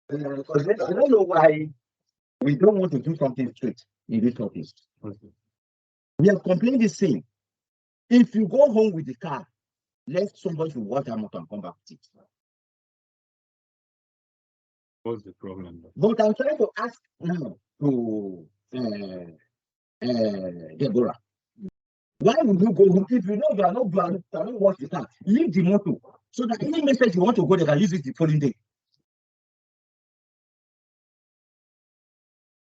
Because I don't know why we don't want to do something straight in this office. Okay. We have complained the same. If you go home with the car, let somebody to wash that motor and come back with it. What's the problem? But I'm trying to ask now to Deborah. Why would you go home if you know you are not wash the car? Leave the motor so that any message you want to go, they can use it the following day.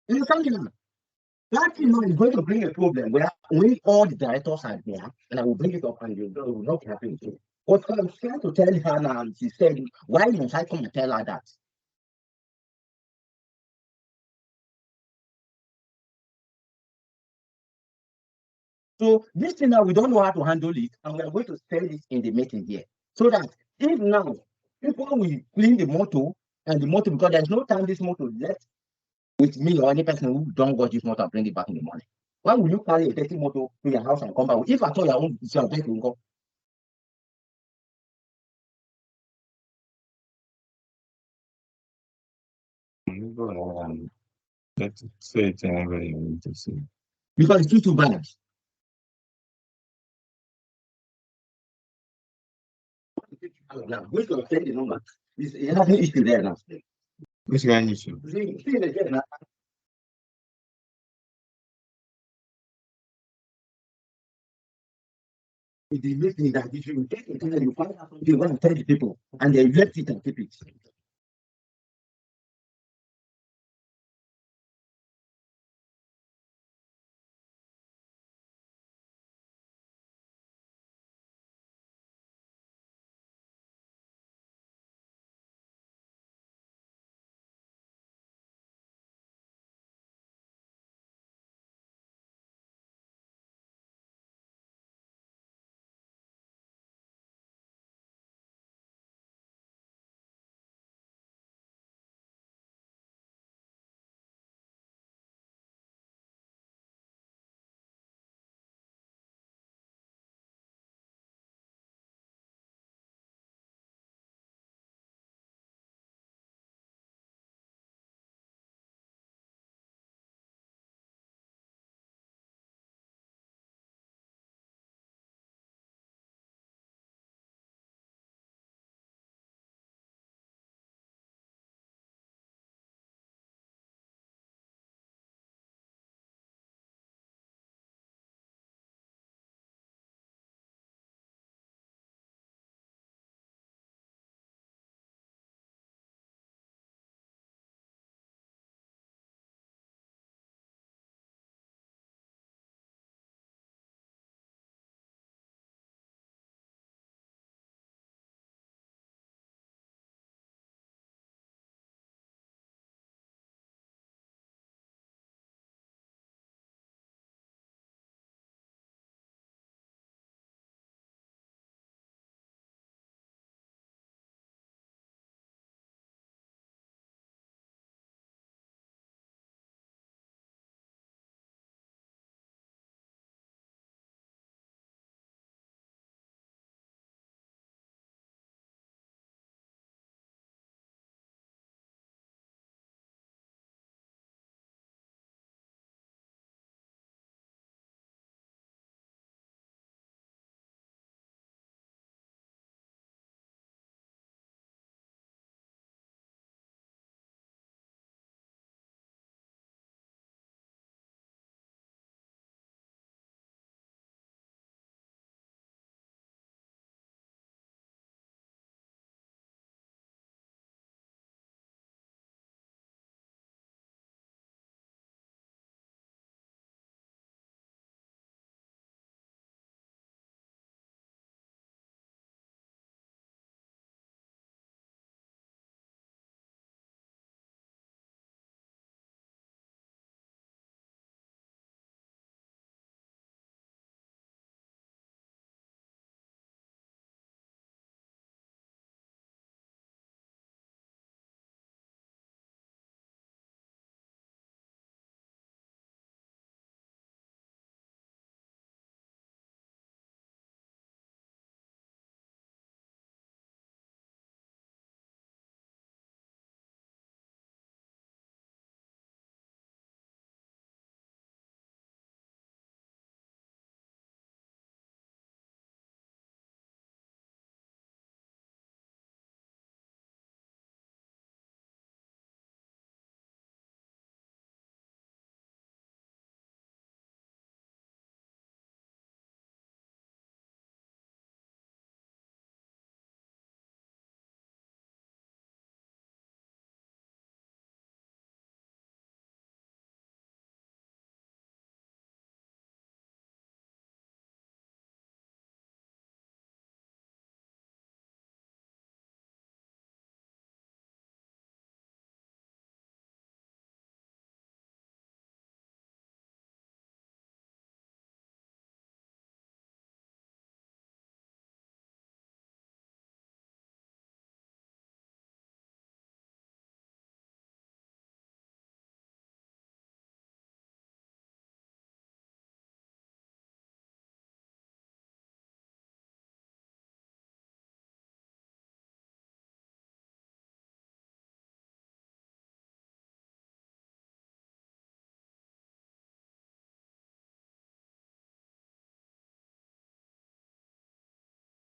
You understand? That thing now is going to bring a problem where when all the directors are there, and I will bring it up and you will not be happy with it. But I'm trying to tell her now, and she said, why must I come and tell her that? So this thing now, we don't know how to handle it, and we are going to tell it in the meeting here. So that if now people will clean the motor and the motor, because there's no time this motor left with me or any person who don't watch this motor and bring it back in the morning. Why will you carry a dirty motor to your house and come back? If I told your own self, you will go. Let's say it anyway you need to see. Because it's too bad. Now, who's going to take the number? You have no issue there now. Which kind of issue? See it again now. It is listening that if you take it and you find out something, you want to tell the people, and they left it and keep it.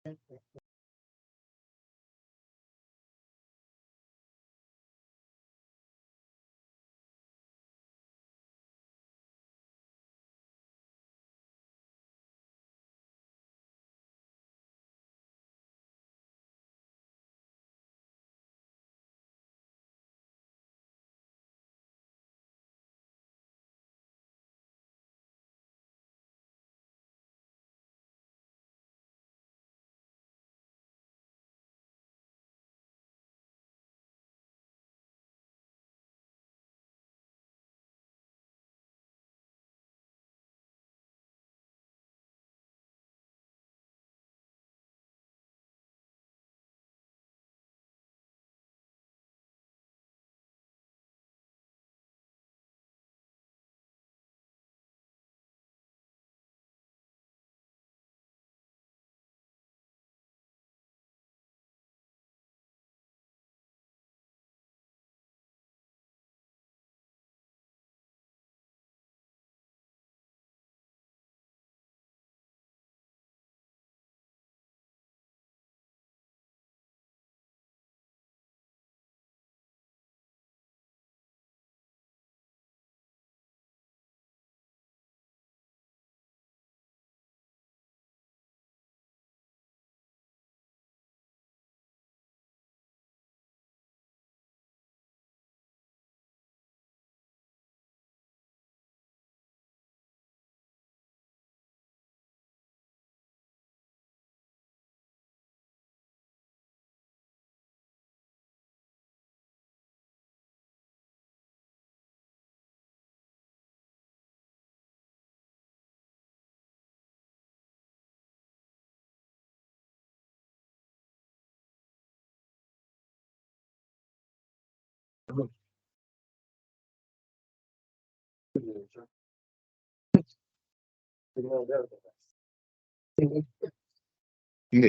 They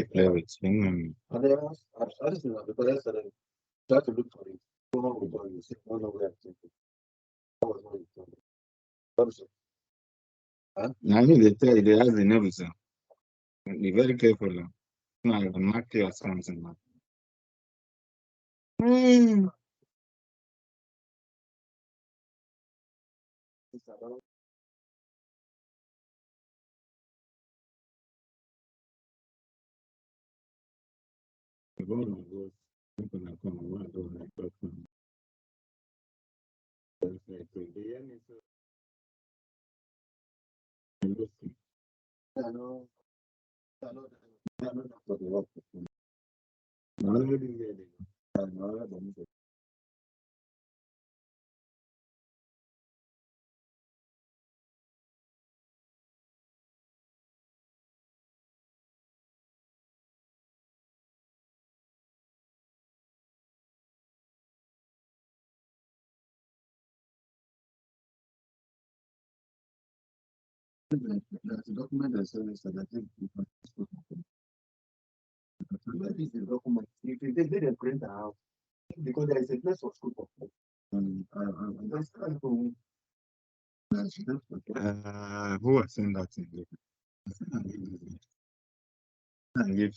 play with him. And then I started to because I started try to look for it. One of the boys, one of them. That was what it was. What is it? I mean, they tell you they ask the nervous. Be very careful. No, the mark your something. The ball goes. People are coming. One door like that. The end is listen. I know. I know. I know that's what they want. I already hear it. I know that. There's a document that says that I think you can where is the document? If they did a print out, because there is a place for school for that's kind of Who was saying that thing? And give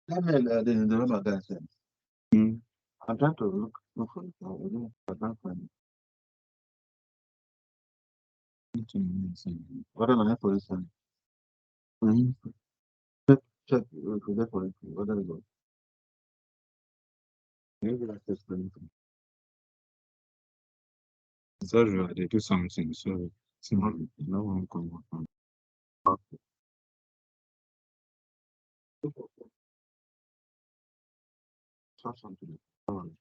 Let me the number guys. Mm. I'm trying to look for it. I can't find it. What am I for this one? Mhm. Check there for it. What are you? Maybe that's just for it. Sorry, they do something, so it's not, no one can work on Something. Oh.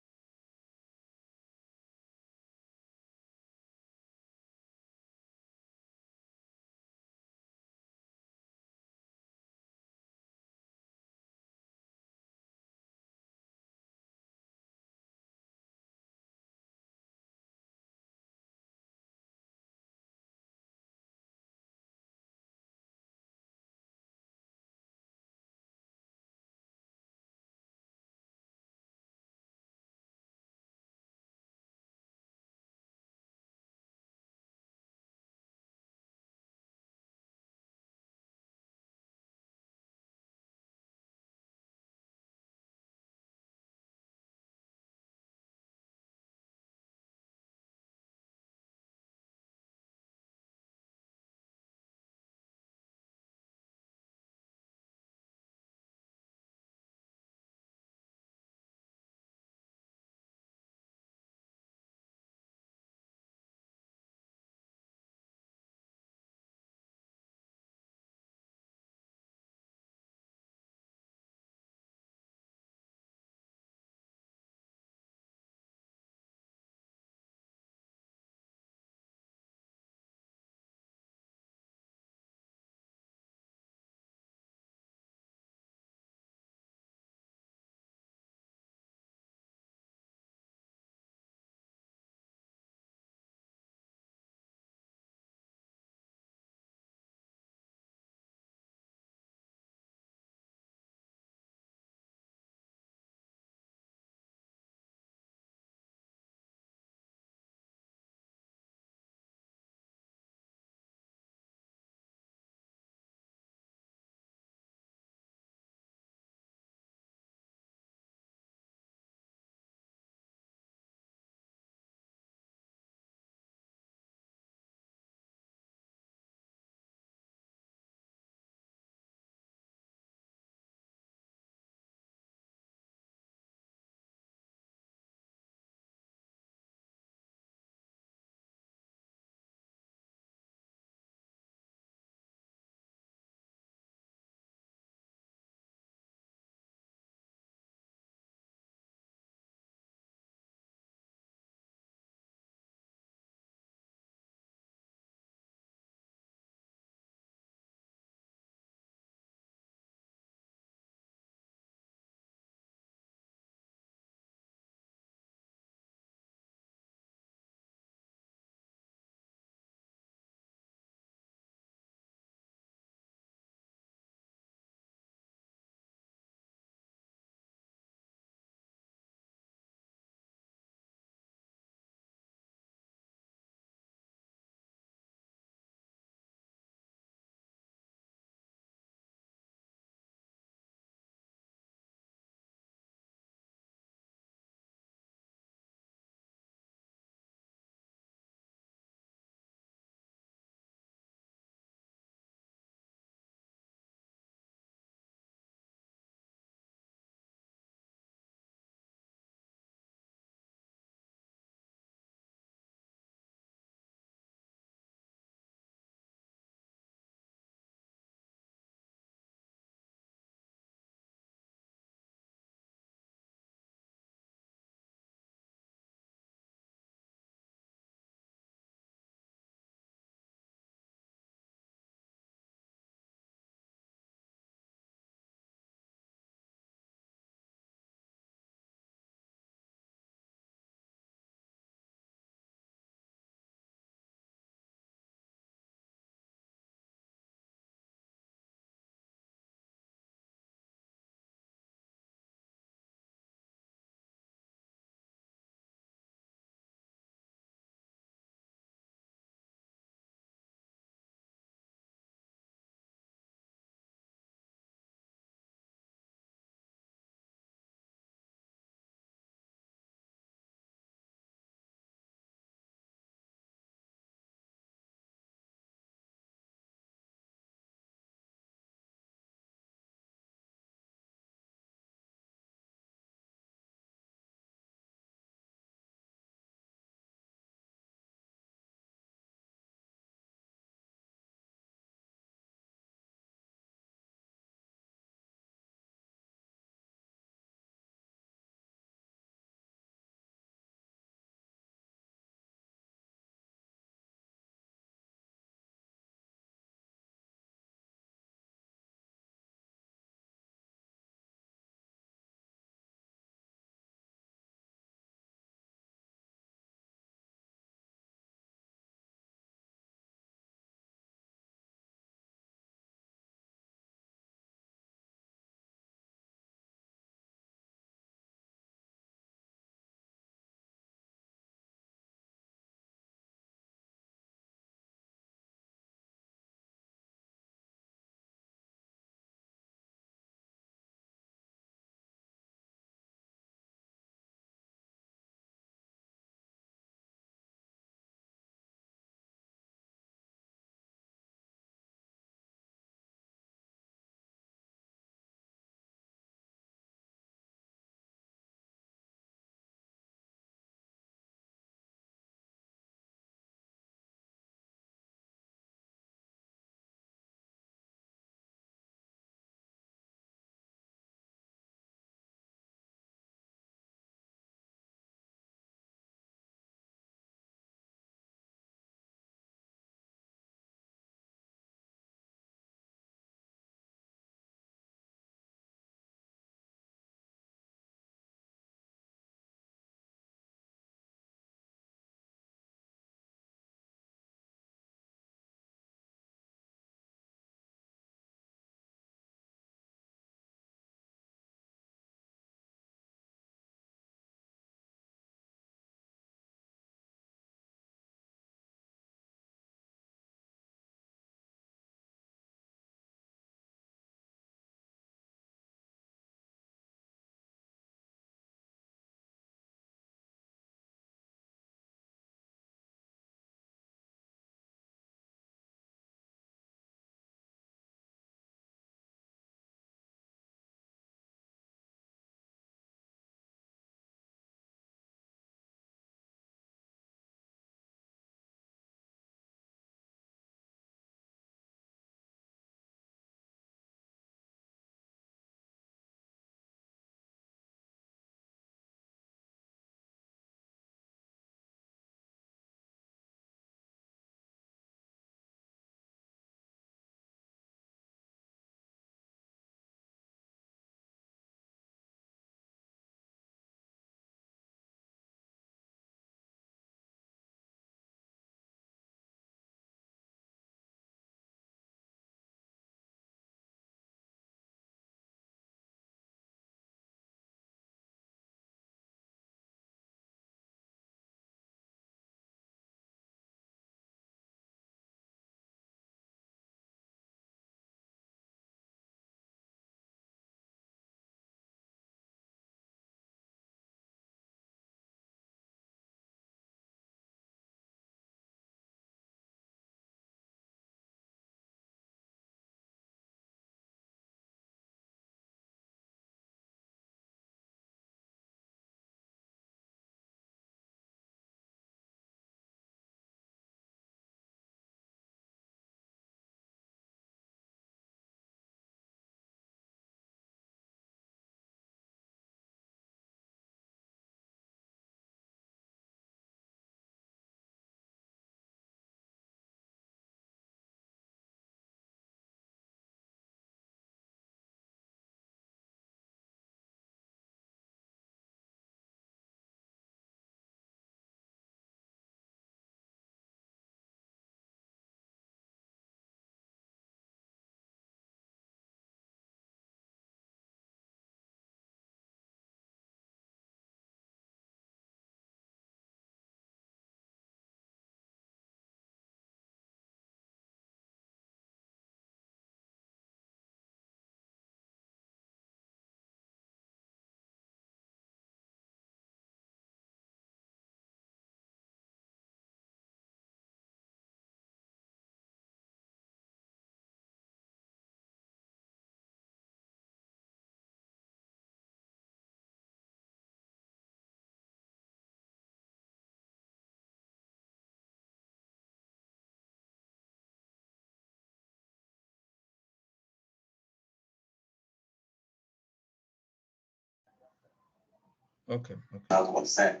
Okay. Consent.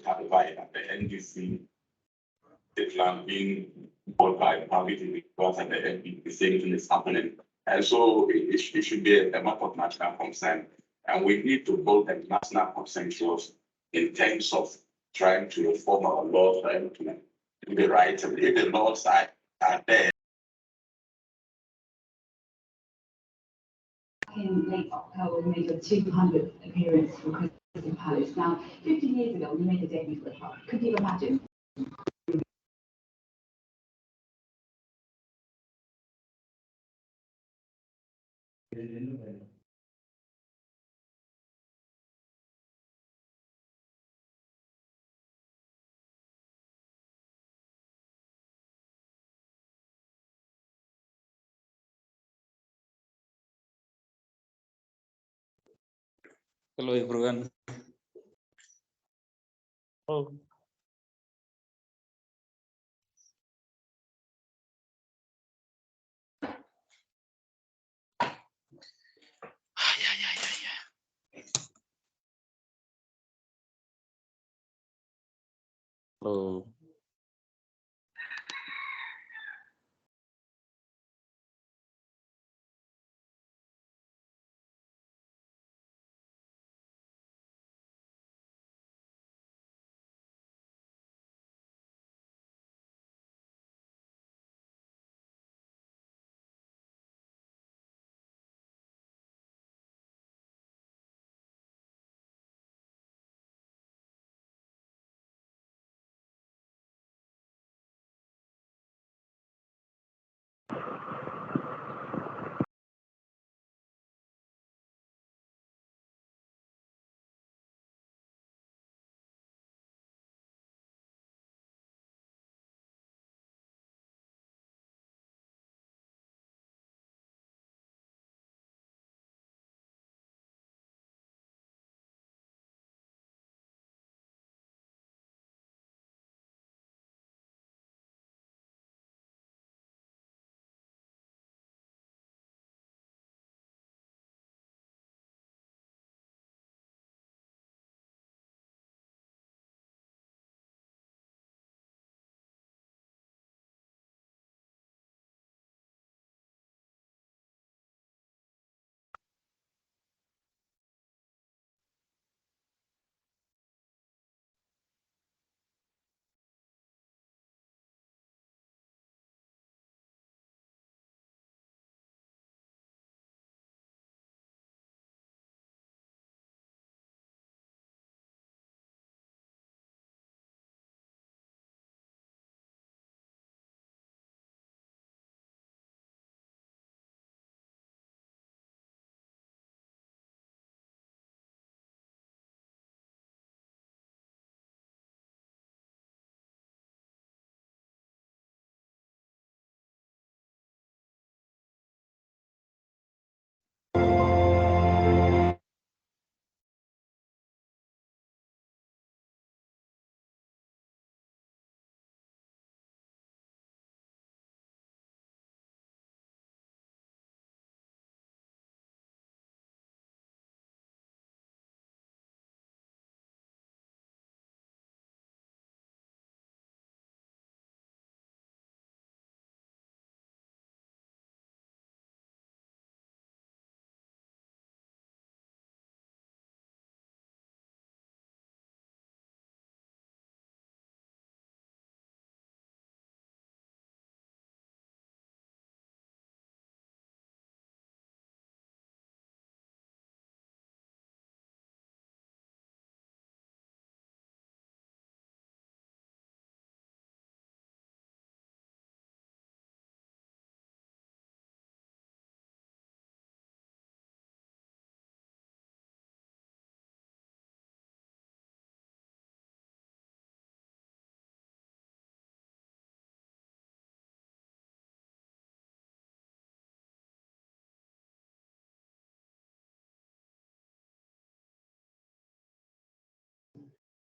Clarified at the NDC, the land being bought by the public because and the same thing is happening. And so it should be a matter of national concern. And we need to build a national consensus in terms of trying to reform our laws, trying to do the right. If the laws are there. In late October, we made a 200th appearance for Crystal Palace. Now, 50 years ago, we made a debut for the club. Could you imagine? Hello everyone. Oh. Hello.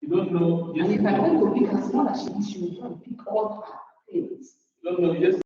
You don't know. And if I want to pick a scholarship, you should not pick all things. You don't know. You just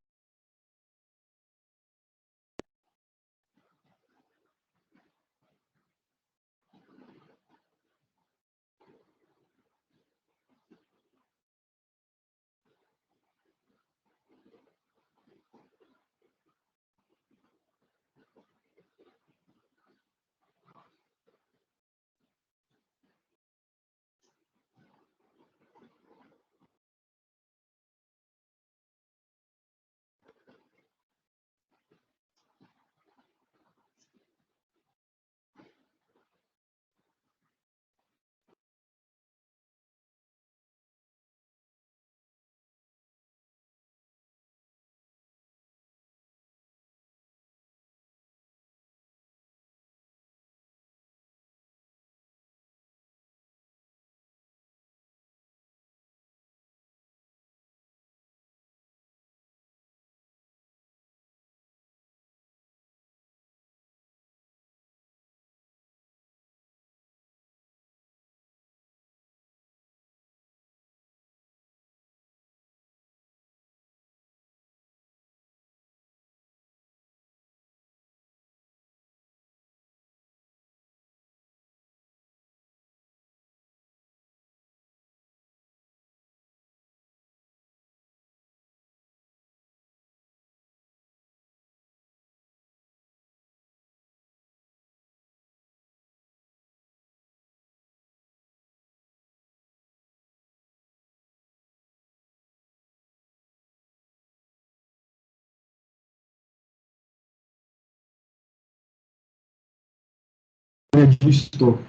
Giusto.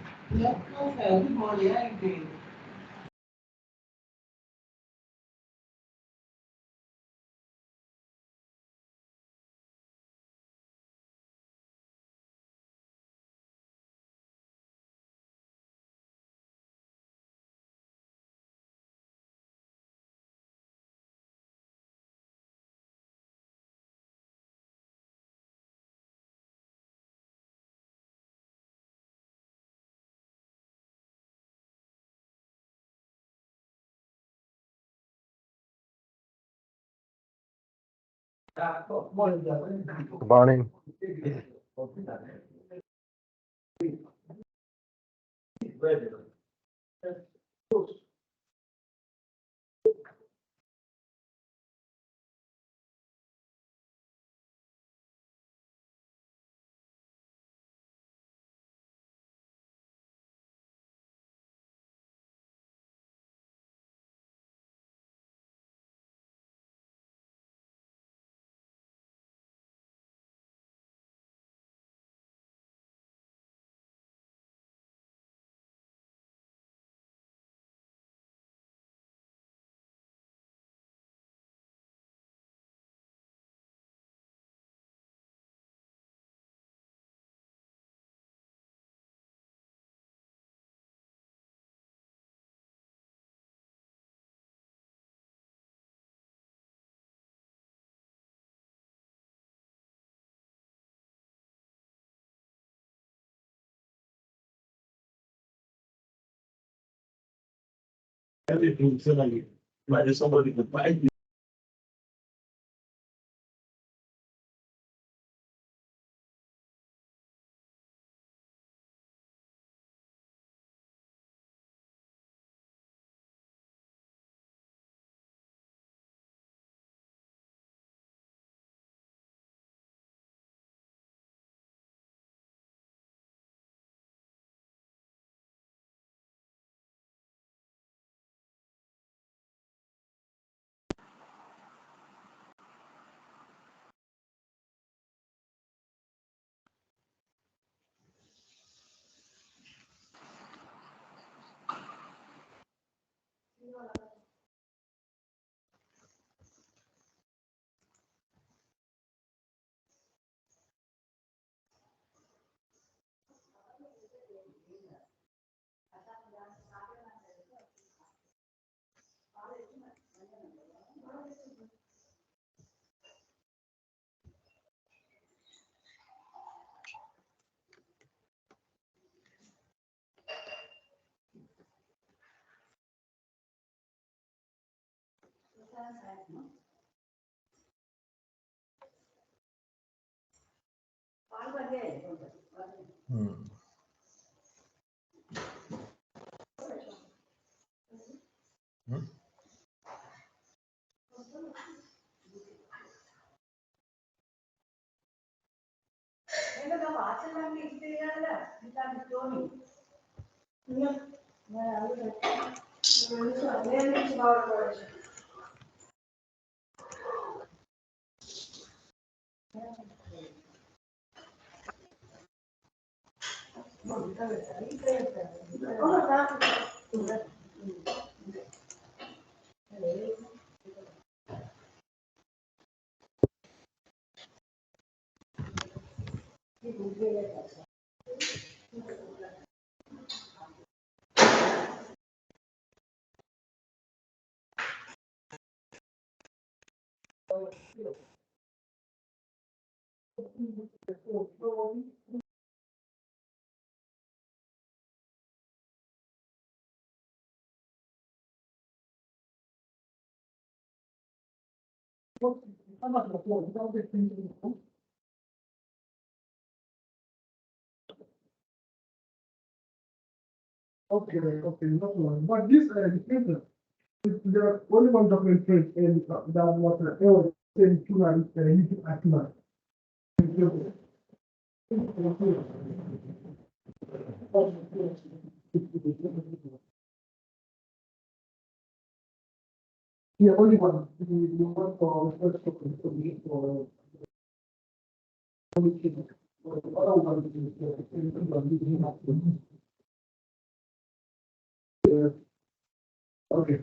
Good morning. Everything suddenly, but somebody could buy Okay, okay, no problem. But this difference, there are only one document print and that was saying two and you to act now. Yeah, only one. The one for the first document for other one is okay.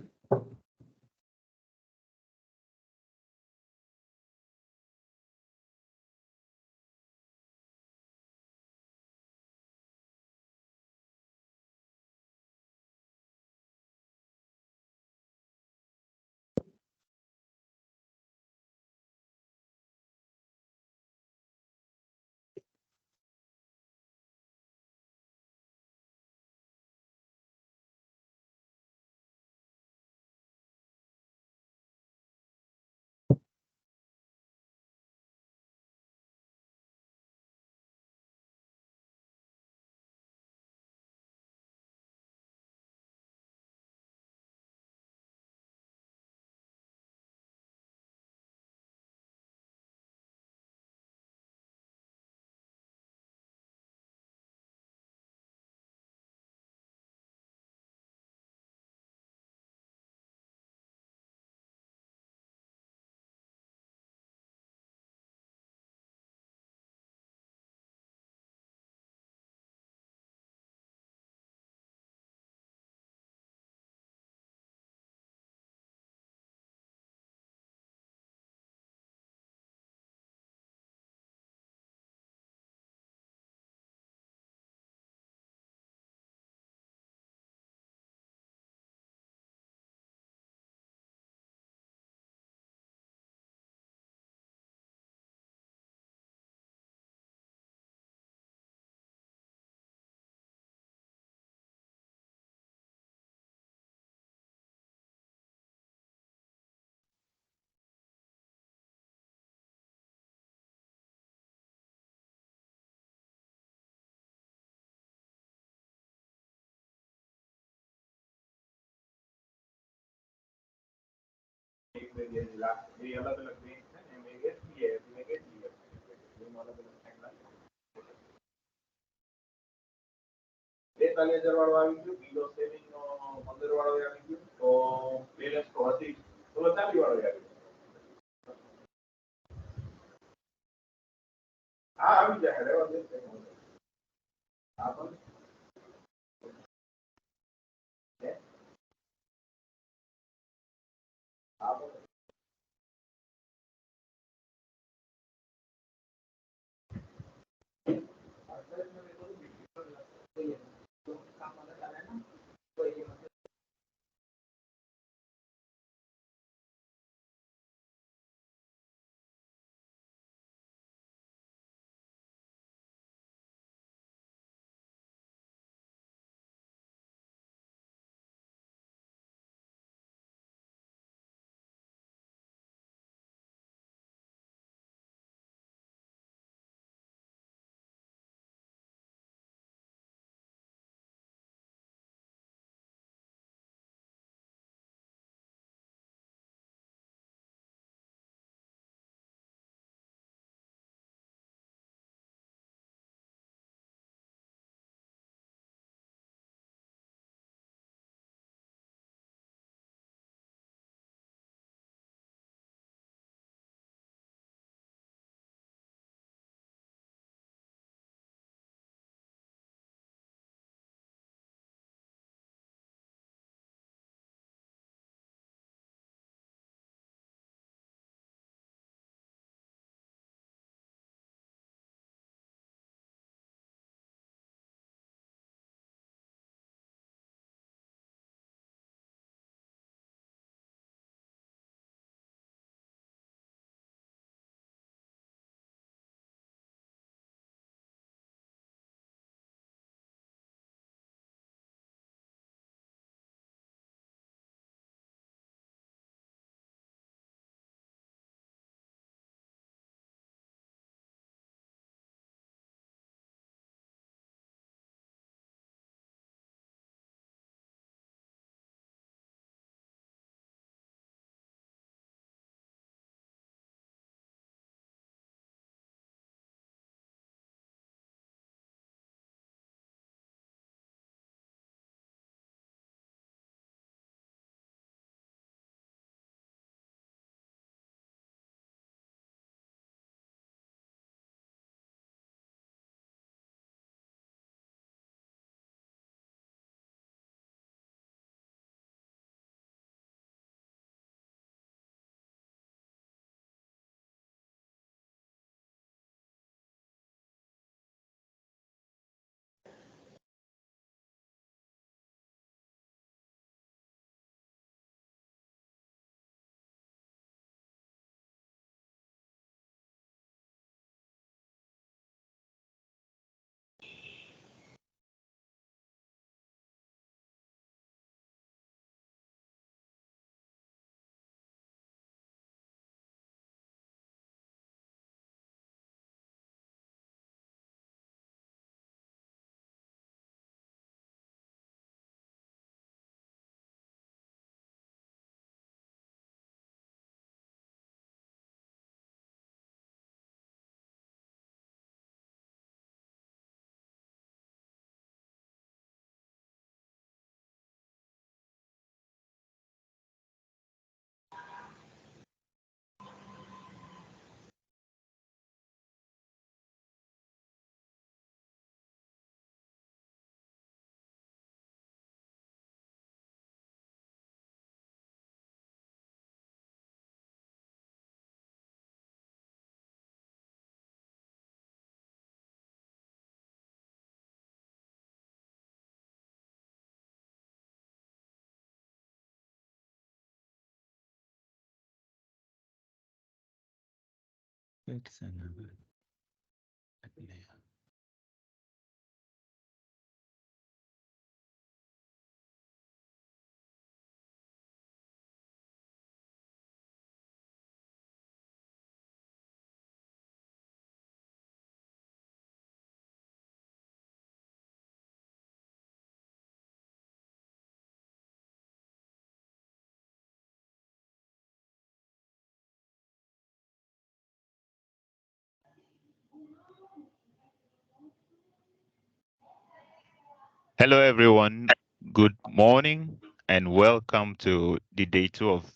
Hello, everyone. Good morning and welcome to the day 2 of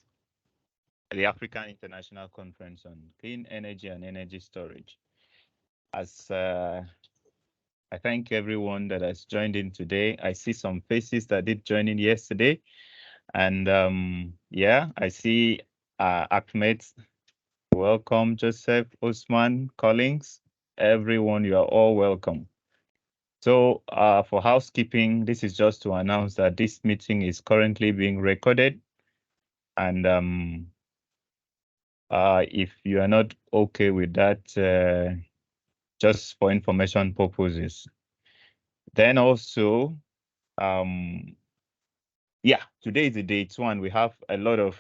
the African International Conference on Clean Energy and Energy Storage. As I thank everyone that has joined in today. I see some faces that did join in yesterday. And yeah, I see Ahmed. Welcome, Joseph, Osman, Collins. Everyone, you are all welcome. So for housekeeping, this is just to announce that this meeting is currently being recorded. And if you are not okay with that, just for information purposes. Then also, yeah, today is the day 2 and we have a lot of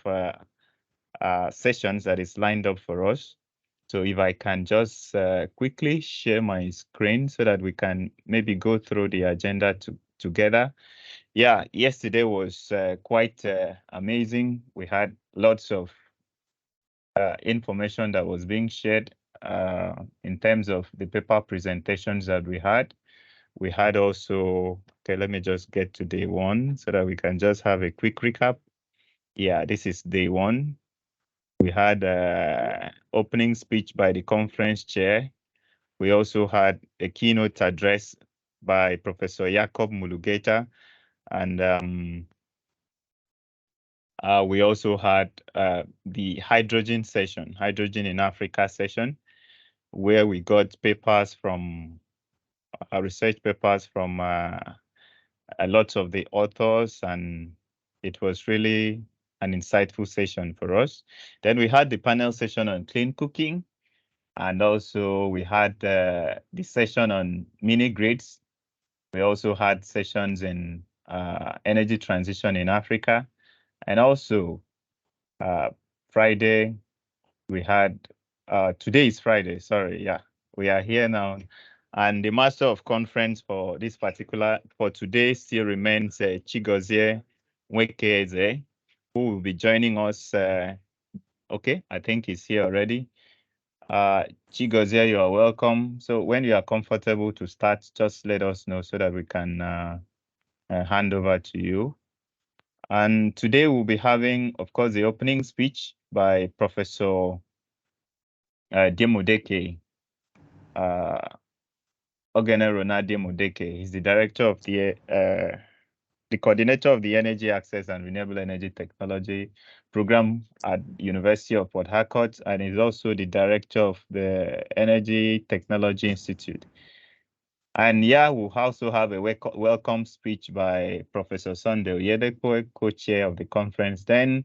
sessions that is lined up for us. So if I can just quickly share my screen so that we can maybe go through the agenda together. Yeah, yesterday was quite amazing. We had lots of information that was being shared in terms of the paper presentations that we had. We had also, okay, let me just get to day 1 so that we can just have a quick recap. Yeah, this is day 1. We had opening speech by the conference chair. We also had a keynote address by Professor Yacob Mulugetta. And we also had the hydrogen session, Hydrogen in Africa session, where we got papers from research papers from a lot of the authors, and it was really an insightful session for us. Then we had the panel session on clean cooking, and also we had the session on mini grids. We also had sessions in energy transition in Africa, and also Friday we had today is Friday, sorry, yeah, we are here now. And the master of conference for this particular, for today still remains Chigozie Nwekeze, who will be joining us. Okay, I think he's here already. Chigozie, you are welcome. So when you are comfortable to start, just let us know so that we can hand over to you. And today we'll be having, of course, the opening speech by Professor Demodeke. Ogene Ronade Modeke. He's the director of the coordinator of the Energy Access and Renewable Energy Technology program at University of Port Harcourt, and he's also the director of the Energy Technology Institute. And yeah, we'll also have a welcome speech by Professor Sunday Oyedepo, co-chair of the conference. Then,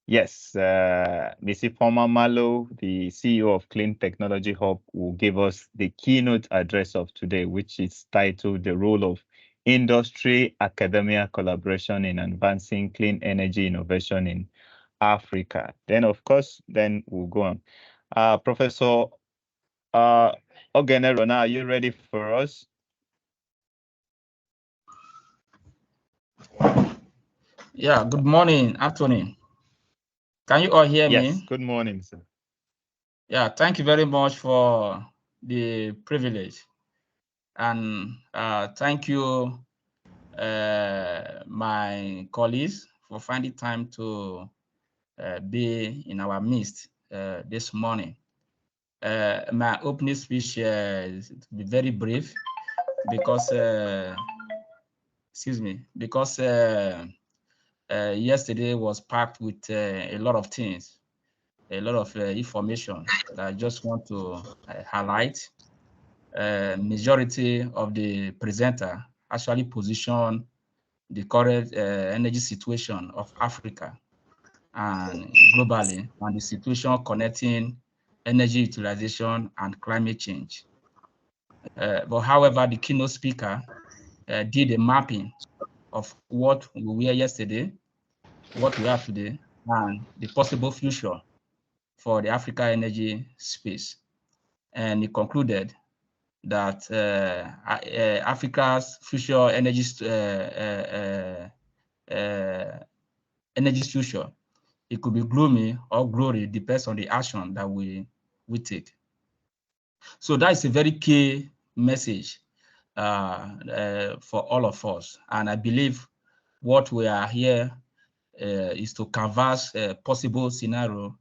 yes, Ms. Ifeoma Malo, the CEO of Clean Technology Hub, will give us the keynote address of today, which is titled The Role of Industry-Academia Collaboration in Advancing Clean Energy Innovation in Africa. Then, of course, then we'll go on. Professor Ogene Rona, are you ready for us? Yeah, good morning, afternoon. Can you all hear me? Yes, good morning, sir. Yeah, thank you very much for the privilege. And thank you, my colleagues, for finding time to be in our midst this morning. My opening speech is to be very brief because, excuse me, because yesterday was packed with a lot of things, a lot of information that I just want to highlight. Majority of the presenter actually position the current energy situation of Africa and globally, and the situation connecting energy utilization, and climate change. But however, the keynote speaker did a mapping of what we were yesterday, what we are today, and the possible future for the Africa energy space. And he concluded that Africa's future energy future, it could be gloomy or glory, depends on the action that we take. So that is a very key message for all of us. And I believe what we are here is to canvass a possible scenario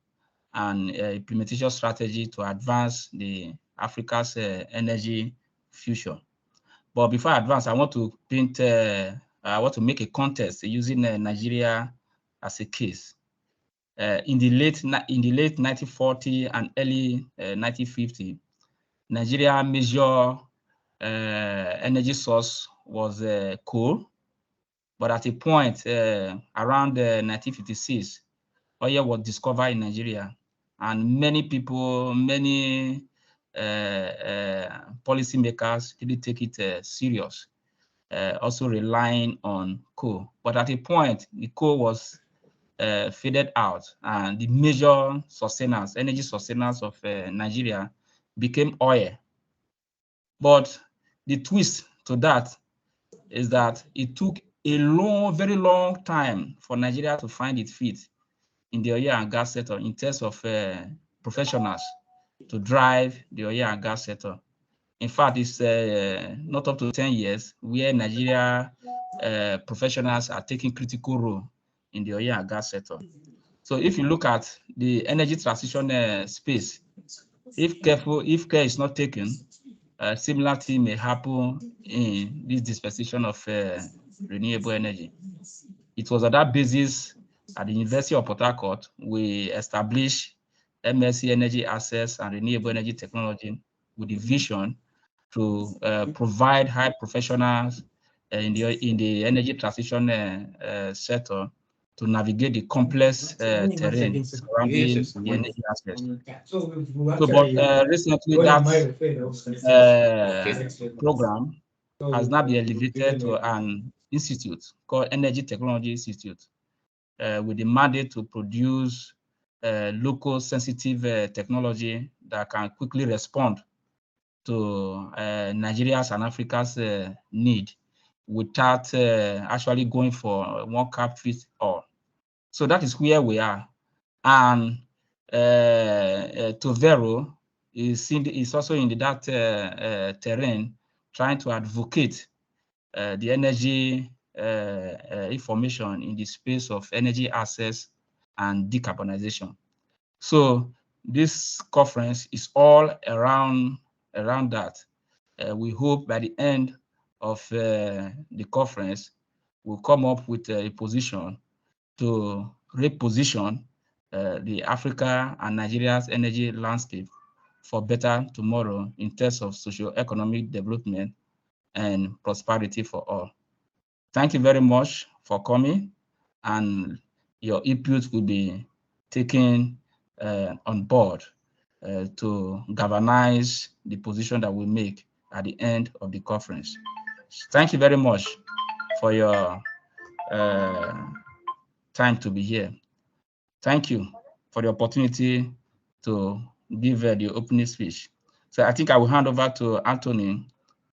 and implementation strategy to advance the Africa's energy future. But before I advance, I want to paint, I want to make a contest using Nigeria as a case. In the late 1940 and early 1950, Nigeria major energy source was coal, but at a point around 1956, oil was discovered in Nigeria, and many people, many policymakers didn't take it serious, also relying on coal. But at a point, the coal was faded out, and the major sustainers, energy sustainers of Nigeria became oil. But the twist to that is that it took a very long time for Nigeria to find its feet in the oil and gas sector in terms of professionals to drive the oil and gas sector. In fact, it's not up to 10 years where Nigeria professionals are taking critical role in the oil and gas sector. So if you look at the energy transition space, if care is not taken, similar thing may happen in this dispensation of renewable energy. It was on that basis at the University of Port Harcourt we established MSc Energy Access and Renewable Energy Technology with the vision to provide high professionals in the energy transition sector to navigate the complex terrain surrounding the energy aspect. But recently that program has now been elevated to an institute called Energy Technology Institute with the mandate to produce local sensitive technology that can quickly respond to Nigeria's and Africa's need without actually going for one cap fits all. So that is where we are. And Tovero is also in that terrain trying to advocate the energy information in the space of energy access and decarbonization. So this conference is all around that. We hope by the end of the conference, we'll come up with a position to reposition the Africa and Nigeria's energy landscape for better tomorrow in terms of socio-economic development and prosperity for all. Thank you very much for coming, and your input will be taken on board to galvanize the position that we make at the end of the conference. Thank you very much for your time to be here. Thank you for the opportunity to give the opening speech. So I think I will hand over to Anthony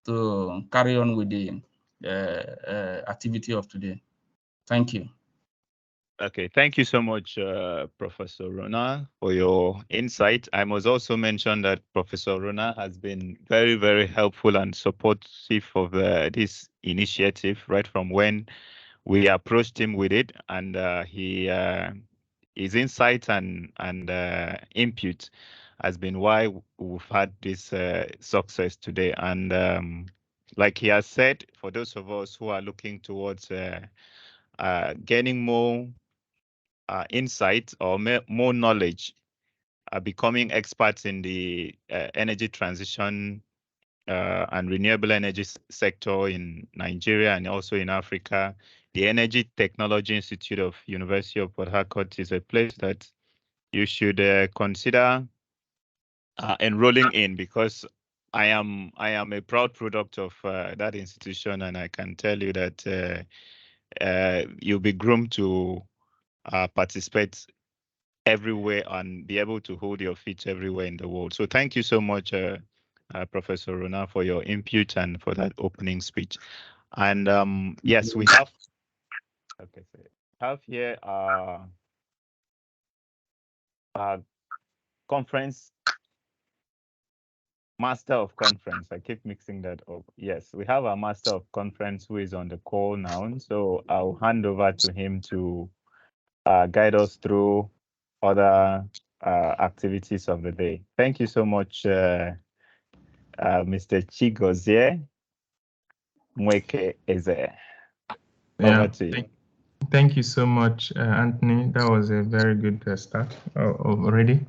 to carry on with the activity of today. Thank you. Okay, thank you so much, Professor Rona, for your insight. I must also mention that Professor Rona has been very, very helpful and supportive of this initiative right from when we approached him with it, and his insight and input has been why we've had this success today. And like he has said, for those of us who are looking towards gaining more insight or more knowledge, becoming experts in the energy transition and renewable energy sector in Nigeria and also in Africa, the Energy Technology Institute of University of Port Harcourt is a place that you should consider enrolling in, because I am a proud product of that institution, and I can tell you that you'll be groomed to participate everywhere and be able to hold your feet everywhere in the world. So thank you so much, Professor Rona, for your input and for that opening speech. And yes, we have here our conference master of conference. I keep mixing that up. Yes, we have our master of conference who is on the call now. So I'll hand over to him to guide us through other activities of the day. Thank you so much, Mr. Chigozie Mweke Eze. Over to you. Thank you so much, Anthony. That was a very good start already.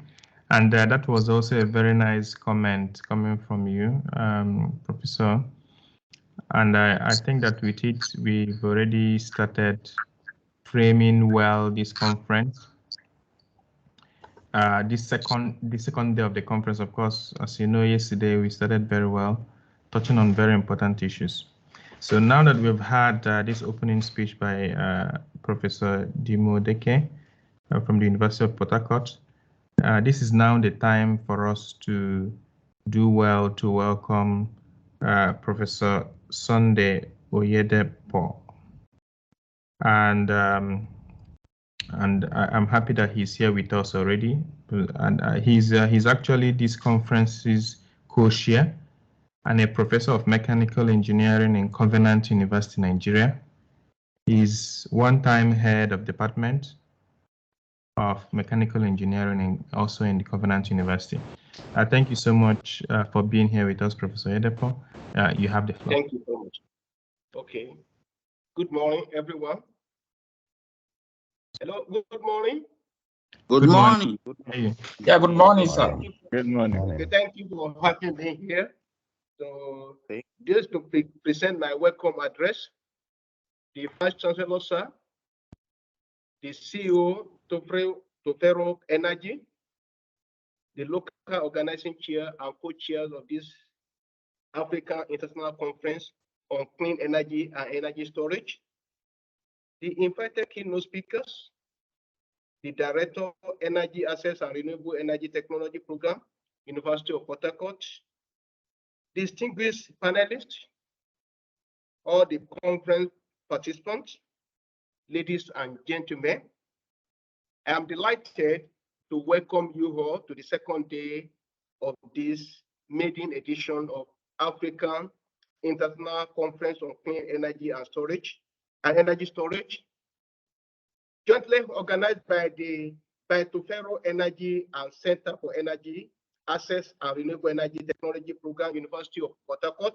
And that was also a very nice comment coming from you, Professor. And I think that with it, we've already started framing well this conference. This second day of the conference, of course, as you know, yesterday we started very well, touching on very important issues. So now that we've had this opening speech by Professor Dimodeke from the University of Port Harcourt, this is now the time for us to do well to welcome Professor Sunday Oyedepo. And I'm happy that he's here with us already. And he's actually this conference's co-chair and a professor of mechanical engineering in Covenant University, Nigeria. He's one-time head of department of mechanical engineering also in the Covenant University. Thank you so much for being here with us, Professor Oyedepo. You have the floor. Thank you so much. Okay. Good morning, everyone. Hello, good morning. Good morning. Yeah, good morning, sir. Good morning. Okay, thank you for having me here. So, just to present my welcome address, the Vice Chancellor, sir, the CEO, Tofero Energy, the local organizing chair and co-chairs of this African International Conference on Clean Energy and Energy Storage, the invited keynote speakers, the Director of Energy Access and Renewable Energy Technology Program, University of Port Harcourt, distinguished panelists, all the conference participants, ladies and gentlemen, I am delighted to welcome you all to the second day of this maiden edition of African International Conference on Clean Energy and Storage and Energy Storage, jointly organized by the Tofero Energy and Center for Energy Access and Renewable Energy Technology Program, University of Port Harcourt.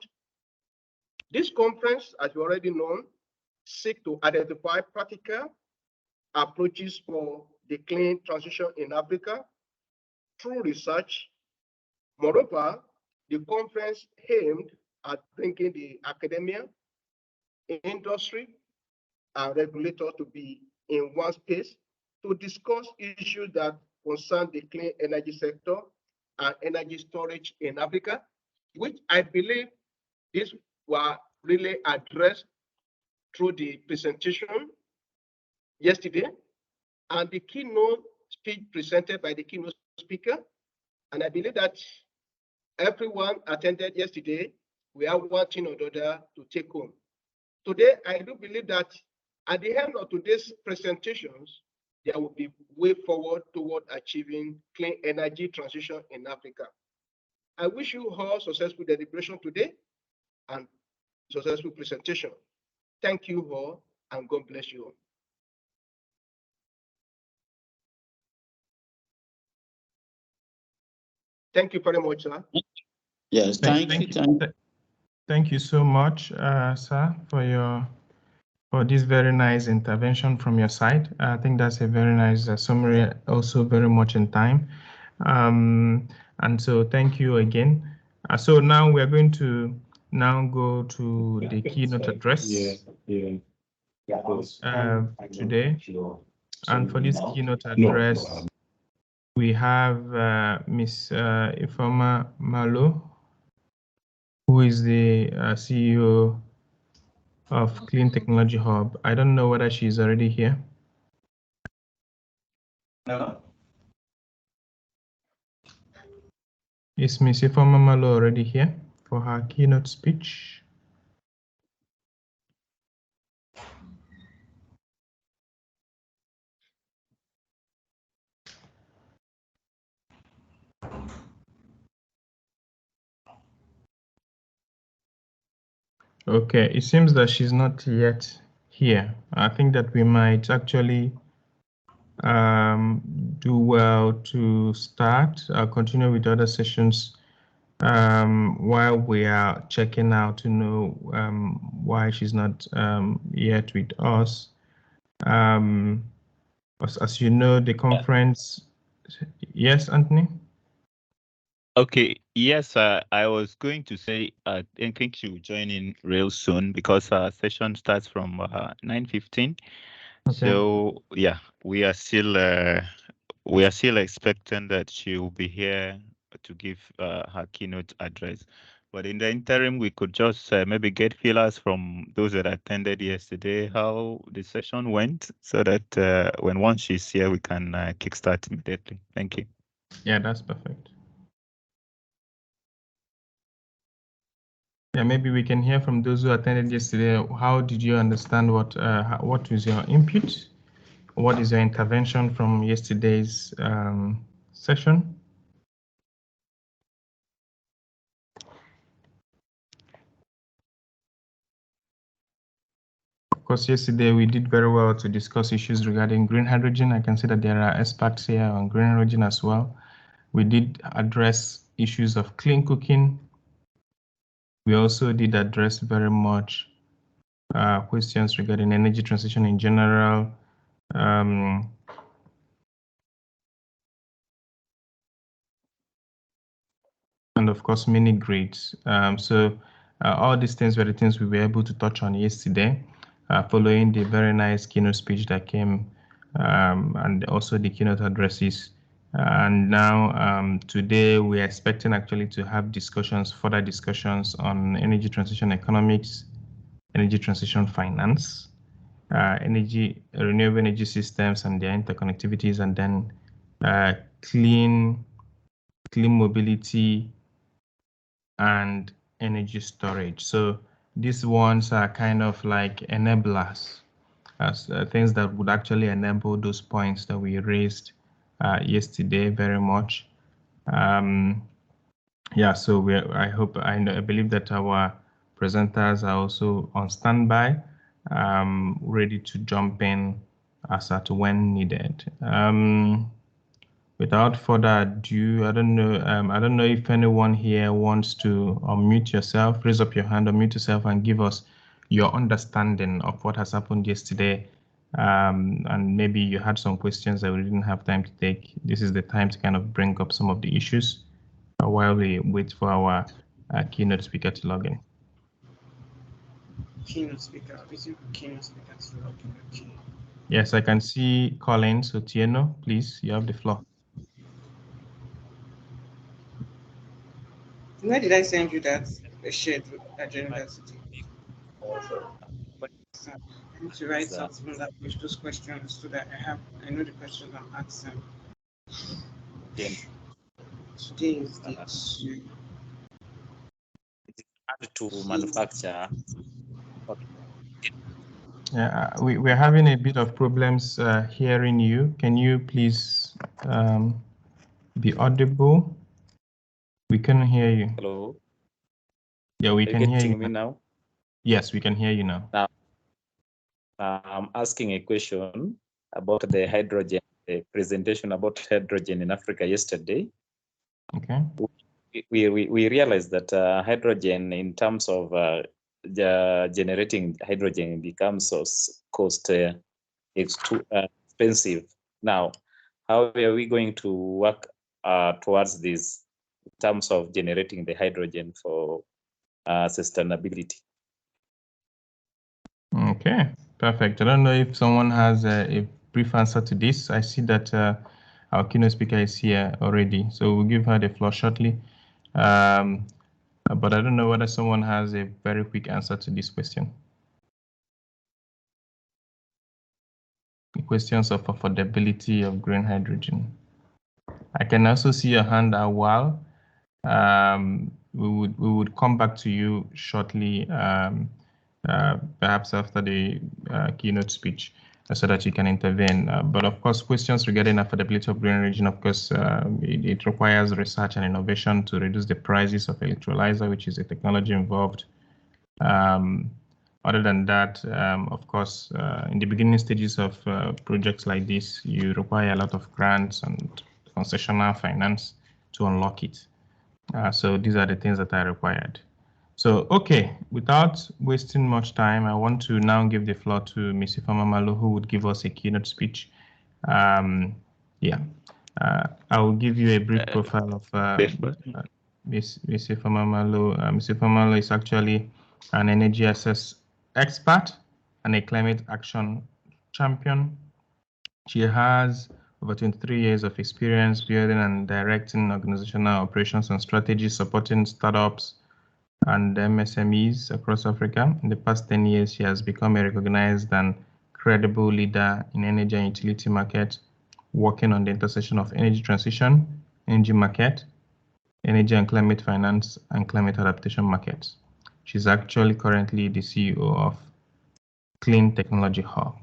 This conference, as you already know, seeks to identify practical approaches for the clean transition in Africa through research. Moreover, the conference aimed at bringing the academia, industry, and regulators to be in one space to discuss issues that concern the clean energy sector and energy storage in Africa, which I believe these were really addressed through the presentation yesterday and the keynote speech presented by the keynote speaker. And I believe that everyone attended yesterday. We have one thing or the other to take home. Today, I do believe that at the end of today's presentations, there will be way forward toward achieving clean energy transition in Africa. I wish you all successful deliberation today and successful presentation. Thank you all, and God bless you all. Thank you very much, sir. Yes, Thank you so much, sir, for this very nice intervention from your side. I think that's a very nice summary, also very much in time. And so thank you again. So now we're going to go to the keynote address today. And for this keynote address, We have Miss Ifeoma Malo, who is the CEO of Clean Technology Hub. I don't know whether she's already here. No. Is Miss Ifeoma Malo already here for her keynote speech? Okay, it seems that she's not yet here. I think that we might actually do well to start. I'll continue with other sessions while we are checking out to know why she's not yet with us. As you know, the conference. Yes, Anthony? Okay, yes, I was going to say I think she will join in real soon because our session starts from 9:15. Okay. So yeah, we are still expecting that she will be here to give her keynote address. But in the interim, we could just maybe get feelers from those that attended yesterday how the session went, so that once she's here, we can kickstart immediately. Thank you. Yeah, that's perfect. Yeah, maybe we can hear from those who attended yesterday. How did you understand what was your input? What is your intervention from yesterday's session? Of course, yesterday we did very well to discuss issues regarding green hydrogen. I can see that there are experts here on green hydrogen as well. We did address issues of clean cooking. We also did address very much questions regarding energy transition in general. And of course, mini grids. So all these things were the things we were able to touch on yesterday, following the very nice keynote speech that came, and also the keynote addresses. And now today we are expecting actually to have further discussions on energy transition economics, energy transition finance, renewable energy systems and their interconnectivities, and then clean mobility and energy storage. So these ones are kind of like enablers, as things that would actually enable those points that we raised yesterday very much. Yeah, so I believe that our presenters are also on standby, ready to jump in as at when needed. Without further ado, I don't know if anyone here wants to unmute yourself, raise up your hand, unmute yourself, and give us your understanding of what has happened yesterday. And maybe you had some questions that we didn't have time to take. This is the time to kind of bring up some of the issues while we wait for our keynote speaker to log in. Keynote speaker, is it keynote speaker to log in? Okay. Yes, I can see Collins Otieno. Please, you have the floor. Where did I send you that shared agenda? I need to write something that with those questions so that I know the questions I'm asking. Today is the To manufacture. Yeah, we're having a bit of problems hearing you. Can you please be audible? We can hear you. Hello. Yeah, we can hear you me now. Yes, we can hear you now. Now, I'm asking a question about the hydrogen, the presentation about hydrogen in Africa yesterday. Okay. We realized that hydrogen, in terms of generating hydrogen, becomes so cost it's too expensive. Now, how are we going to work towards this in terms of generating the hydrogen for sustainability? Okay, perfect. I don't know if someone has a brief answer to this. I see that Our keynote speaker is here already, so we'll give her the floor shortly. But I don't know whether someone has a very quick answer to this question. The questions of affordability of green hydrogen. I can also see your hand a while. We would come back to you shortly, perhaps after the keynote speech, so that you can intervene. But of course, questions regarding affordability of green hydrogen, of course, it requires research and innovation to reduce the prices of electrolyzer, which is a technology involved. Other than that, of course, in the beginning stages of projects like this, you require a lot of grants and concessional finance to unlock it. So these are the things that are required. So, okay, without wasting much time, I want to now give the floor to Ms. Ifeoma Malo, who would give us a keynote speech. I will give you a brief profile of Ms. Ifeoma Malo. Ms. Ifeoma Malo is actually an energy access expert and a climate action champion. She has over 23 years of experience building and directing organizational operations and strategies supporting startups and MSMEs across Africa. In the past 10 years, she has become a recognized and credible leader in energy and utility market, working on the intersection of energy transition, energy market, energy and climate finance, and climate adaptation markets. She's actually currently the CEO of Clean Technology Hub.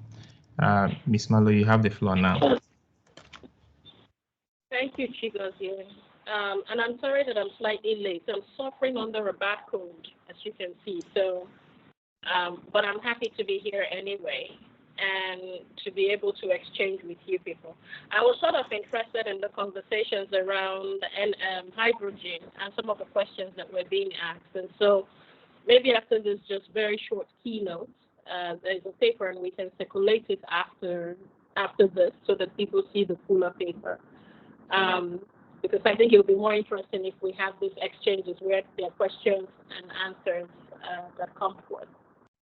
Ms. Malo, you have the floor now. Thank you, Chigozie. And I'm sorry that I'm slightly late. I'm suffering under a bad cold, as you can see. So, but I'm happy to be here anyway and to be able to exchange with you people. I was sort of interested in the conversations around hydrogen and some of the questions that were being asked. And so maybe after this just very short keynote, there's a paper and we can circulate it after this so that people see the fuller paper. Because I think it will be more interesting if we have these exchanges where there are questions and answers that come forth.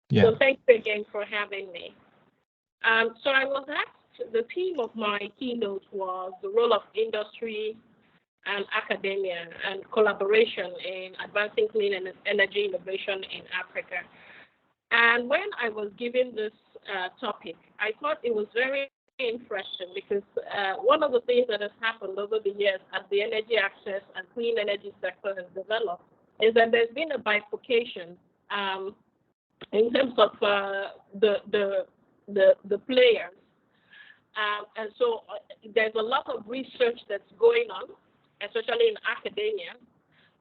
Yeah. So thanks again for having me. So I was asked, the theme of my keynote was the role of industry and academia and collaboration in advancing clean energy innovation in Africa. And when I was given this topic, I thought it was very interesting because one of the things that has happened over the years as the energy access and clean energy sector has developed is that there's been a bifurcation in terms of the players. And so there's a lot of research that's going on, especially in academia,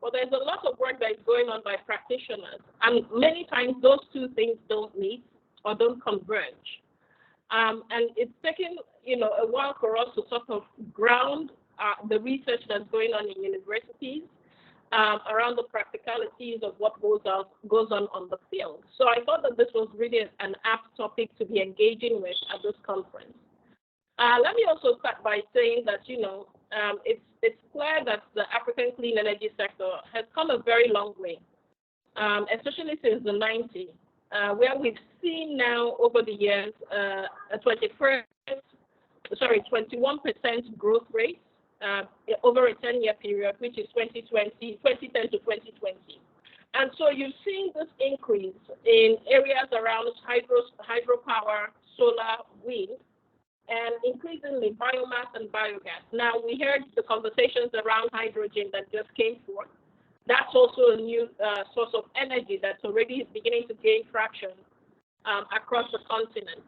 but there's a lot of work that is going on by practitioners. And many times those two things don't meet or don't converge. And it's taken, a while for us to sort of ground the research that's going on in universities around the practicalities of what goes on the field. So I thought that this was really an apt topic to be engaging with at this conference. Let me also start by saying that, it's clear that the African clean energy sector has come a very long way, especially since the 90s. Where we've seen now over the years a 21% growth rate over a 10-year period, which is 2010 to 2020. And so you've seen this increase in areas around hydropower, solar, wind, and increasingly biomass and biogas. Now, we heard the conversations around hydrogen that just came forth. That's also a new source of energy that's already beginning to gain traction across the continent.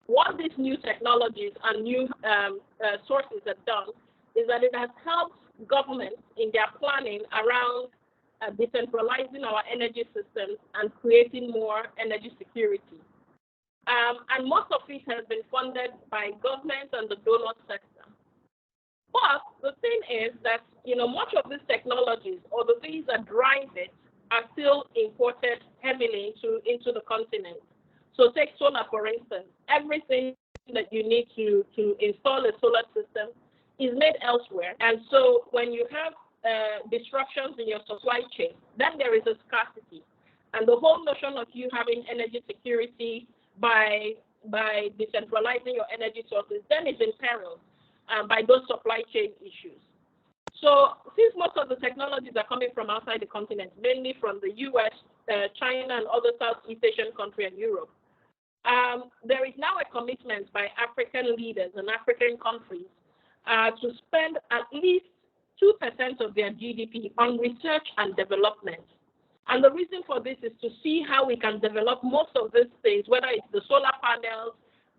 What these new technologies and new sources have done is that it has helped governments in their planning around decentralizing our energy systems and creating more energy security. And most of it has been funded by governments and the donor sector. But the thing is that, much of these technologies or the things that drive it are still imported heavily into the continent. So take solar, for instance. Everything that you need to install a solar system is made elsewhere. And so when you have disruptions in your supply chain, then there is a scarcity. And the whole notion of you having energy security by decentralizing your energy sources then is in peril. by those supply chain issues. So since most of the technologies are coming from outside the continent, mainly from the US, China, and other Southeast Asian countries and Europe, there is now a commitment by African leaders and African countries to spend at least 2% of their GDP on research and development. And the reason for this is to see how we can develop most of these things, whether it's the solar panels,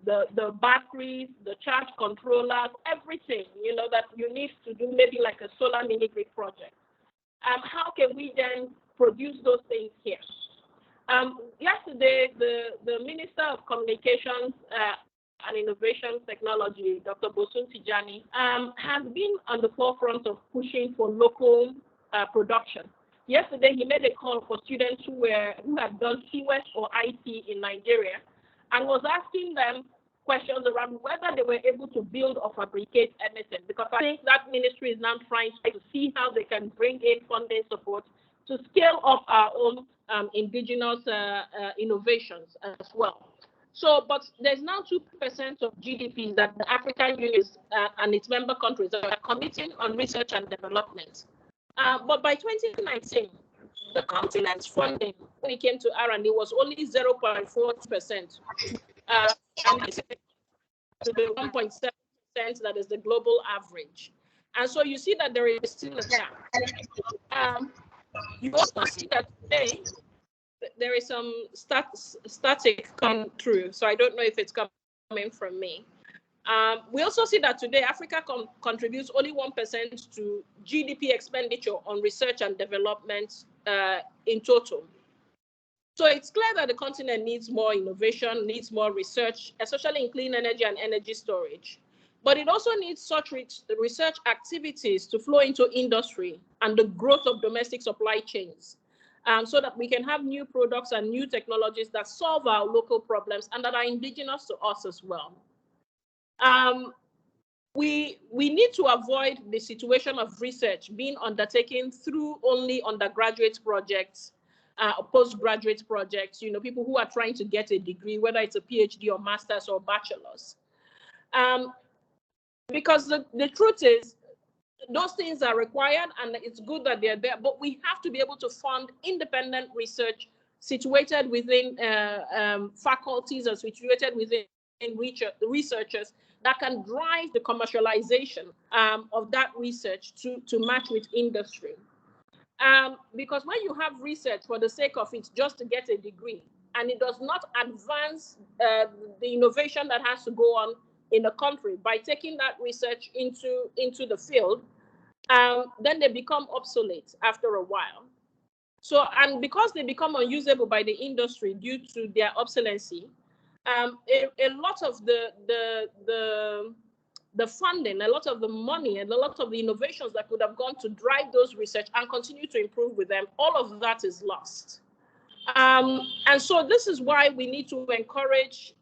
the batteries, the charge controllers, everything, you know, that you need to do maybe like a solar mini grid project. How can we then produce those things here? Yesterday, the Minister of Communications and Innovation Technology, Dr. Bosun Tijani, has been on the forefront of pushing for local production. Yesterday, he made a call for students who had done CWES or IT in Nigeria and was asking them questions around whether they were able to build or fabricate anything, because I think that ministry is now trying to see how they can bring in funding support to scale up our own indigenous innovations as well. So, but there's now 2% of GDP that the African Union and its member countries are committing on research and development. But by 2019, the continent's funding, when it came to R&D, was only 0.4%, and to the 1.7% that is the global average. And so you see that there is still a gap. You also see that today there is some static come through, so I don't know if it's coming from me. We also see that today Africa contributes only 1% to GDP expenditure on research and development in total. So it's clear that the continent needs more innovation, needs more research, especially in clean energy and energy storage. But it also needs such research activities to flow into industry and the growth of domestic supply chains, so that we can have new products and new technologies that solve our local problems and that are indigenous to us as well. We need to avoid the situation of research being undertaken through only undergraduate projects, postgraduate projects, you know, people who are trying to get a degree, whether it's a PhD or master's or bachelor's. Because the truth is, those things are required and it's good that they're there, but we have to be able to fund independent research situated within faculties or situated within researchers that can drive the commercialization of that research to match with industry. Because when you have research for the sake of it, just to get a degree, and it does not advance the innovation that has to go on in a country by taking that research into the field, then they become obsolete after a while. So, and because they become unusable by the industry due to their obsolescence, a lot of the funding, a lot of the money, and a lot of the innovations that could have gone to drive those research and continue to improve with them, all of that is lost. And so this is why we need to encourage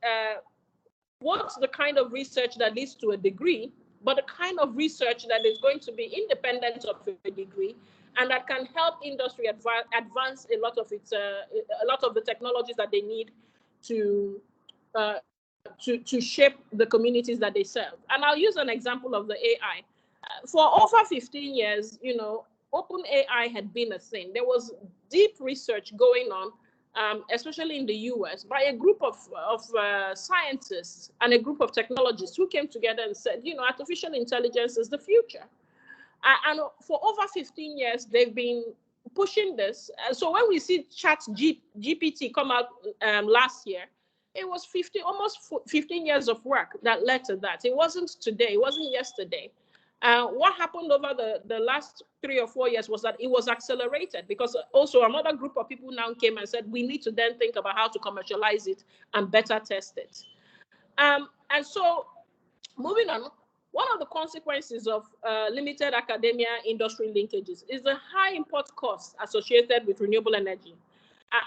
what's the kind of research that leads to a degree, but the kind of research that is going to be independent of a degree and that can help industry advance a lot of the technologies that they need to shape the communities that they serve. And I'll use an example of the AI. For over 15 years, you know, open AI had been a thing. There was deep research going on, especially in the US, by a group of scientists and a group of technologists who came together and said, you know, artificial intelligence is the future. And for over 15 years, they've been pushing this. So when we see ChatGPT come out last year, it was almost 15 years of work that led to that. It wasn't today, it wasn't yesterday. What happened over the last 3 or 4 years was that it was accelerated because also another group of people now came and said, we need to then think about how to commercialize it and better test it. And so moving on, one of the consequences of limited academia industry linkages is the high import costs associated with renewable energy.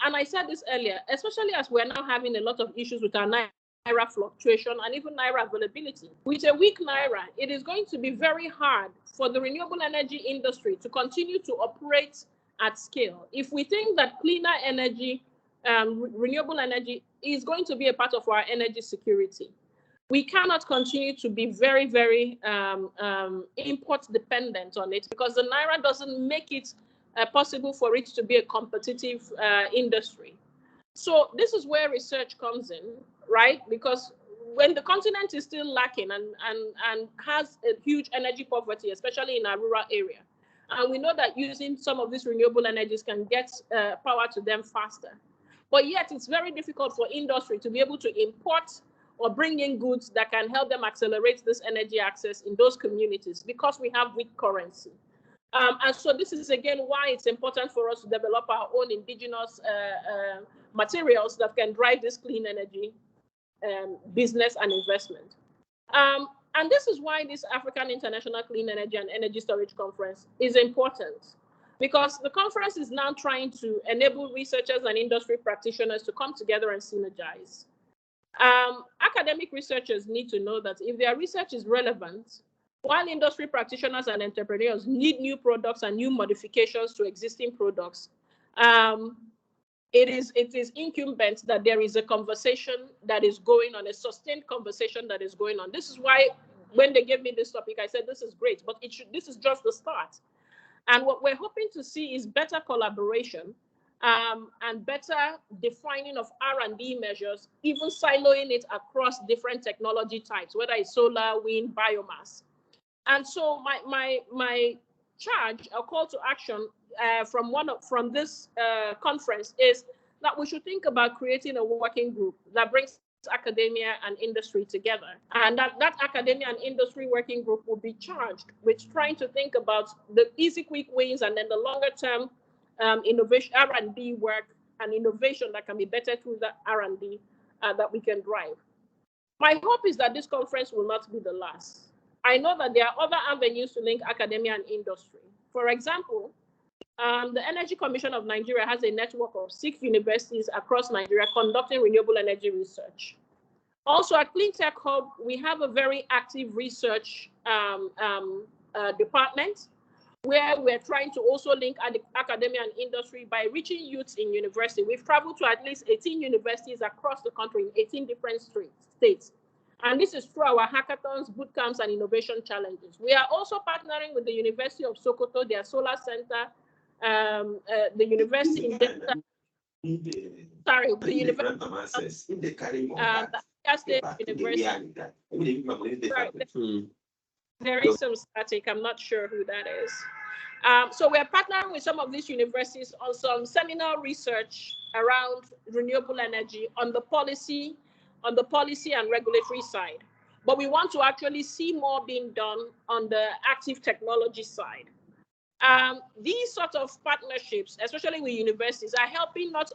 And I said this earlier, especially as we're now having a lot of issues with our Naira fluctuation and even Naira availability. With a weak Naira, it is going to be very hard for the renewable energy industry to continue to operate at scale. If we think that cleaner energy, renewable energy is going to be a part of our energy security. we cannot continue to be very, very import dependent on it, because the Naira doesn't make it possible for it to be a competitive industry. So this is where research comes in, right? Because when the continent is still lacking and has a huge energy poverty, especially in our rural area, and we know that using some of these renewable energies can get power to them faster. But yet it's very difficult for industry to be able to import or bring in goods that can help them accelerate this energy access in those communities, because we have weak currency. And so this is, again, why it's important for us to develop our own indigenous materials that can drive this clean energy business and investment. And this is why this African International Clean Energy and Energy Storage Conference is important, because the conference is now trying to enable researchers and industry practitioners to come together and synergize. Academic researchers need to know that if their research is relevant, while industry practitioners and entrepreneurs need new products and new modifications to existing products, it is incumbent that there is a conversation that is going on, a sustained conversation that is going on. This is why when they gave me this topic, I said, this is great, but this is just the start. And what we're hoping to see is better collaboration and better defining of R&D measures, even siloing it across different technology types, whether it's solar, wind, biomass. And so my charge, a call to action from this conference is that we should think about creating a working group that brings academia and industry together. And that academia and industry working group will be charged with trying to think about the easy, quick wins and then the longer term innovation, R&D work and innovation that can be better through that R&D that we can drive. My hope is that this conference will not be the last. I know that there are other avenues to link academia and industry. For example, the Energy Commission of Nigeria has a network of 6 universities across Nigeria conducting renewable energy research. Also at Clean Tech Hub, we have a very active research department where we're trying to also link academia and industry by reaching youths in university. We've traveled to at least 18 universities across the country in 18 different states. And this is through our hackathons, boot camps, and innovation challenges. We are also partnering with the University of Sokoto, their solar center, the university in Delta. Sorry, the university. State University. There is some static. I'm not sure who that is. So we're partnering with some of these universities on some seminal research around renewable energy on the policy and regulatory side. But we want to actually see more being done on the active technology side. These sort of partnerships, especially with universities, are helping not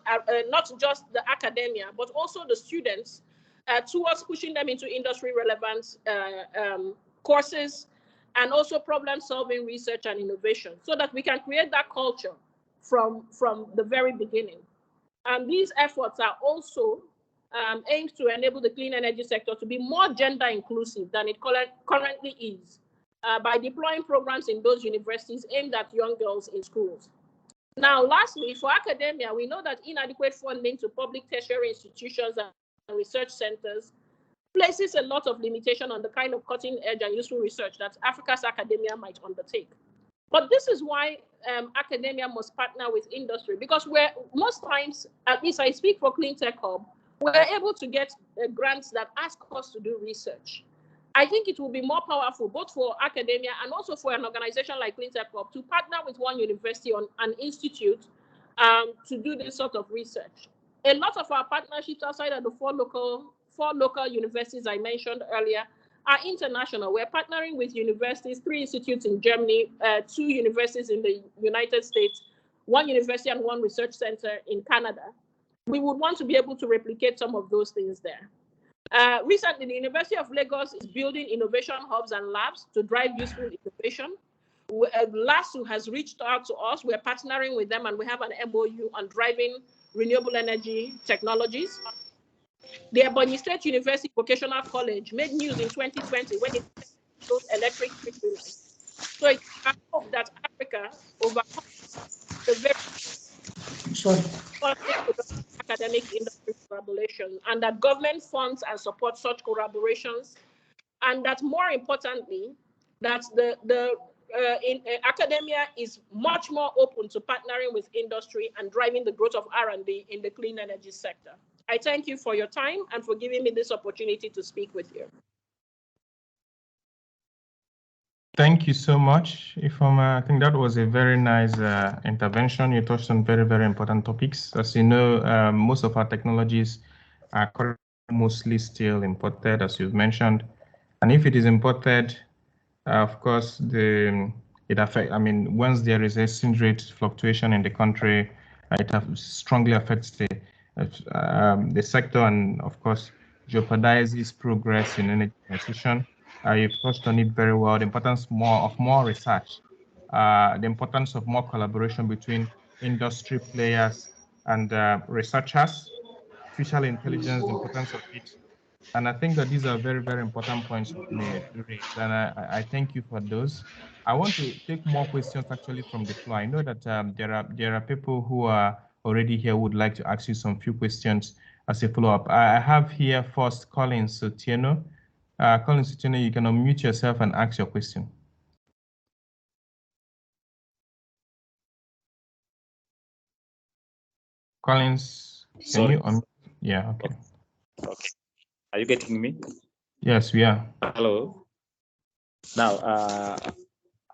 just the academia, but also the students towards pushing them into industry relevant courses and also problem-solving research and innovation so that we can create that culture from the very beginning. These efforts are also aimed to enable the clean energy sector to be more gender inclusive than it currently is by deploying programs in those universities aimed at young girls in schools. Now, lastly, for academia, we know that inadequate funding to public tertiary institutions and research centers places a lot of limitation on the kind of cutting edge and useful research that Africa's academia might undertake. But this is why academia must partner with industry, because most times, at least I speak for Clean Tech Hub, we're able to get grants that ask us to do research. I think it will be more powerful both for academia and also for an organization like Clean Tech Hub to partner with one university or an institute to do this sort of research. A lot of our partnerships outside of the four local universities I mentioned earlier are international. We're partnering with universities, 3 institutes in Germany, 2 universities in the United States, 1 university and 1 research center in Canada. We would want to be able to replicate some of those things there. Recently, the University of Lagos is building innovation hubs and labs to drive useful innovation. LASU has reached out to us. We're partnering with them, and we have an MOU on driving renewable energy technologies. The Ebonyi State University Vocational College made news in 2020 when it built electric three-wheelers. So it's a hope that Africa overcomes the very academic industry problem collaboration, and that government funds and supports such collaborations, and that more importantly, that academia is much more open to partnering with industry and driving the growth of R&D in the clean energy sector. I thank you for your time and for giving me this opportunity to speak with you. Thank you so much, Ifeoma. I think that was a very nice intervention. You touched on very, very important topics. As you know, most of our technologies are mostly still imported, as you've mentioned. And if it is imported, of course, it affects. I mean, once there is exchange rate fluctuation in the country, it strongly affects the sector, and of course, jeopardizes progress in energy transition. You've touched on it very well. The importance of more research, the importance of more collaboration between industry players and researchers, artificial intelligence, the importance of it. And I think that these are very, very important points you raised, and I thank you for those. I want to take more questions actually from the floor. I know that there are people who are already here who would like to ask you some few questions as a follow-up. I have here first Collins Otieno. Collins Otieno, you can unmute yourself and ask your question. Collins, can you unmute? Yeah, okay. Okay. Are you getting me? Yes, we are. Hello. Now,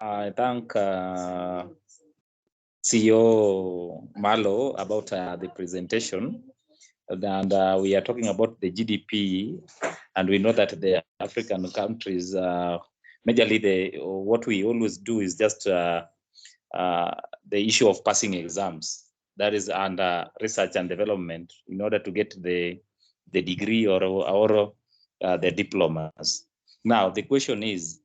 I thank CEO Malo about the presentation. And we are talking about the GDP, and we know that the African countries, majorly what we always do is just the issue of passing exams. That is under research and development in order to get the degree or the diplomas. Now the question is,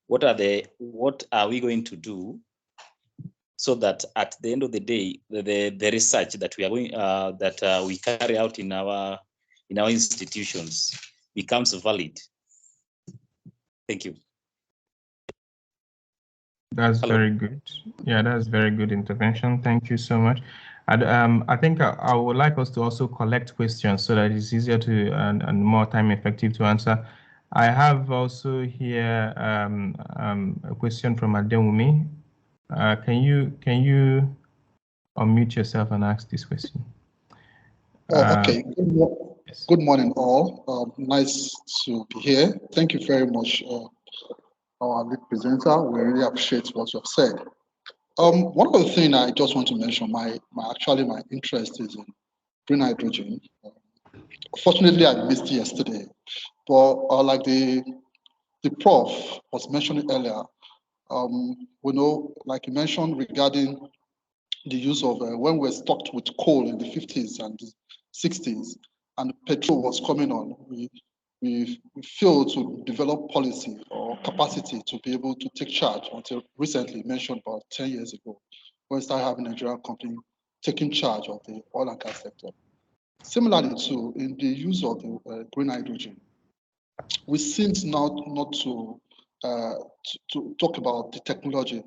what are we going to do so that at the end of the day, the research that we are going we carry out in our institutions becomes valid? Thank you. That's very good. Yeah, that's very good intervention. Thank you so much. And I think I would like us to also collect questions so that it's easier to and more time effective to answer. I have also here a question from Adewumi. Can you unmute yourself and ask this question? Okay. Good morning, all. Nice to be here. Thank you very much, our lead presenter. We really appreciate what you have said. One of the things I just want to mention, my interest is in green hydrogen. Fortunately, I missed it yesterday, but like the prof was mentioning earlier, we know, like you mentioned, regarding the use of when we're stocked with coal in the 50s and 60s, and petrol was coming on, we failed to develop policy or capacity to be able to take charge until recently, mentioned about 10 years ago, when we started having a Nigerian company taking charge of the oil and gas sector. Similarly, too, in the use of the green hydrogen, we seem not to talk about the technology,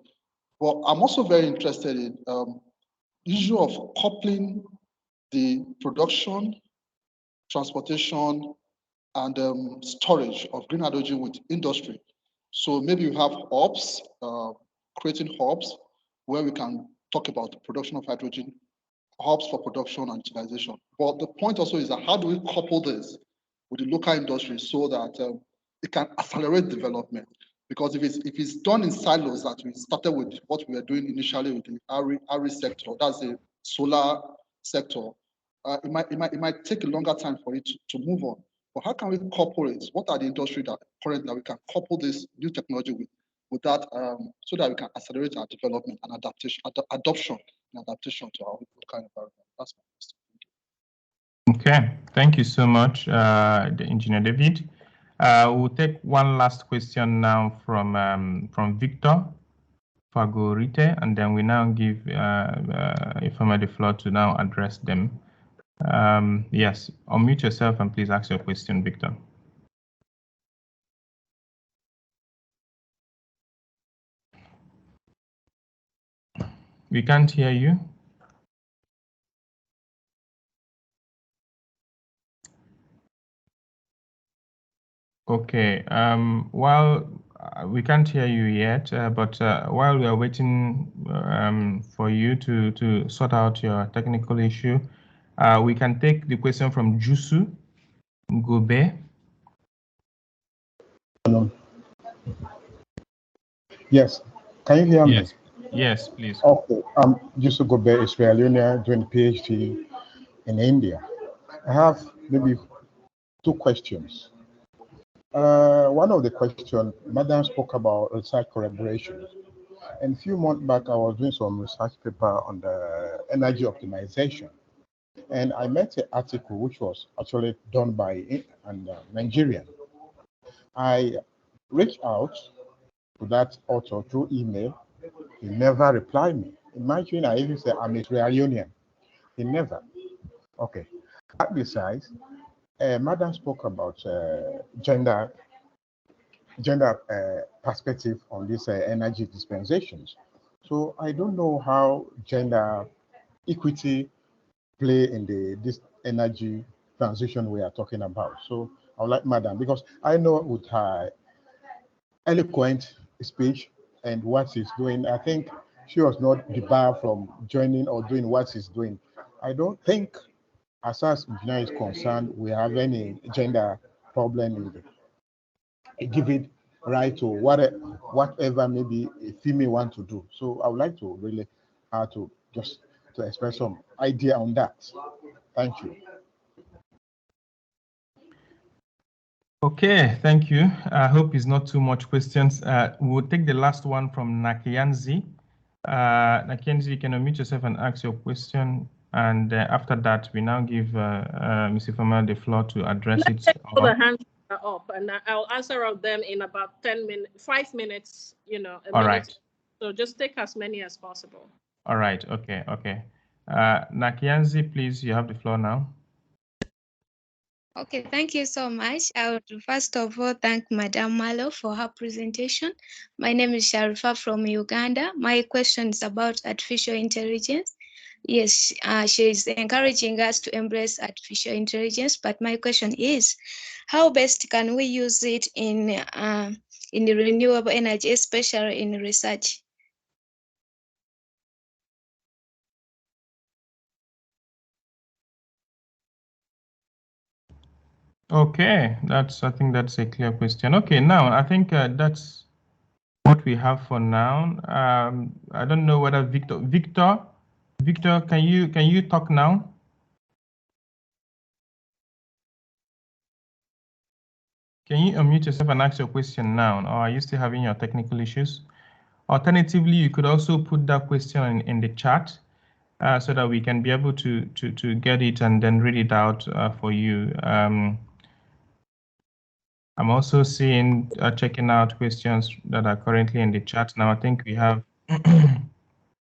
but I'm also very interested in issue of coupling the production, transportation, and storage of green hydrogen with industry. So maybe you have hubs, creating hubs where we can talk about the production of hydrogen, hubs for production and utilization. But the point also is that how do we couple this with the local industry so that it can accelerate development? Because if it's done in silos, that we started with what we were doing initially with the RE sector, that's the solar sector, it might take a longer time for it to move on. But how can we couple it? What are the industry that currently that we can couple this new technology with that, so that we can accelerate our development and adoption and adaptation to our local environment? That's my question. Okay, thank you so much, Engineer David. We'll take one last question now from Victor Fagorite, and then we now give Ifeoma the floor to now address them. Yes, unmute yourself and please ask your question, Victor. We can't hear you. Okay. While we can't hear you yet, but while we are waiting for you to sort out your technical issue, we can take the question from Jusu Gobe. Hello. Yes. Can you hear Yes. me? Yes, please. Okay. I'm Jusu Gobe, Israeli, doing PhD in India. I have maybe 2 questions. One of the questions, Madam spoke about research collaboration. And a few months back, I was doing some research paper on the energy optimization. And I met an article which was actually done by a Nigerian. I reached out to that author through email. He never replied me. Imagine I even said I'm Israeli. He never. Okay. Besides, Madam spoke about gender perspective on these energy dispensations. So I don't know how gender equity play in this energy transition we are talking about. So I would like Madam, because I know with her eloquent speech and what she's doing, I think she was not debarred from joining or doing what she's doing. I don't think, as far as engineering is concerned, we have any gender problem in it. Give it right to whatever maybe a female want to do. So I would like to really to just to express some idea on that. Thank you. Okay, thank you. I hope it's not too much questions. We'll take the last one from Nakianzi. Nakianzi, you can unmute yourself and ask your question. And after that, we now give Ms. Ifeoma the floor to address it. All the hands are up, and I'll answer all them in about 5 minutes, All right. So just take as many as possible. All right, okay. Nakianzi, please, you have the floor now. Okay, thank you so much. I would first of all thank Madam Malo for her presentation. My name is Sharifa from Uganda. My question is about artificial intelligence. Yes, she is encouraging us to embrace artificial intelligence, but my question is, how best can we use it in the renewable energy, especially in research? Okay, I think that's a clear question. Okay, now I think that's what we have for now. I don't know whether Victor, can you talk now? Can you unmute yourself and ask your question now, or are you still having your technical issues? Alternatively, you could also put that question in the chat so that we can be able to get it and then read it out for you. I'm also seeing, checking out questions that are currently in the chat. Now, I think we have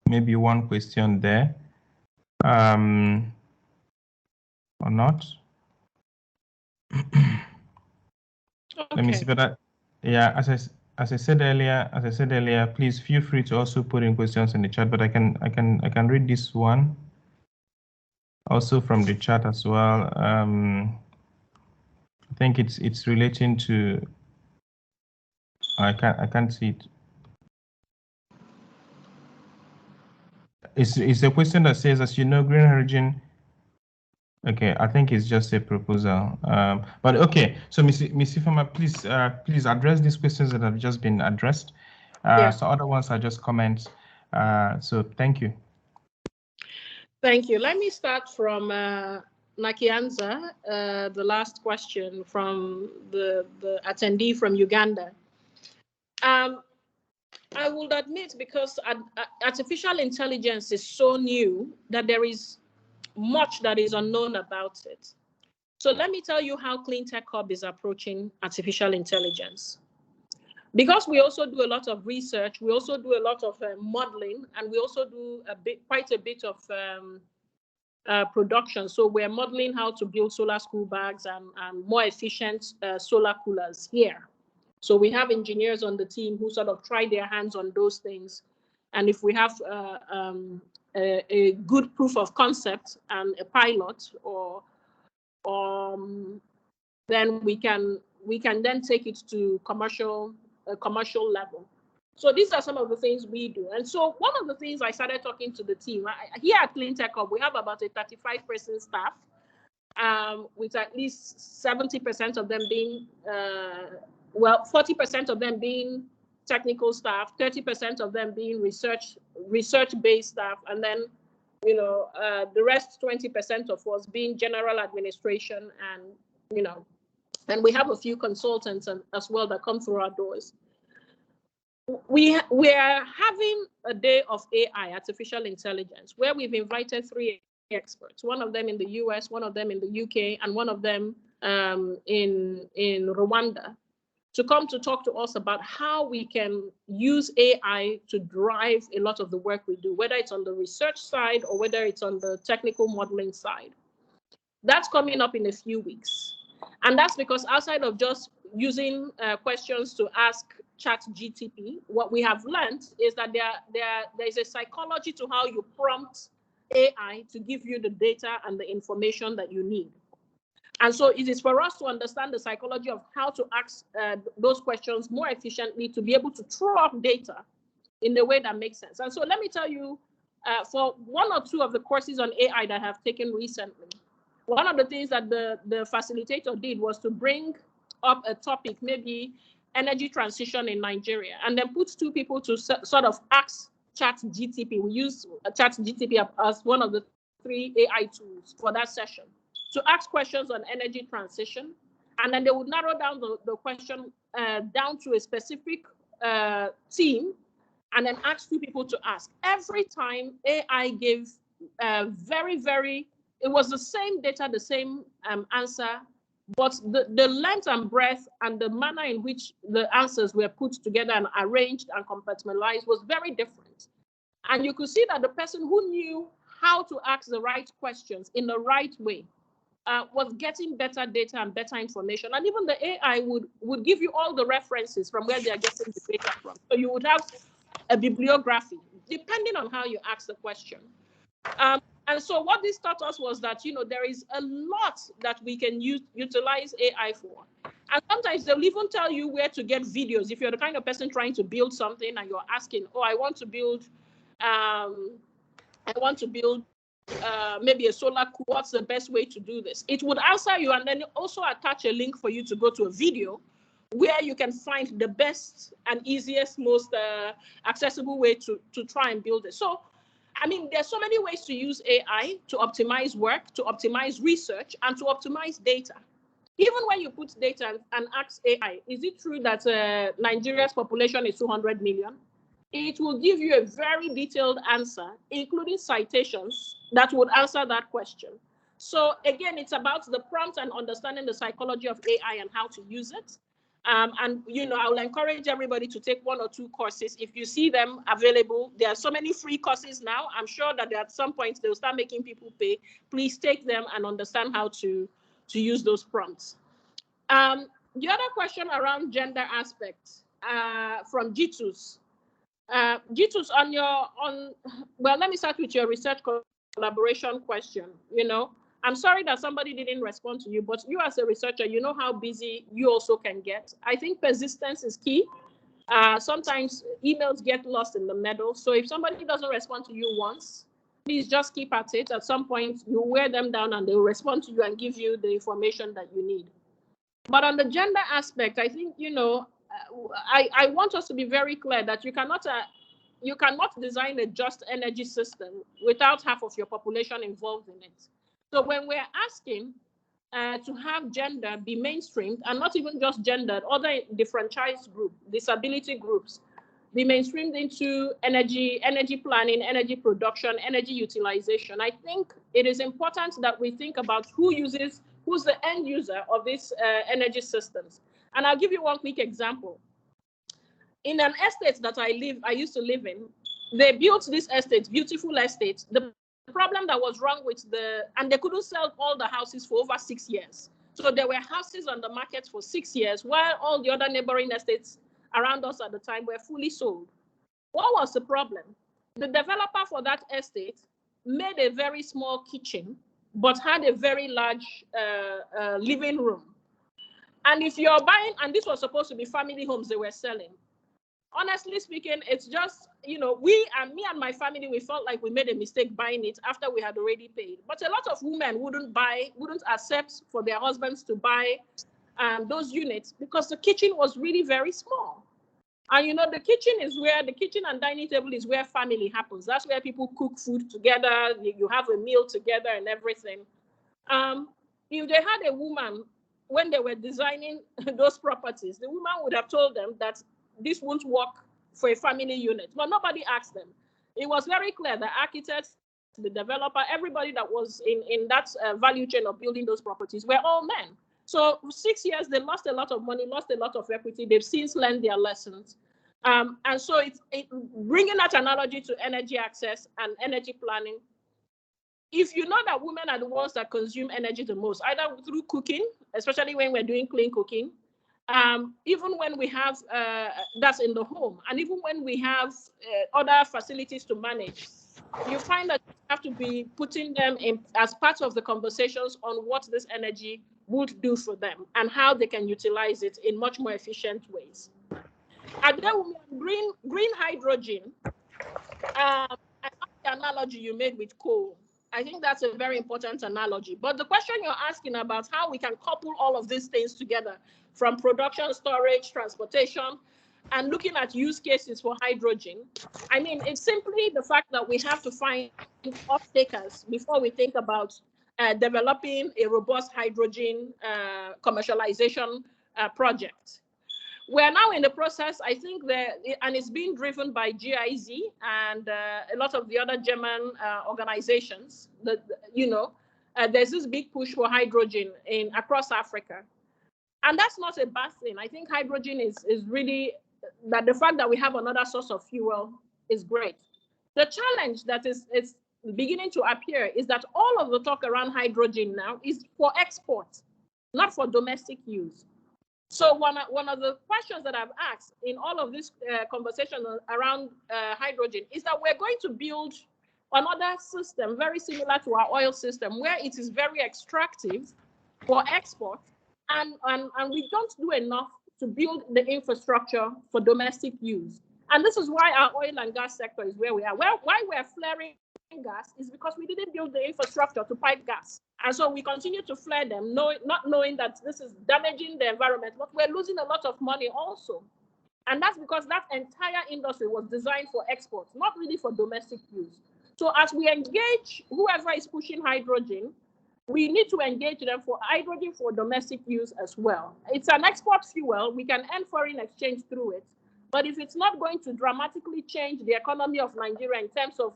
maybe one question there, or not. Okay. Let me see whether, yeah, as I said earlier, please feel free to also put in questions in the chat, but I can read this one also from the chat as well. I think it's relating to, I can't see it. It's a question that says, as you know, green hydrogen. Okay, I think it's just a proposal. But okay, so Ms. Ifeoma, please address these questions that have just been addressed. So other ones are just comments. So thank you. Thank you. Let me start from Nakianza, the last question from the attendee from Uganda. I would admit, because artificial intelligence is so new that there is much that is unknown about it. So let me tell you how Clean Tech Hub is approaching artificial intelligence. Because we also do a lot of research, we also do a lot of modeling, and we also do quite a bit of production. So we're modeling how to build solar school bags and more efficient solar coolers here. So we have engineers on the team who sort of try their hands on those things. And if we have a good proof of concept and a pilot, then we can we can then take it to commercial level. So these are some of the things we do. And so one of the things I started talking to the team, here at Clean Tech Hub, we have about a 35-person staff, with at least 70% of them being, 40% of them being technical staff, 30% of them being research-based staff, and then, the rest 20% of us being general administration, and, and we have a few consultants as well that come through our doors. We are having a day of AI, artificial intelligence, where we've invited 3 experts, one of them in the US, one of them in the UK, and one of them in Rwanda, to come to talk to us about how we can use AI to drive a lot of the work we do, whether it's on the research side or whether it's on the technical modeling side. That's coming up in a few weeks. And that's because outside of just using questions to ask ChatGPT, what we have learned is that there's a psychology to how you prompt AI to give you the data and the information that you need. And so it is for us to understand the psychology of how to ask those questions more efficiently, to be able to throw up data in a way that makes sense. And so let me tell you, for 1 or 2 of the courses on AI that I have taken recently, one of the things that the facilitator did was to bring up a topic, maybe energy transition in Nigeria, and then put 2 people to sort of ask ChatGPT. We use ChatGPT as one of the 3 AI tools for that session, to ask questions on energy transition, and then they would narrow down the question down to a specific team, and then ask 2 people to ask. Every time AI gave it was the same data, the same answer, but the length and breadth and the manner in which the answers were put together and arranged and compartmentalized was very different. And you could see that the person who knew how to ask the right questions in the right way was getting better data and better information. And even the AI would give you all the references from where they are getting the data from. So you would have a bibliography, depending on how you ask the question. And so what this taught us was that, there is a lot that we can utilize AI for. And sometimes they'll even tell you where to get videos. If you're the kind of person trying to build something and you're asking, I want to build maybe a solar cool, what's the best way to do this? It would answer you and then also attach a link for you to go to a video where you can find the best and easiest, most accessible way to try and build it. So, there's so many ways to use AI to optimize work, to optimize research, and to optimize data. Even when you put data and ask AI, is it true that Nigeria's population is 200 million? It will give you a very detailed answer, including citations that would answer that question. So again, it's about the prompt and understanding the psychology of AI and how to use it. And I will encourage everybody to take 1 or 2 courses. If you see them available, there are so many free courses now. I'm sure that at some point they'll start making people pay. Please take them and understand how to use those prompts. The other question around gender aspects from Jitus. Jitus, well, let me start with your research collaboration question. I'm sorry that somebody didn't respond to you, but you as a researcher, you know how busy you also can get. I think persistence is key. Sometimes emails get lost in the middle. So if somebody doesn't respond to you once, please just keep at it. At some point, you wear them down and they'll respond to you and give you the information that you need. But on the gender aspect, I think, I want us to be very clear that you cannot design a just energy system without half of your population involved in it. So when we're asking to have gender be mainstreamed, and not even just gender, other differentialized groups, disability groups, be mainstreamed into energy planning, energy production, energy utilization, I think it is important that we think about who's the end user of these energy systems. And I'll give you one quick example. In an estate that I used to live in, they built this estate, beautiful estate. The problem that was wrong with and they couldn't sell all the houses for over 6 years. So there were houses on the market for 6 years, while all the other neighboring estates around us at the time were fully sold. What was the problem? The developer for that estate made a very small kitchen, but had a very large living room. And if you're buying, and this was supposed to be family homes they were selling, honestly speaking, it's just, you know, me and my family, we felt like we made a mistake buying it after we had already paid. But a lot of women wouldn't accept for their husbands to buy those units because the kitchen was really very small. And you know, the kitchen and dining table is where family happens. That's where people cook food together. You have a meal together and everything. If they had a woman, when they were designing those properties, the woman would have told them that this won't work for a family unit. But nobody asked them. It was very clear, the architects, the developer, everybody that was in that value chain of building those properties were all men. So 6 years, they lost a lot of money, lost a lot of equity. They've since learned their lessons. And so it's bringing that analogy to energy access and energy planning. If you know that women are the ones that consume energy the most, either through cooking, especially when we're doing clean cooking, even when we have that's in the home, and even when we have other facilities to manage, you find that you have to be putting them in as part of the conversations on what this energy would do for them and how they can utilize it in much more efficient ways. And then green hydrogen, I like the analogy you made with coal. I think that's a very important analogy. But the question you're asking about how we can couple all of these things together, from production, storage, transportation, and looking at use cases for hydrogen, I mean, it's simply the fact that we have to find off-takers before we think about developing a robust hydrogen commercialization project. We're now in the process, I think, and it's being driven by GIZ and a lot of the other German organizations. That, you know, there's this big push for hydrogen across Africa. And that's not a bad thing. I think hydrogen is really, that the fact that we have another source of fuel is great. The challenge that is beginning to appear is that all of the talk around hydrogen now is for export, not for domestic use. So one of the questions that I've asked in all of this conversation around hydrogen is that we're going to build another system very similar to our oil system, where it is very extractive for export, and we don't do enough to build the infrastructure for domestic use. And this is why our oil and gas sector is where we are. Why we're flaring gas is because we didn't build the infrastructure to pipe gas. And so we continue to flare them, not knowing that this is damaging the environment, but we're losing a lot of money also. And that's because that entire industry was designed for export, not really for domestic use. So as we engage whoever is pushing hydrogen, we need to engage them for hydrogen for domestic use as well. It's an export fuel. We can earn foreign exchange through it. But if it's not going to dramatically change the economy of Nigeria in terms of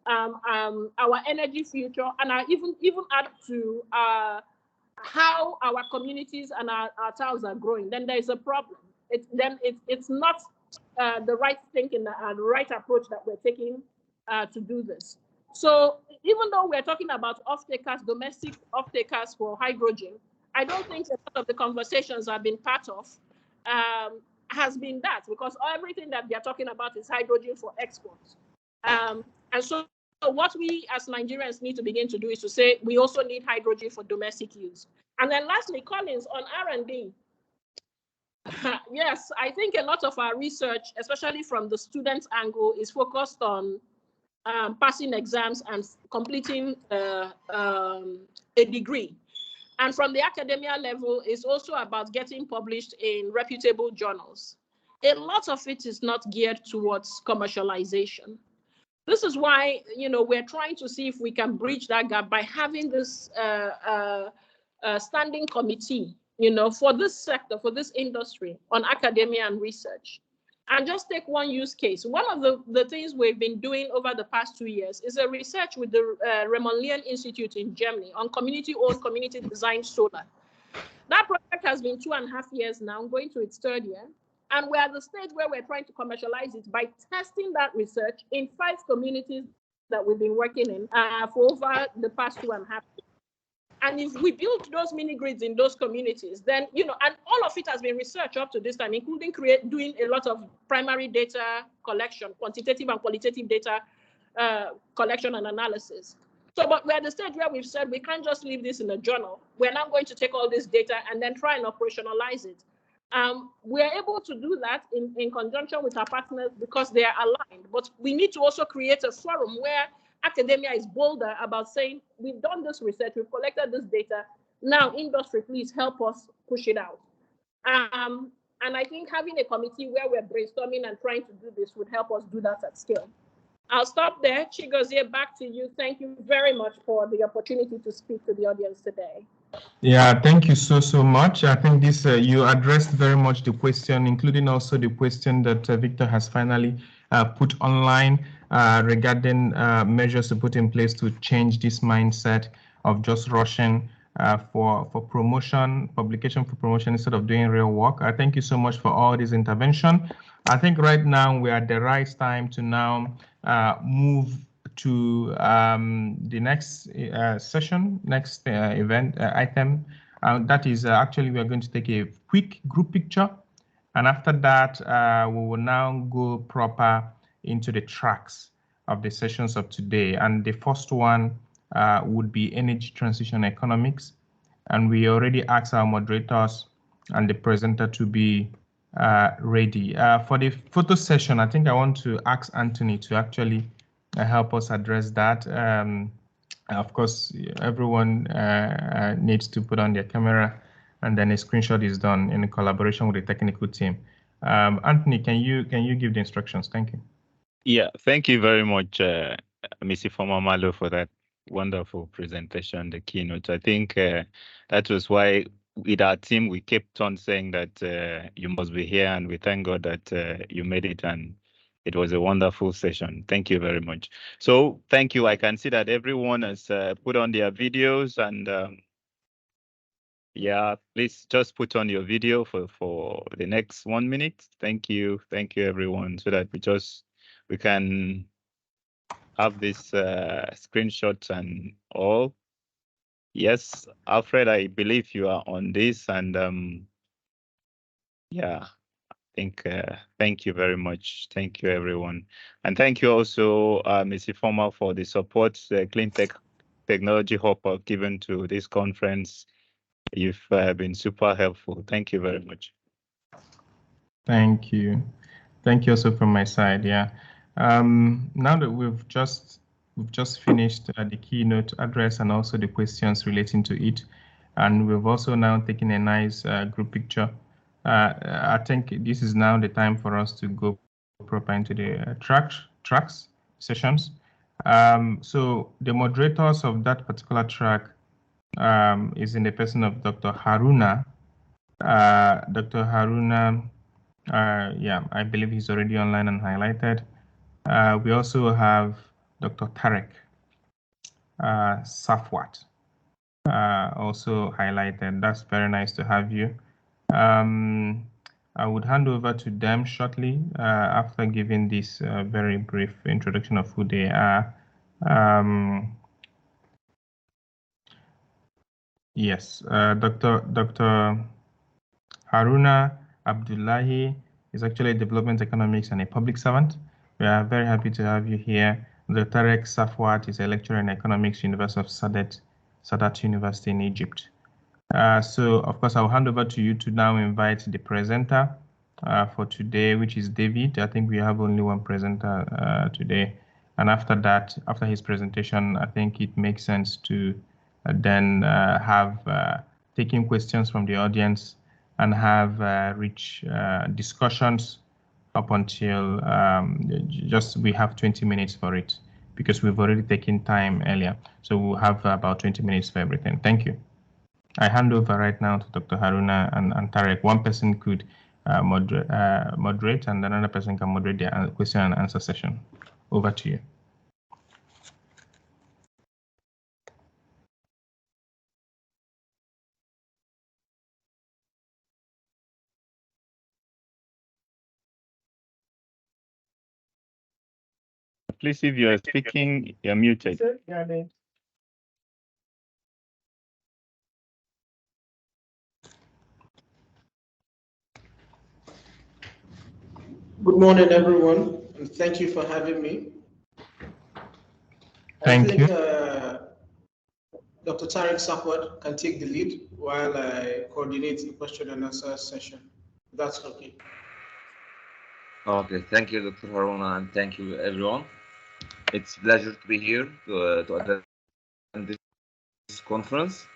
our energy future, and even add to how our communities and our towns are growing, then there is a problem. It's not the right thinking and the right approach that we're taking to do this. So even though we're talking about off-takers, domestic off-takers for hydrogen, I don't think a lot of the conversations I've been part of has been that, because everything that they're talking about is hydrogen for export. And so what we as Nigerians need to begin to do is to say we also need hydrogen for domestic use. And then lastly, Collins, on R&D. Yes, I think a lot of our research, especially from the student angle, is focused on passing exams and completing a degree. And from the academia level, it's also about getting published in reputable journals. A lot of it is not geared towards commercialization. This is why, you know, we're trying to see if we can bridge that gap by having this standing committee, you know, for this sector, for this industry on academia and research. And just take one use case. One of the things we've been doing over the past 2 years is a research with the Raymond Leon Institute in Germany on community-owned, community-designed solar. That project has been 2.5 years now, going to its 3rd year. And we're at the stage where we're trying to commercialize it by testing that research in 5 communities that we've been working in for over the past 2.5 years. And if we build those mini grids in those communities, then, you know, and all of it has been researched up to this time, including doing a lot of primary data collection, quantitative and qualitative data collection and analysis. So, but we're at the stage where we've said we can't just leave this in a journal. We're now going to take all this data and then try and operationalize it. We're able to do that in conjunction with our partners because they are aligned. But we need to also create a forum where academia is bolder about saying, we've done this research, we've collected this data. Now, industry, please help us push it out. And I think having a committee where we're brainstorming and trying to do this would help us do that at scale. I'll stop there. Chigozie, back to you. Thank you very much for the opportunity to speak to the audience today. Yeah, thank you so much. I think this you addressed very much the question, including also the question that Victor has finally put online regarding measures to put in place to change this mindset of just rushing for promotion, publication for promotion instead of doing real work. I thank you so much for all this intervention. I think right now we are at the right time to now move to the next session, next event item. That is actually we are going to take a quick group picture, and after that we will now go proper into the tracks of the sessions of today. And the first one would be energy transition economics, and we already asked our moderators and the presenter to be ready. For the photo session, I think I want to ask Anthony to actually help us address that. Of course, everyone needs to put on their camera, and then a screenshot is done in collaboration with the technical team. Anthony, can you give the instructions? Thank you. Yeah, thank you very much, Ms. Ifeoma Malo, for that wonderful presentation, the keynote. I think that was why with our team, we kept on saying that you must be here, and we thank God that you made it, and it was a wonderful session. Thank you very much. So thank you. I can see that everyone has put on their videos, and yeah, please just put on your video for the next 1 minute. Thank you everyone, so that we can have this screenshots and all. Yes, Alfred, I believe you are on this, and yeah, I think thank you very much. Thank you, everyone. And thank you also, Ms. Ifeoma, for the support Clean Technology Hub given to this conference. You've been super helpful. Thank you very much. Thank you. Thank you also from my side. Yeah. Now that we've just finished the keynote address and also the questions relating to it, and we've also now taken a nice group picture. I think this is now the time for us to go proper into the tracks sessions. So the moderators of that particular track is in the person of Dr. Haruna. Dr. Haruna, yeah, I believe he's already online and highlighted. We also have Dr. Tarek Safwat, also highlighted. That's very nice to have you. I would hand over to them shortly after giving this very brief introduction of who they are. Yes, Dr. Haruna Abdullahi is actually a development economics and a public servant. We are very happy to have you here. Dr. Tarek Safwat is a lecturer in economics, University of Sadat University in Egypt. So, of course, I'll hand over to you to now invite the presenter for today, which is David. I think we have only one presenter today. And after that, after his presentation, I think it makes sense to then have taking questions from the audience and have rich discussions up until we have 20 minutes for it, because we've already taken time earlier. So we'll have about 20 minutes for everything. Thank you. I hand over right now to Dr. Haruna and Tarek. One person could moderate, and another person can moderate the question and answer session. Over to you. Please, if you are speaking, you're muted. Good morning, everyone, and thank you for having me. Thank you. Dr. Tariq Sakwad can take the lead while I coordinate the question and answer session. That's okay. Okay, thank you, Dr. Haruna, and thank you, everyone. It's a pleasure to be here to attend this conference,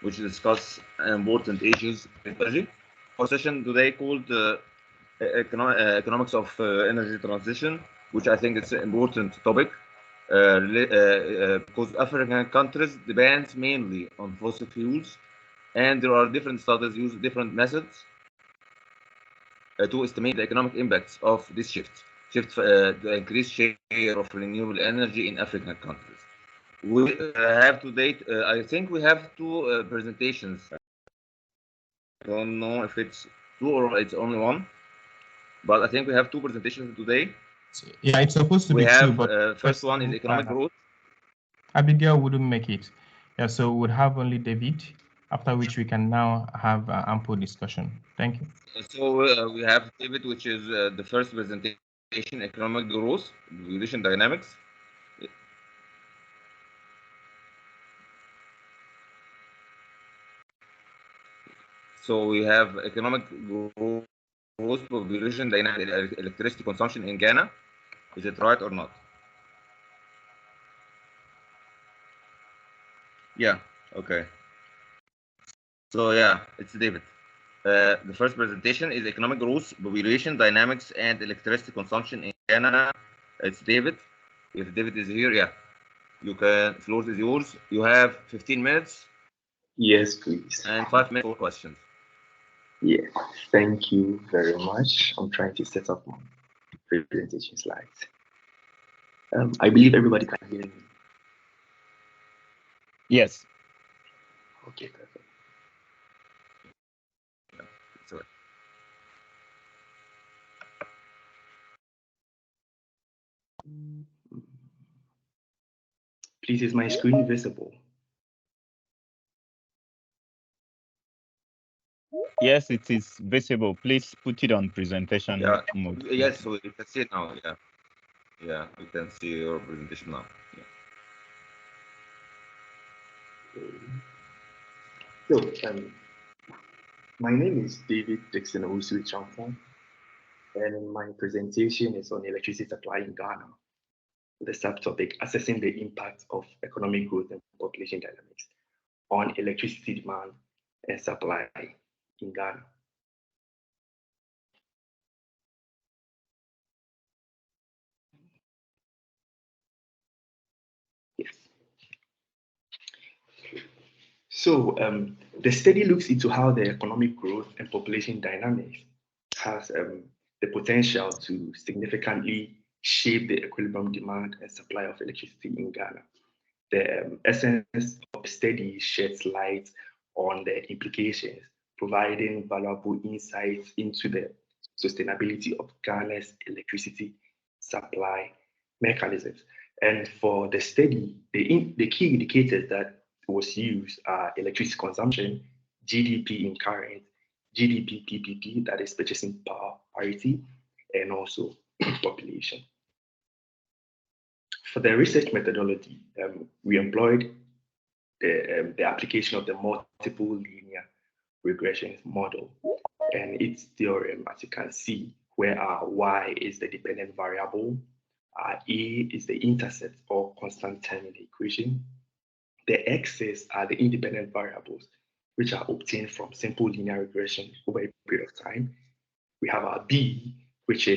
which discuss important issues in energy. Our session today called Economics of Energy Transition, which I think is an important topic because African countries depend mainly on fossil fuels, and there are different studies use different methods to estimate the economic impacts of this shift to increase share of renewable energy in African countries. We have to date, I think we have two presentations. I don't know if it's two or it's only one, but I think we have two presentations today. Yeah, it's supposed to we be have, two, but first one is economic growth. Abigail wouldn't make it. Yeah, so we'll have only David, after which we can now have ample discussion. Thank you. So we have David, which is the first presentation, economic growth, relation dynamics. So we have economic growth, population dynamic, electricity consumption in Ghana. Is it right or not? Yeah, okay. So yeah, it's David. The first presentation is economic growth, population dynamics, and electricity consumption in Ghana. It's David. If David is here, yeah, you can. Floor is yours. You have 15 minutes. Yes, please. And 5 minutes for questions. Yeah, thank you very much. I'm trying to set up my presentation slides. I believe everybody can hear me. Yes. Okay, perfect. Sorry. Please, is my screen visible? Yes, it is visible. Please put it on presentation mode. Yes, so you can see it now. Yeah, yeah, you can see your presentation now. Yeah. So, my name is David Dixon Owusu Champon, and my presentation is on electricity supply in Ghana. The subtopic, assessing the impact of economic growth and population dynamics on electricity demand and supply in Ghana. Yes. So the study looks into how the economic growth and population dynamics has the potential to significantly shape the equilibrium demand and supply of electricity in Ghana. The essence of the study sheds light on the implications, providing valuable insights into the sustainability of Ghana's electricity supply mechanisms. And for the study, the key indicators that was used are electricity consumption, GDP in current, GDP PPP, that is purchasing power parity, and also population. For the research methodology, we employed the application of the multiple linear regression model and its theorem, as you can see, where y is the dependent variable, a is the intercept or constant term in the equation. The x's are the independent variables, which are obtained from simple linear regression over a period of time. We have our b, which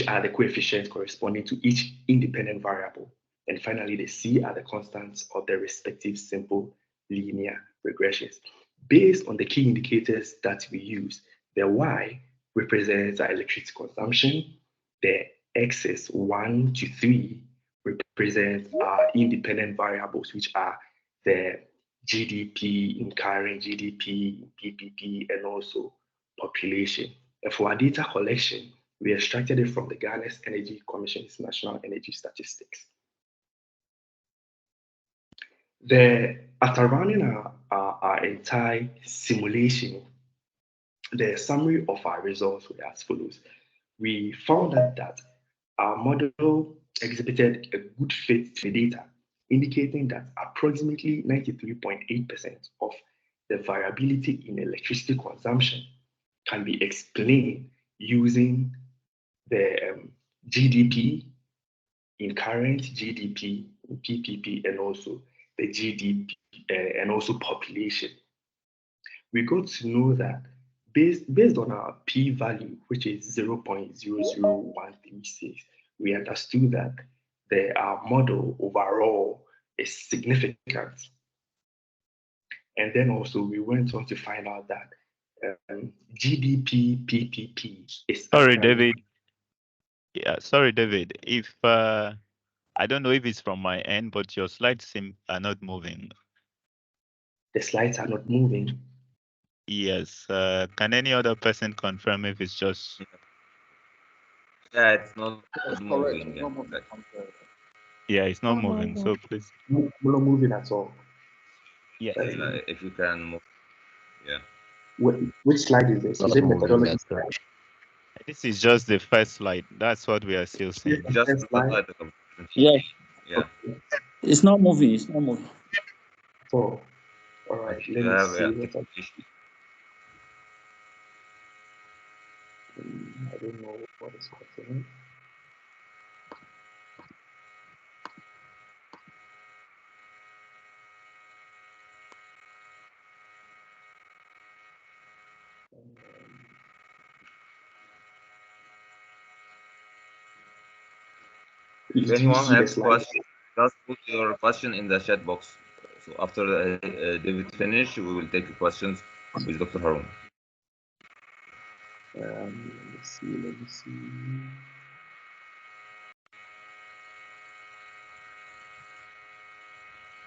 are the coefficients corresponding to each independent variable. And finally, the c are the constants of the respective simple linear regressions. Based on the key indicators that we use, the y represents our electricity consumption, the x's 1 to 3 represent our independent variables, which are the GDP in current, GDP, PPP, and also population. And for our data collection, we extracted it from the Ghana's Energy Commission's National Energy Statistics. After running our entire simulation, the summary of our results were as follows. We found out that our model exhibited a good fit to the data, indicating that approximately 93.8% of the variability in electricity consumption can be explained using the GDP in current, GDP in PPP, and also the GDP and also population. We got to know that based on our p-value, which is 0.00136, we understood that our model overall is significant. And then also we went on to find out that GDP PPP is Sorry, David. Yeah, sorry, David. If I don't know if it's from my end, but your slides are not moving. The slides are not moving. Yes. Can any other person confirm if it's just? Yeah, it's not moving. Yeah, it's not moving. So please. Not moving at all. Yes. If you can move. Yeah. Which slide is this? Is it methodology? This is just the first slide. That's what we are still seeing. Just the slide. Yes. Yeah. It's not moving. It's not moving. So, all right. Let me see. I don't know what is happening. If anyone has questions, just put your question in the chat box. So after David finish, we will take questions with Dr. Harun. Let me see.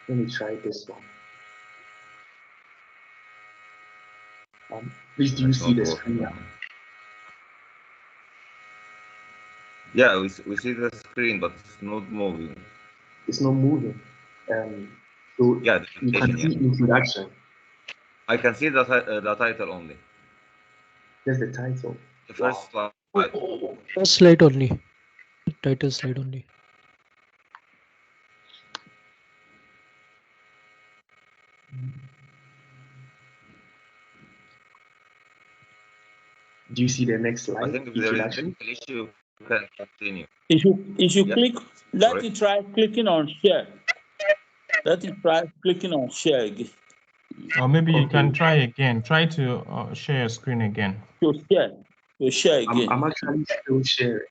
Let me try this one. Please, do you see the screen now? Yeah, we see the screen, but it's not moving. It's not moving. So yeah, you can see introduction. I can see the title only. Just the title. The first slide. First slide only. Title slide only. Do you see the next slide? I think if there is a technical issue, we can continue. If you click, let it try clicking on share. Let it try clicking on share again. Or maybe you can try again. Try to share your screen again. To share again. I'm actually still sharing.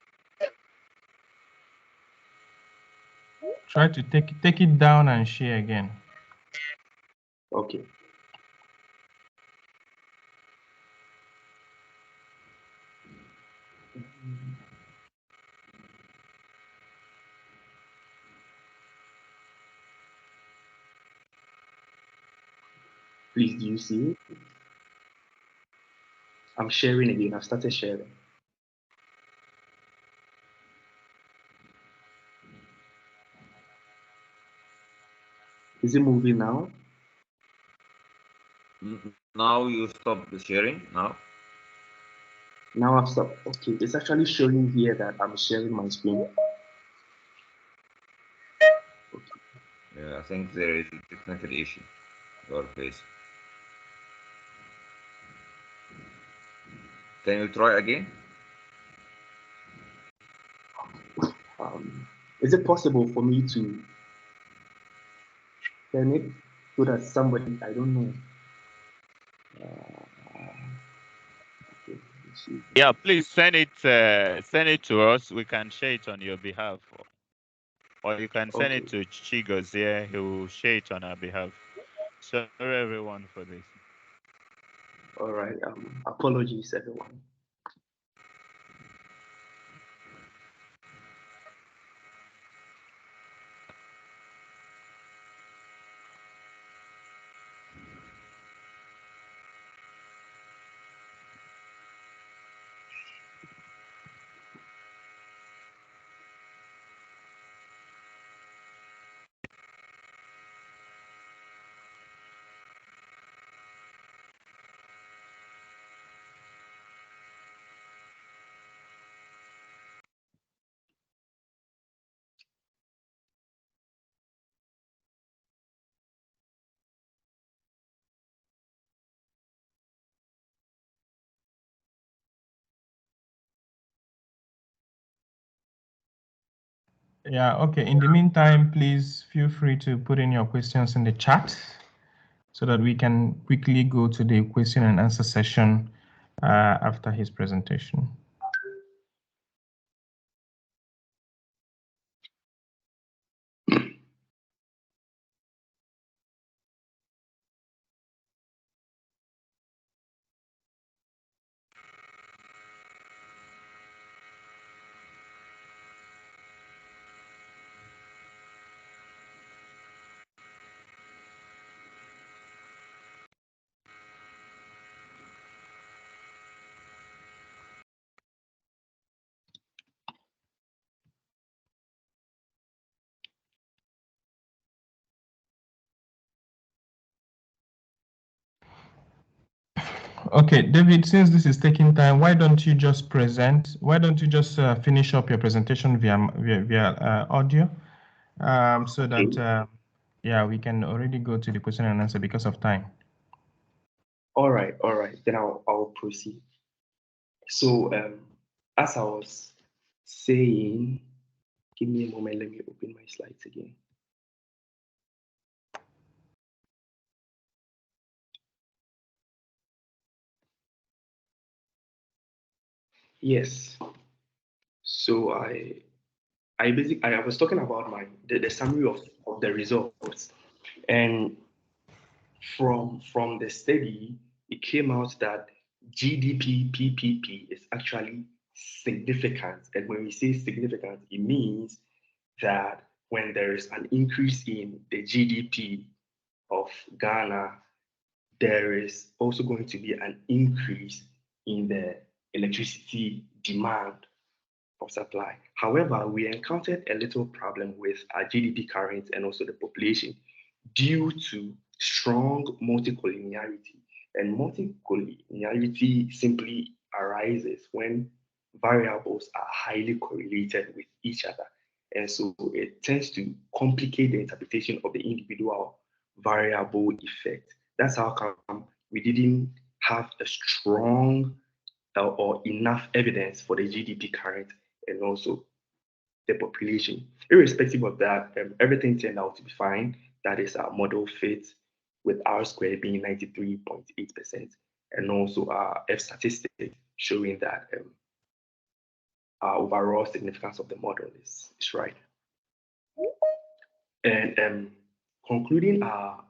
Try to take it down and share again. Okay. Please, do you see it? I'm sharing again. I've started sharing. Is it moving now? Now you stop the sharing now. Now I've stopped. Okay, it's actually showing here that I'm sharing my screen. Okay. Yeah, I think there is a technical issue. Your case. Can you try again? Is it possible for me to turn it so that somebody, I don't know. Okay, yeah, please send it to us. We can share it on your behalf, or you can send it to Chigos here. He will share it on our behalf. Sorry everyone for this. All right. Apologies everyone. Yeah, okay. In the meantime, please feel free to put in your questions in the chat so that we can quickly go to the question and answer session after his presentation. Okay, David, since this is taking time, why don't you just present? Why don't you just finish up your presentation via audio, so that yeah, we can already go to the question and answer because of time. All right. Then I'll proceed. So as I was saying, give me a moment. Let me open my slides again. Yes. So I was talking about the summary of the results, and from the study, it came out that GDP PPP is actually significant. And when we say significant, it means that when there is an increase in the GDP of Ghana, there is also going to be an increase in the electricity demand of supply. However, we encountered a little problem with our GDP current and also the population due to strong multicollinearity. And multicollinearity simply arises when variables are highly correlated with each other. And so it tends to complicate the interpretation of the individual variable effect. That's how come we didn't have a strong or enough evidence for the GDP current and also the population. Irrespective of that, everything turned out to be fine. That is, our model fit with R squared being 93.8%, and also our F statistic showing that our overall significance of the model is right. And concluding our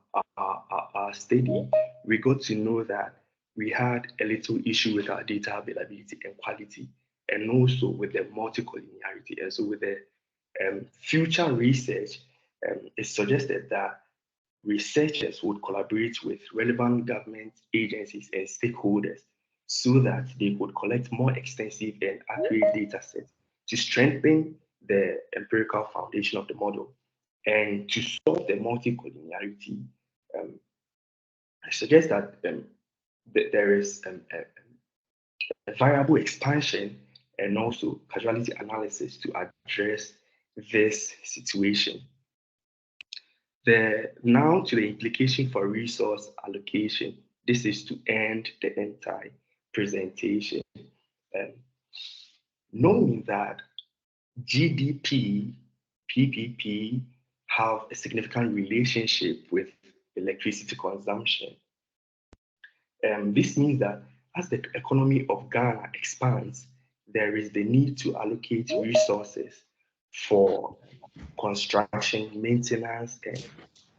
study, we got to know that we had a little issue with our data availability and quality, and also with the multicollinearity. And so with the future research, it suggested that researchers would collaborate with relevant government agencies and stakeholders so that they could collect more extensive and accurate data sets to strengthen the empirical foundation of the model. And to solve the multicollinearity, I suggest that there is a variable expansion and also causality analysis to address this situation. Now to the implication for resource allocation. This is to end the entire presentation. Knowing that GDP, PPP have a significant relationship with electricity consumption. This means that as the economy of Ghana expands, there is the need to allocate resources for construction, maintenance, and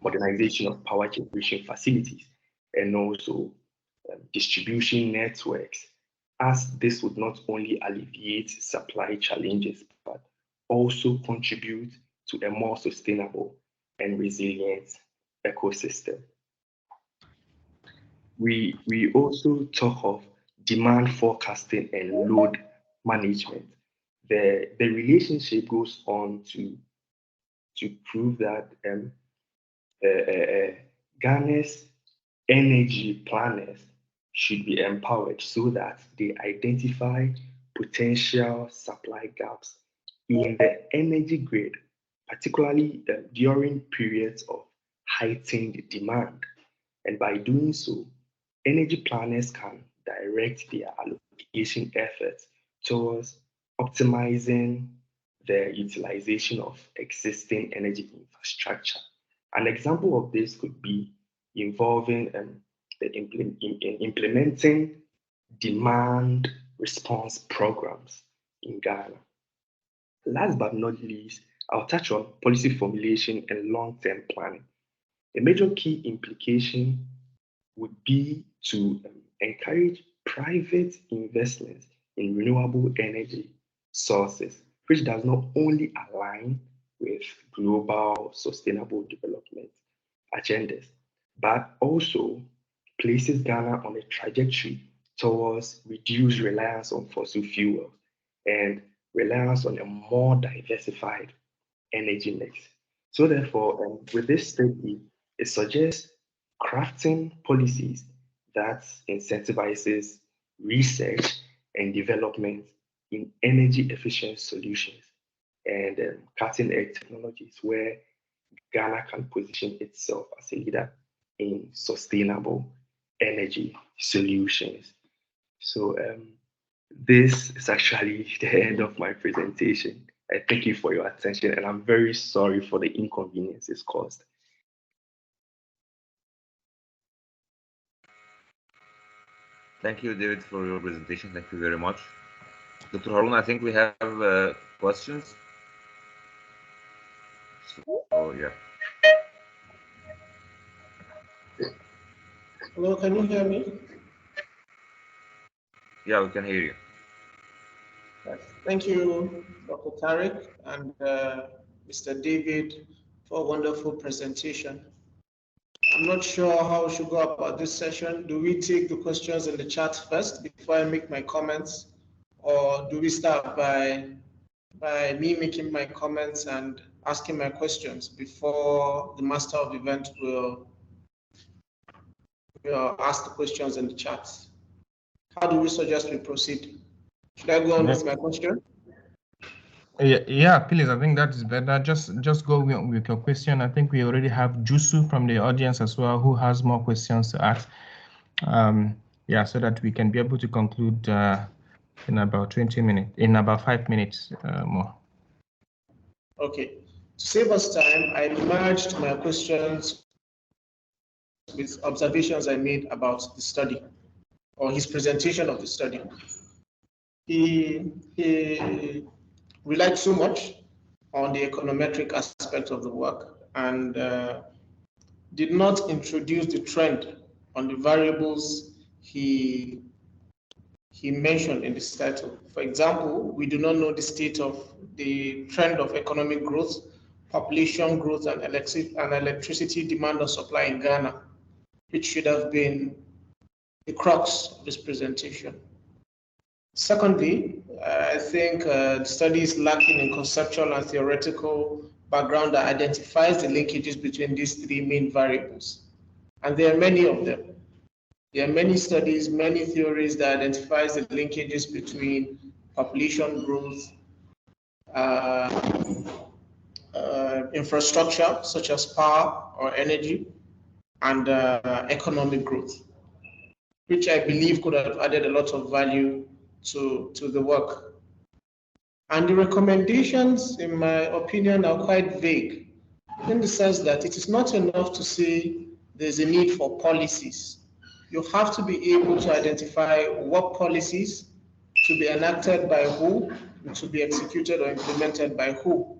modernization of power generation facilities, and also distribution networks, as this would not only alleviate supply challenges, but also contribute to a more sustainable and resilient ecosystem. We also talk of demand forecasting and load management. The relationship goes on to prove that Ghana's energy planners should be empowered so that they identify potential supply gaps in the energy grid, particularly during periods of heightened demand. And by doing so, energy planners can direct their allocation efforts towards optimizing the utilization of existing energy infrastructure. An example of this could be involving implementing demand response programs in Ghana. Last but not least, I'll touch on policy formulation and long-term planning. A major key implication would be to encourage private investments in renewable energy sources, which does not only align with global sustainable development agendas, but also places Ghana on a trajectory towards reduced reliance on fossil fuels and reliance on a more diversified energy mix. So therefore, with this study, it suggests crafting policies that incentivizes research and development in energy efficient solutions and cutting edge technologies where Ghana can position itself as a leader in sustainable energy solutions. So this is actually the end of my presentation. I thank you for your attention, and I'm very sorry for the inconveniences caused. Thank you, David, for your presentation. Thank you very much. Dr. Harun, I think we have questions. So, yeah. Hello, can you hear me? Yeah, we can hear you. Yes. Thank you, Dr. Tariq and Mr. David, for a wonderful presentation. I'm not sure how we should go about this session. Do we take the questions in the chat first before I make my comments? Or do we start by me making my comments and asking my questions before the master of the event will ask the questions in the chat? How do we suggest we proceed? Should I go on with my question? Yeah, please. I think that is better. Just go with your question. I think we already have Jusu from the audience as well, who has more questions to ask. Yeah, so that we can be able to conclude in about 20 minutes, in about 5 minutes more. Okay. To save us time, I merged my questions with observations I made about the study or his presentation of the study. He relied so much on the econometric aspect of the work and did not introduce the trend on the variables he mentioned in this title. For example, we do not know the state of the trend of economic growth, population growth, and electricity demand and supply in Ghana, which should have been the crux of this presentation. Secondly, I think the study is lacking in conceptual and theoretical background that identifies the linkages between these three main variables. And there are many of them. There are many studies, many theories that identifies the linkages between population growth, infrastructure such as power or energy, and economic growth, which I believe could have added a lot of value to the work. And the recommendations, in my opinion, are quite vague in the sense that it is not enough to say there's a need for policies. You have to be able to identify what policies to be enacted by who, to be executed or implemented by who.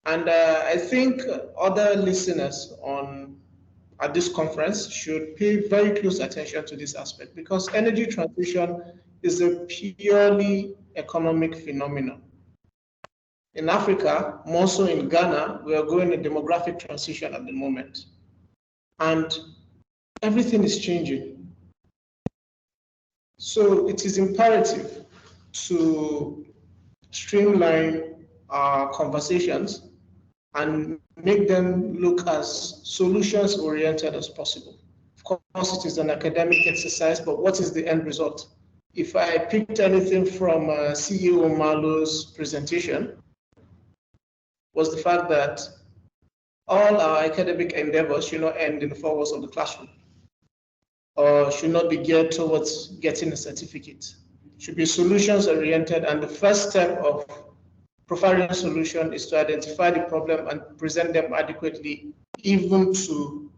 And I think other listeners at this conference should pay very close attention to this aspect, because energy transition is a purely economic phenomenon. In Africa, more so in Ghana, we are going a demographic transition at the moment. And everything is changing. So it is imperative to streamline our conversations and make them look as solutions-oriented as possible. Of course, it is an academic exercise, but what is the end result? If I picked anything from CEO Malo's presentation, was the fact that all our academic endeavors should not end in the four walls of the classroom, or should not be geared towards getting a certificate. It should be solutions-oriented, and the first step of providing solution is to identify the problem and present them adequately, even to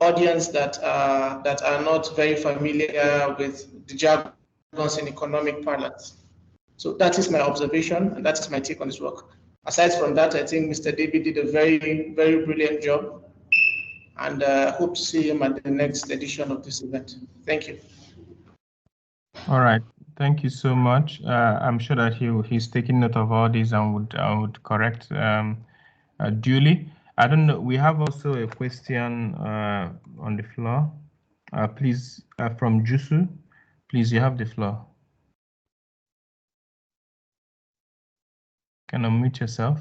audience that are not very familiar with the jargons in economic parlance. So that is my observation, and that is my take on this work. Aside from that, I think Mr. David did a very, very brilliant job, and hope to see him at the next edition of this event. Thank you. All right, thank you so much. I'm sure that he's taking note of all these and would correct duly. I don't know. We have also a question on the floor. Please, from Jusu. Please, you have the floor. Can you unmute yourself?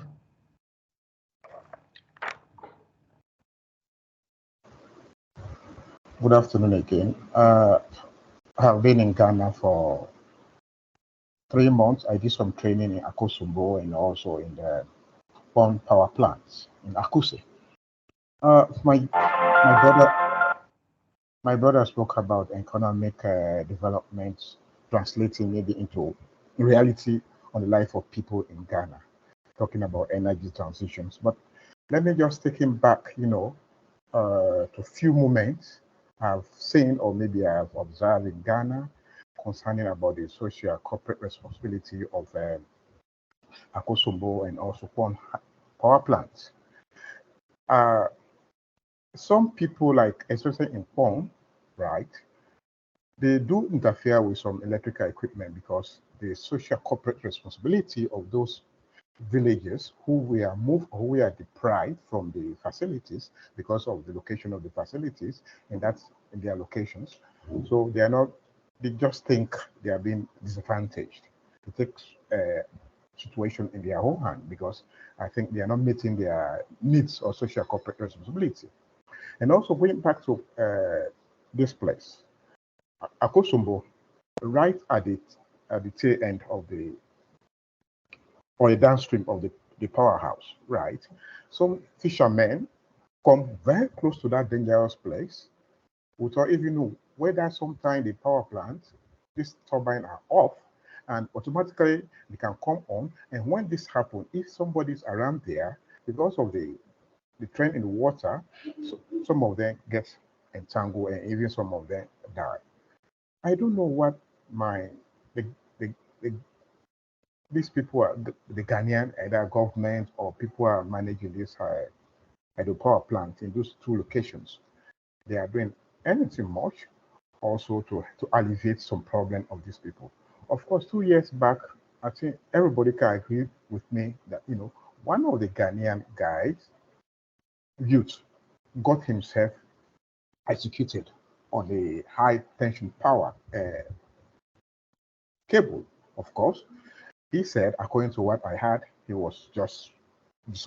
Good afternoon again. I have been in Ghana for 3 months. I did some training in Akosombo and also in the Pond power plants in Akuse. My brother spoke about economic development translating maybe into reality on the life of people in Ghana, talking about energy transitions. But let me just take him back, to a few moments I've seen or maybe I've observed in Ghana concerning about the social corporate responsibility of Akosombo and also Pond power plants. Some people, like especially in Pond, right, they do interfere with some electrical equipment because the social corporate responsibility of those villages who were moved or who were deprived from the facilities because of the location of the facilities, and that's in their locations. So they just think they are being disadvantaged to take situation in their own hand because I think they are not meeting their needs or social corporate responsibility. And also going back to this place, Akosombo, right at the tail end of the, or the downstream of the powerhouse, right? Some fishermen come very close to that dangerous place without even know whether sometime the power plant, this turbine are off, and automatically they can come on. And when this happens, if somebody's around there, because of the trend in the water, so some of them get entangled and even some of them die. I don't know what these people are, the Ghanaian either government or people are managing this hydropower plant in those two locations. They are doing anything much also to alleviate some problem of these people. Of course, 2 years back, I think everybody can agree with me that, one of the Ghanaian guys, youth, got himself executed on the high tension power cable. Of course, he said, according to what I heard, he was just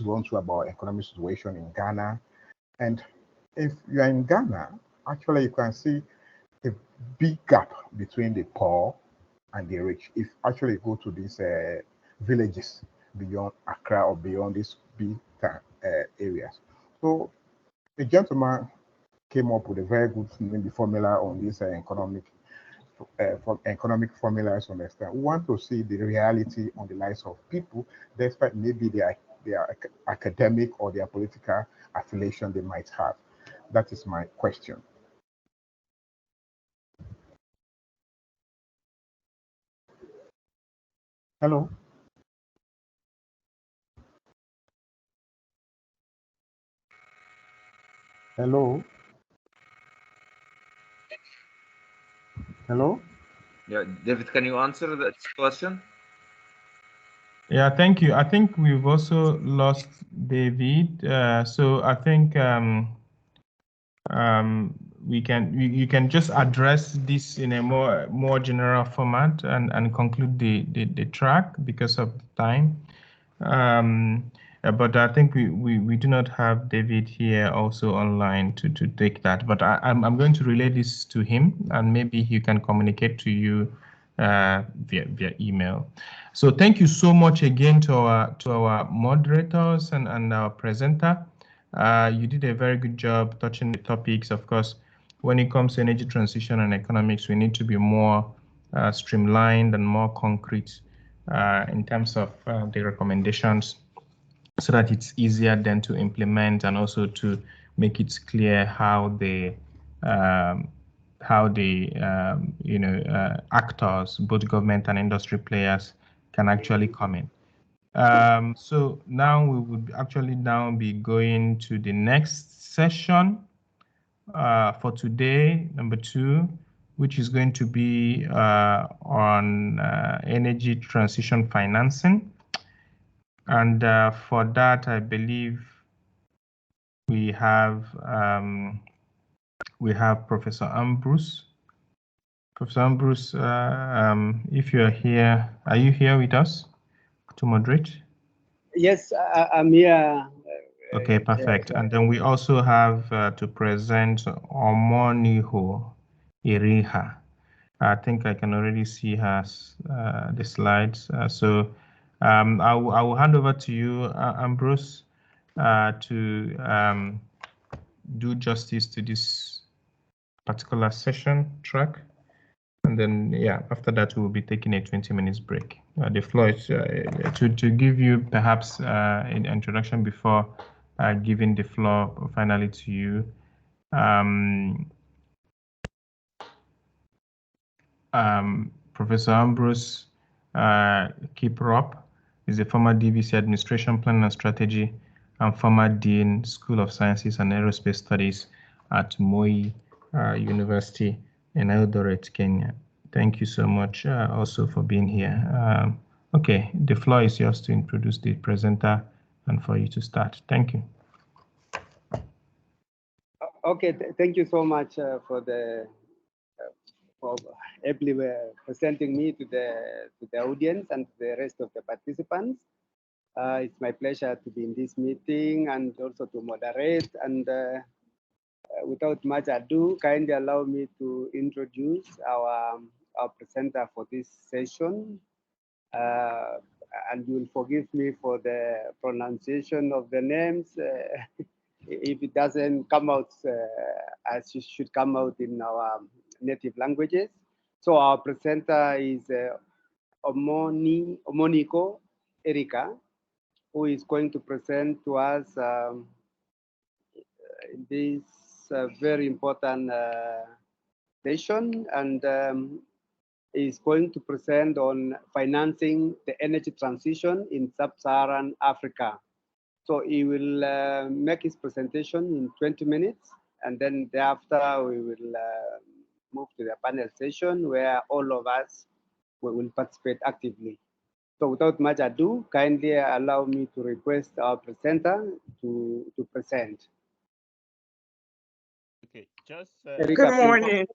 going through about economic situation in Ghana. And if you are in Ghana, actually you can see a big gap between the poor and the rich. If actually you go to these villages beyond Accra or beyond these big areas. So a gentleman came up with a very good formula on this economic formulas to understand. We want to see the reality on the lives of people, despite maybe their academic or their political affiliation they might have. That is my question. Hello. Hello. Hello. Yeah, David, can you answer that question? Yeah, thank you. I think we've also lost David. So I think you can just address this in a more general format and conclude the track because of time. But I think we do not have David here also online to take that. But I'm going to relay this to him, and maybe he can communicate to you via email. So thank you so much again to our moderators and our presenter. You did a very good job touching the topics. Of course, when it comes to energy transition and economics, we need to be more streamlined and more concrete in terms of the recommendations, so that it's easier then to implement and also to make it clear how the actors, both government and industry players, can actually come in. So now we would actually now be going to the next session for today, number 2, which is going to be on energy transition financing. And for that, I believe we have Professor Ambrose. Professor Ambrose, if you are here, are you here with us to moderate? Yes, I'm here. Okay, perfect. And then we also have to present Omoniho Iriha. I think I can already see her the slides. So I will hand over to you, Ambrose, to do justice to this particular session track. And then, yeah, after that, we will be taking a 20 minutes break. The floor is to give you perhaps an introduction before giving the floor finally to you. Professor Ambrose Kiprop is a former DVC Administration Planning and Strategy and former Dean, School of Sciences and Aerospace Studies at Moi University in Eldoret, Kenya. Thank you so much also for being here. Okay, the floor is yours to introduce the presenter and for you to start. Thank you. Okay, thank you so much for ably presenting me to the audience and the rest of the participants. It's my pleasure to be in this meeting and also to moderate. And without much ado, kindly allow me to introduce our presenter for this session. And you will forgive me for the pronunciation of the names if it doesn't come out as it should come out in our native languages. So our presenter is Omoniko Erika, who is going to present to us this very important session, and is going to present on financing the energy transition in sub-Saharan Africa. So he will make his presentation in 20 minutes, and then thereafter we will move to the panel session where all of us will participate actively. So without much ado, kindly allow me to request our presenter to present. Okay, just Good morning.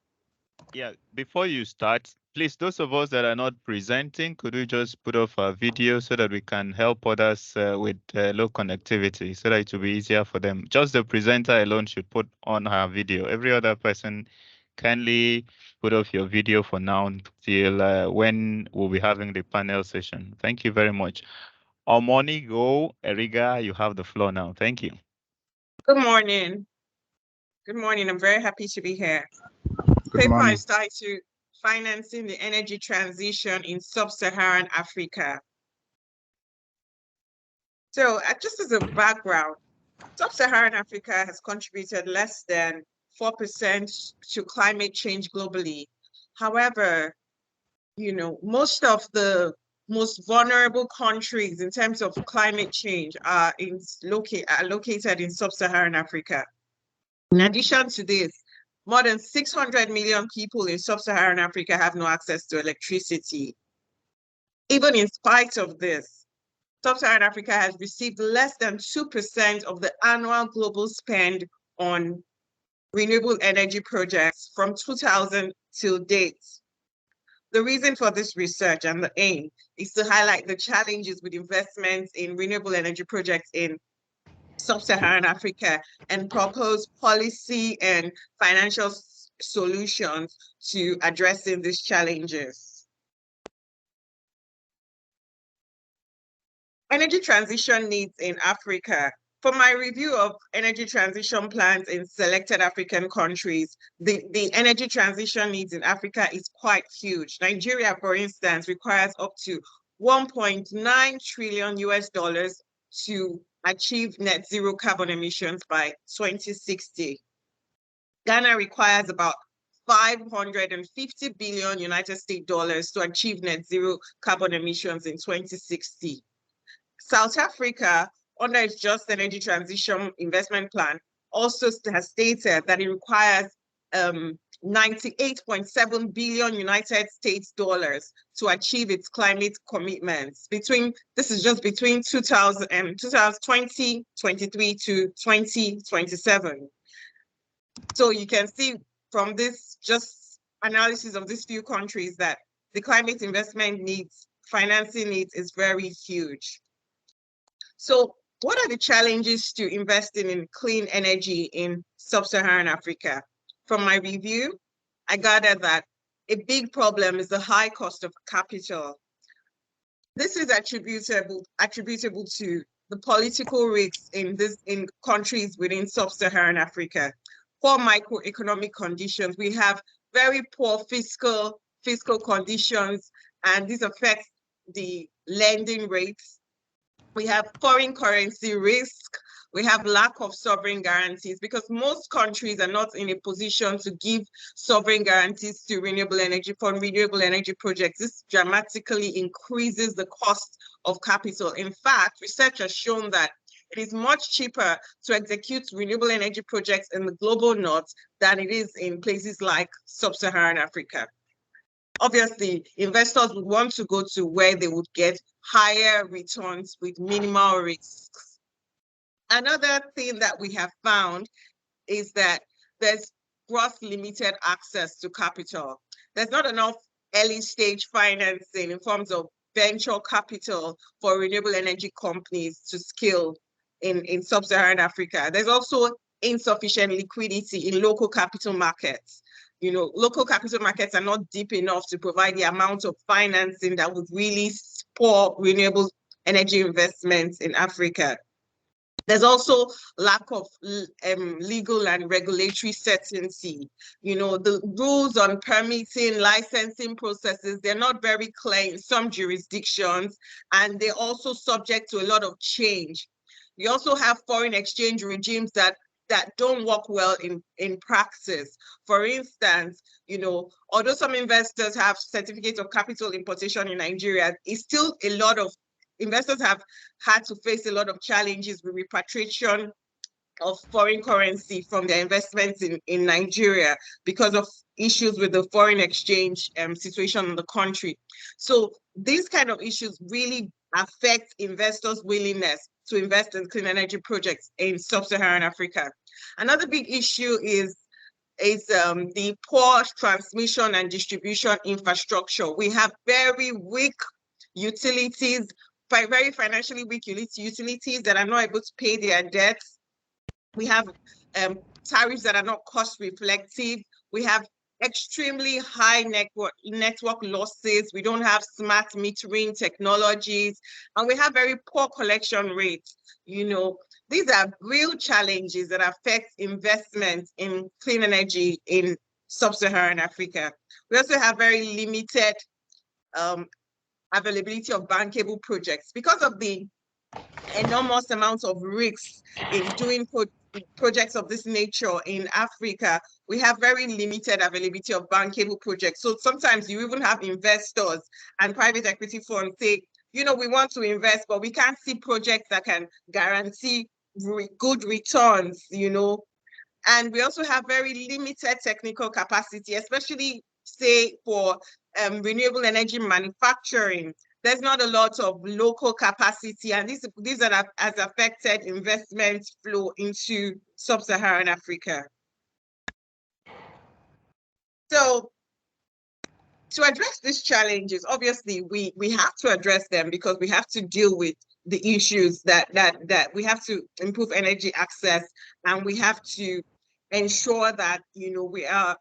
Yeah, before you start, please, those of us that are not presenting, could you just put off our video so that we can help others with low connectivity, so that it will be easier for them. Just the presenter alone should put on her video. Every other person, kindly put off your video for now until when we'll be having the panel session. Thank you very much. Omonigo Eriga, you have the floor now. Thank you. Good morning. Good morning. I'm very happy to be here. Good morning. Paper is titled Financing the Energy Transition in Sub-Saharan Africa. So just as a background, Sub-Saharan Africa has contributed less than 4% to climate change globally. However, most of the most vulnerable countries in terms of climate change are located in Sub-Saharan Africa. In addition to this, more than 600 million people in Sub-Saharan Africa have no access to electricity. Even in spite of this, Sub-Saharan Africa has received less than 2% of the annual global spend on renewable energy projects from 2000 till date. The reason for this research and the aim is to highlight the challenges with investments in renewable energy projects in Sub-Saharan Africa and propose policy and financial solutions to addressing these challenges. Energy transition needs in Africa. For my review of energy transition plans in selected African countries, the energy transition needs in Africa is quite huge. Nigeria, for instance, requires up to $1.9 trillion to achieve net zero carbon emissions by 2060. Ghana requires about 550 billion United States dollars to achieve net zero carbon emissions in 2060. South Africa, under its Just Energy Transition Investment Plan, also has stated that it requires 98.7 billion United States dollars to achieve its climate commitments. This is just between 2023 to 2027. So you can see from this just analysis of these few countries that the climate investment needs, financing needs is very huge. So what are the challenges to investing in clean energy in sub-Saharan Africa? From my review, I gathered that a big problem is the high cost of capital. This is attributable to the political risks in countries within sub-Saharan Africa. Poor microeconomic conditions. We have very poor fiscal conditions, and this affects the lending rates. We have foreign currency risk. We have lack of sovereign guarantees because most countries are not in a position to give sovereign guarantees to renewable energy projects. This dramatically increases the cost of capital. In fact, research has shown that it is much cheaper to execute renewable energy projects in the global north than it is in places like sub-Saharan Africa. Obviously, investors would want to go to where they would get higher returns with minimal risks. Another thing that we have found is that there's gross limited access to capital. There's not enough early stage financing in forms of venture capital for renewable energy companies to scale in sub-Saharan Africa. There's also insufficient liquidity in local capital markets. Local capital markets are not deep enough to provide the amount of financing that would really support renewable energy investments in Africa. There's also lack of legal and regulatory certainty. The rules on permitting, licensing processes, they're not very clear in some jurisdictions, and they're also subject to a lot of change. We also have foreign exchange regimes that don't work well in practice. For instance, although some investors have certificates of capital importation in Nigeria, it's still a lot of investors have had to face a lot of challenges with repatriation of foreign currency from their investments in Nigeria because of issues with the foreign exchange situation in the country. So these kind of issues really affect investors' willingness to invest in clean energy projects in sub-Saharan Africa. Another big issue is the poor transmission and distribution infrastructure. We have very weak utilities, very financially weak utilities that are not able to pay their debts. We have tariffs that are not cost reflective. We have extremely high network losses. We don't have smart metering technologies, and we have very poor collection rates. These are real challenges that affect investment in clean energy in sub-Saharan Africa. We also have very limited availability of bankable projects because of the enormous amounts of risks in doing projects of this nature in Africa. We have very limited availability of bankable projects. So sometimes you even have investors and private equity funds say, we want to invest, but we can't see projects that can guarantee good returns, And we also have very limited technical capacity, especially say for renewable energy manufacturing. There's not a lot of local capacity, and these has affected investment flow into sub-Saharan Africa. So to address these challenges, obviously we have to address them because we have to deal with the issues that we have to improve energy access, and we have to ensure that we are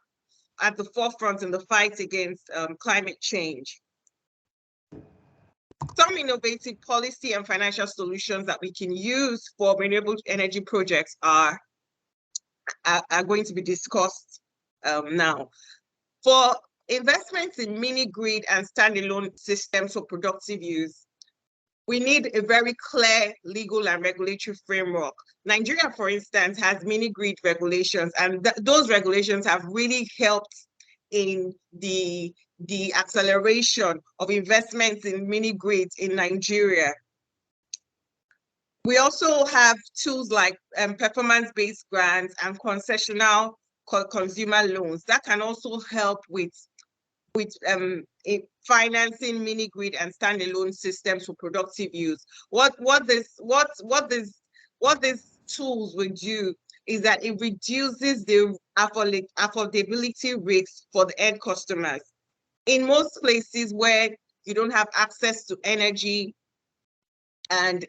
at the forefront in the fight against climate change. Some innovative policy and financial solutions that we can use for renewable energy projects are going to be discussed now. For investments in mini-grid and standalone systems for productive use. We need a very clear legal and regulatory framework. Nigeria, for instance, has mini-grid regulations, and those regulations have really helped in the acceleration of investments in mini-grids in Nigeria. We also have tools like performance-based grants and concessional consumer loans that can also help with financing mini-grid and standalone systems for productive use. What these tools will do is that it reduces the affordability risks for the end customers. In most places where you don't have access to energy, and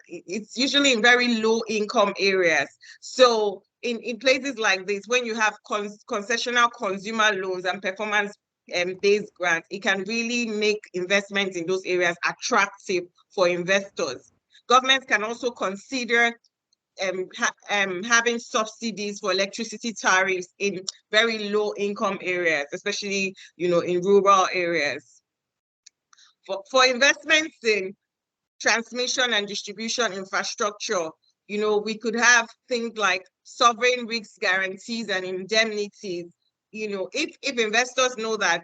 it's usually in very low income areas. So in places like this, when you have concessional consumer loans and performance-based grants, it can really make investments in those areas attractive for investors. Governments can also consider having subsidies for electricity tariffs in very low income areas, especially in rural areas. For investments in transmission and distribution infrastructure, we could have things like sovereign risk guarantees and indemnities. If investors know that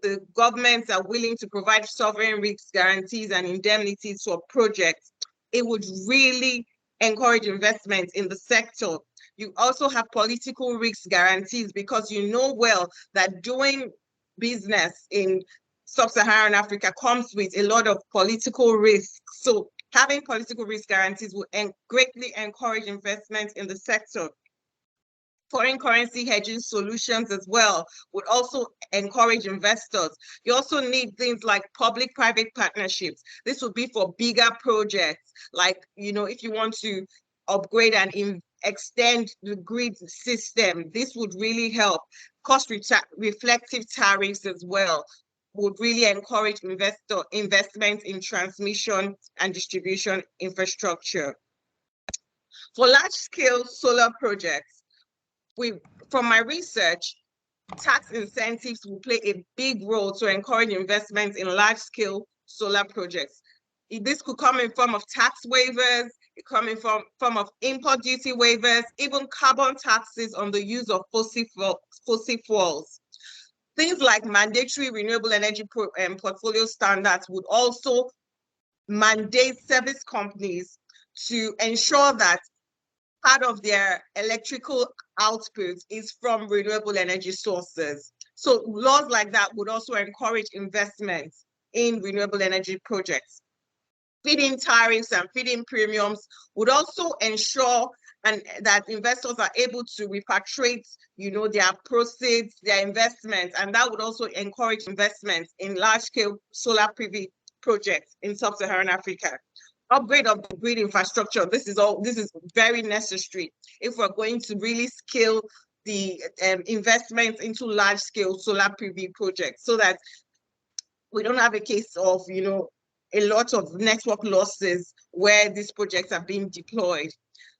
the governments are willing to provide sovereign risk guarantees and indemnities for projects, it would really encourage investment in the sector. You also have political risk guarantees, because you know well that doing business in Sub-Saharan Africa comes with a lot of political risk. So having political risk guarantees will greatly encourage investment in the sector. Foreign currency hedging solutions as well would also encourage investors. You also need things like public-private partnerships. This would be for bigger projects, like, if you want to upgrade and extend the grid system, this would really help. Cost-reflective tariffs as well would really encourage investment in transmission and distribution infrastructure. For large-scale solar projects, from my research, tax incentives will play a big role to encourage investments in large-scale solar projects. This could come in form of tax waivers, it come in form of import duty waivers, even carbon taxes on the use of fossil fuels. Things like mandatory renewable energy portfolio standards would also mandate service companies to ensure that part of their electrical output is from renewable energy sources. So laws like that would also encourage investments in renewable energy projects. Feed-in tariffs and feed-in premiums would also ensure that investors are able to repatriate, their proceeds, their investments, and that would also encourage investments in large-scale solar PV projects in Sub-Saharan Africa. Upgrade of the grid infrastructure. This is very necessary if we're going to really scale the investments into large-scale solar PV projects, so that we don't have a case of a lot of network losses where these projects are being deployed.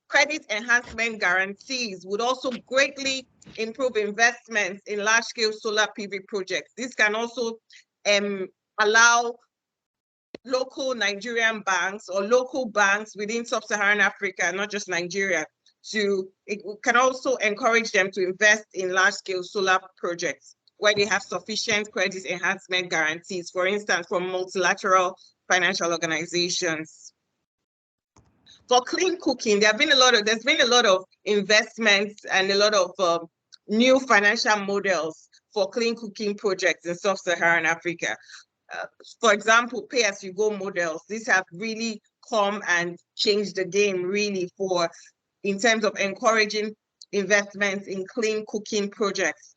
Credit enhancement guarantees would also greatly improve investments in large-scale solar PV projects. This can also allow local Nigerian banks or local banks within Sub-Saharan Africa, not just Nigeria, it can also encourage them to invest in large-scale solar projects where they have sufficient credit enhancement guarantees, for instance, from multilateral financial organizations. For clean cooking, there's been a lot of investments and a lot of new financial models for clean cooking projects in Sub-Saharan Africa. For example, pay-as-you-go models. These have really come and changed the game really in terms of encouraging investments in clean cooking projects.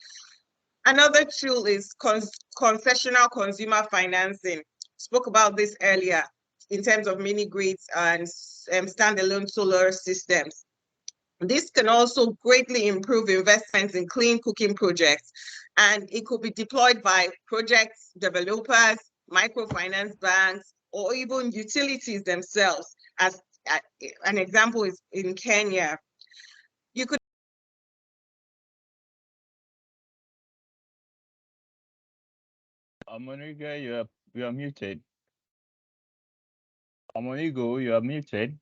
Another tool is concessional consumer financing. Spoke about this earlier in terms of mini grids and standalone solar systems. This can also greatly improve investments in clean cooking projects, and it could be deployed by projects, developers, microfinance banks, or even utilities themselves. As an example is in Kenya. You could Amoniga, you are muted. Amonigo, you are muted.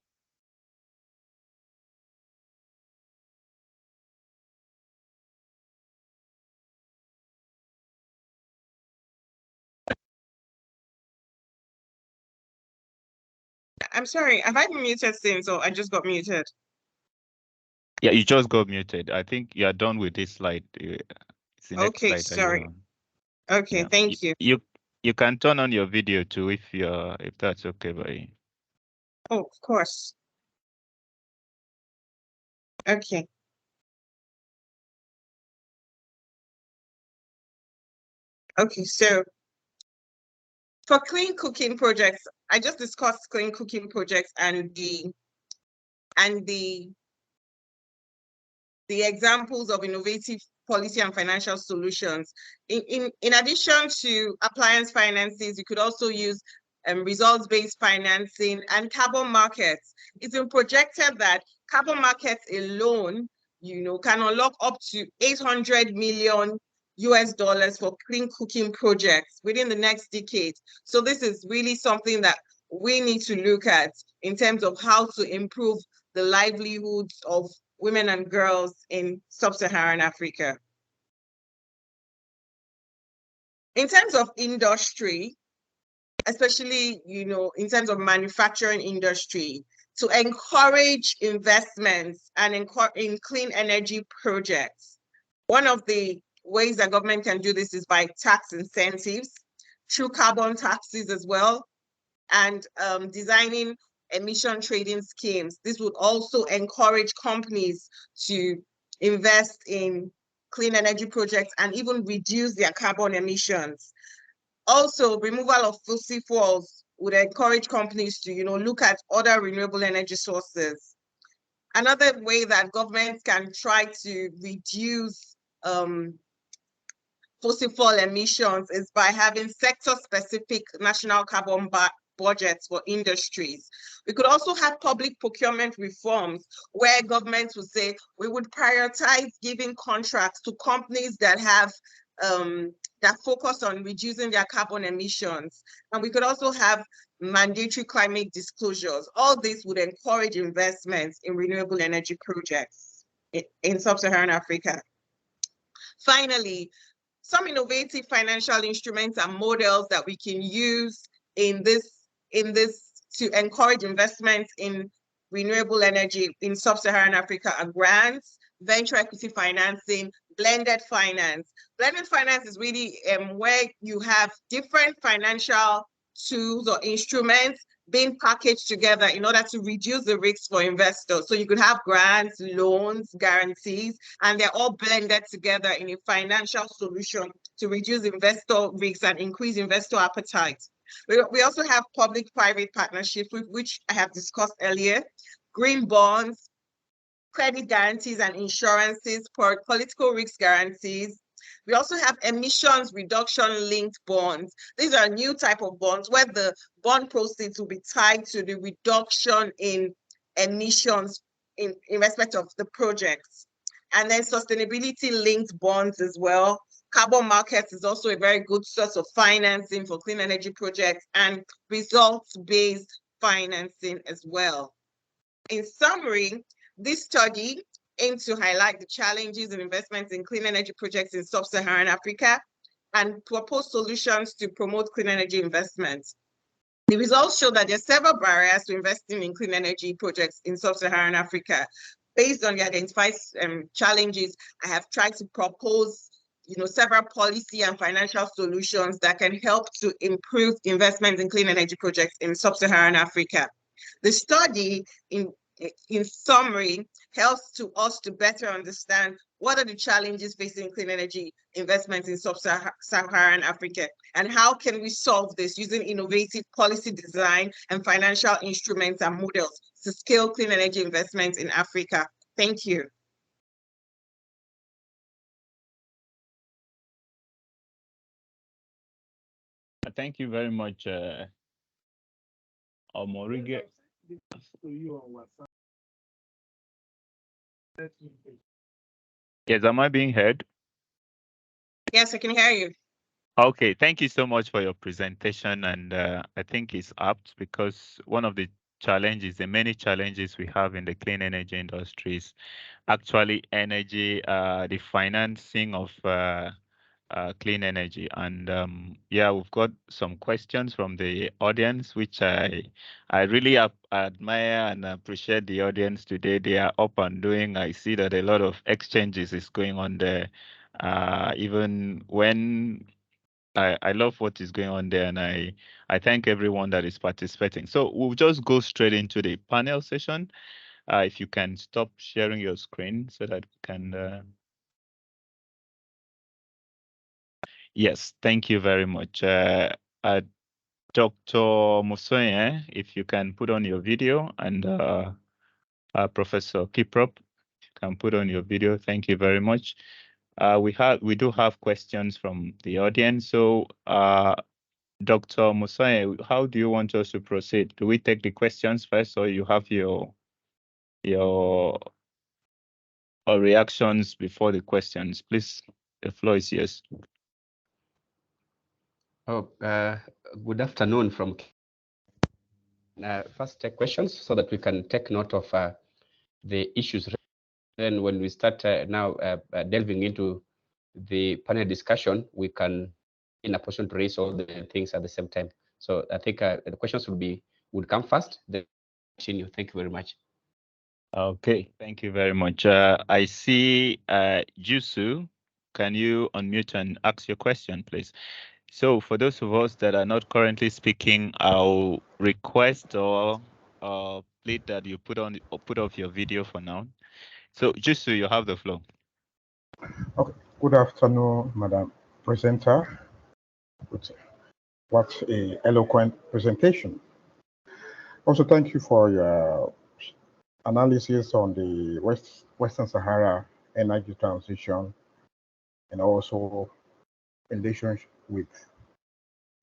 I'm sorry, have I been muted since, or I just got muted? Yeah, you just got muted. I think you are done with this slide. It's the next Okay, slide that you're sorry. on. Okay, Yeah. thank you. You can turn on your video too if that's okay by you. Oh, of course. Okay. Okay, so for clean cooking projects, I just discussed clean cooking projects and the examples of innovative policy and financial solutions. In addition to appliance finances, you could also use results-based financing and carbon markets. It's been projected that carbon markets alone, can unlock up to 800 million US dollars for clean cooking projects within the next decade. So this is really something that we need to look at in terms of how to improve the livelihoods of women and girls in sub-Saharan Africa. In terms of industry, especially, in terms of manufacturing industry, to encourage investments and in clean energy projects, one of the ways that government can do this is by tax incentives, through carbon taxes as well, and designing emission trading schemes. This would also encourage companies to invest in clean energy projects and even reduce their carbon emissions. Also, removal of fossil fuels would encourage companies to, look at other renewable energy sources. Another way that governments can try to reduce fossil fuel emissions is by having sector-specific national carbon budgets for industries. We could also have public procurement reforms where governments would say we would prioritize giving contracts to companies that have that focus on reducing their carbon emissions. And we could also have mandatory climate disclosures. All this would encourage investments in renewable energy projects in sub-Saharan Africa. Finally, some innovative financial instruments and models that we can use in this to encourage investments in renewable energy in sub-Saharan Africa are grants, venture equity financing, blended finance. Blended finance is really where you have different financial tools or instruments being packaged together in order to reduce the risks for investors. So you could have grants, loans, guarantees, and they're all blended together in a financial solution to reduce investor risks and increase investor appetite. We also have public-private partnerships, which I have discussed earlier, green bonds, credit guarantees and insurances, political risk guarantees. We also have emissions reduction linked bonds. These are a new type of bonds where the bond proceeds will be tied to the reduction in emissions in respect of the projects. And then sustainability linked bonds as well. Carbon markets is also a very good source of financing for clean energy projects, and results-based financing as well. In summary, this study aims to highlight the challenges and investments in clean energy projects in sub-Saharan Africa and propose solutions to promote clean energy investments. The results show that there are several barriers to investing in clean energy projects in sub-Saharan Africa. Based on the identified challenges, I have tried to propose several policy and financial solutions that can help to improve investments in clean energy projects in sub-Saharan Africa. The study, in summary, helps to us to better understand what are the challenges facing clean energy investments in sub-Saharan Africa, and how can we solve this using innovative policy design and financial instruments and models to scale clean energy investments in Africa. Thank you. Thank you very much, Omorige. Yes, am I being heard? Yes, I can hear you. Okay, thank you so much for your presentation, and I think it's apt because one of the challenges, the many challenges we have in the clean energy industry is actually energy, the financing of clean energy. And yeah, we've got some questions from the audience, which I really admire and appreciate the audience today. They are up and doing. I see that a lot of exchanges is going on there. Even when I love what is going on there, and I thank everyone that is participating. So we'll just go straight into the panel session. If you can stop sharing your screen so that we can. Yes, thank you very much. Dr. Musoye, if you can put on your video, and Professor Kiprop, if you can put on your video, thank you very much. We do have questions from the audience. So Dr. Musoye, how do you want us to proceed? Do we take the questions first, or you have your reactions before the questions? Please, the floor is yours. Oh, good afternoon from first take questions so that we can take note of the issues. Then when we start now delving into the panel discussion, we can in a position to raise all the things at the same time. So I think the questions would come first, then continue. Thank you very much. Okay, thank you very much. I see Jusu. Can you unmute and ask your question, please? So for those of us that are not currently speaking, I'll request or plead that you put off your video for now. So Jusu, you have the floor. Okay. Good afternoon, Madam Presenter. What a eloquent presentation. Also, thank you for your analysis on the Western Sahara energy transition and also relationship with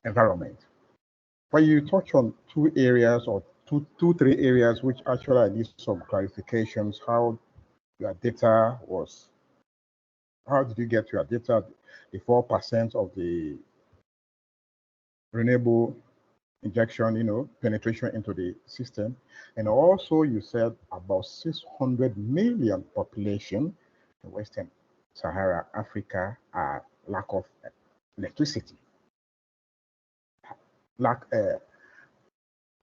environment. When you touch on two areas or three areas which actually I need some clarifications, how your data was, how did you get your data, the 4% of the renewable injection, penetration into the system. And also you said about 600 million population in Western Sahara, Africa, are lack of electricity, lack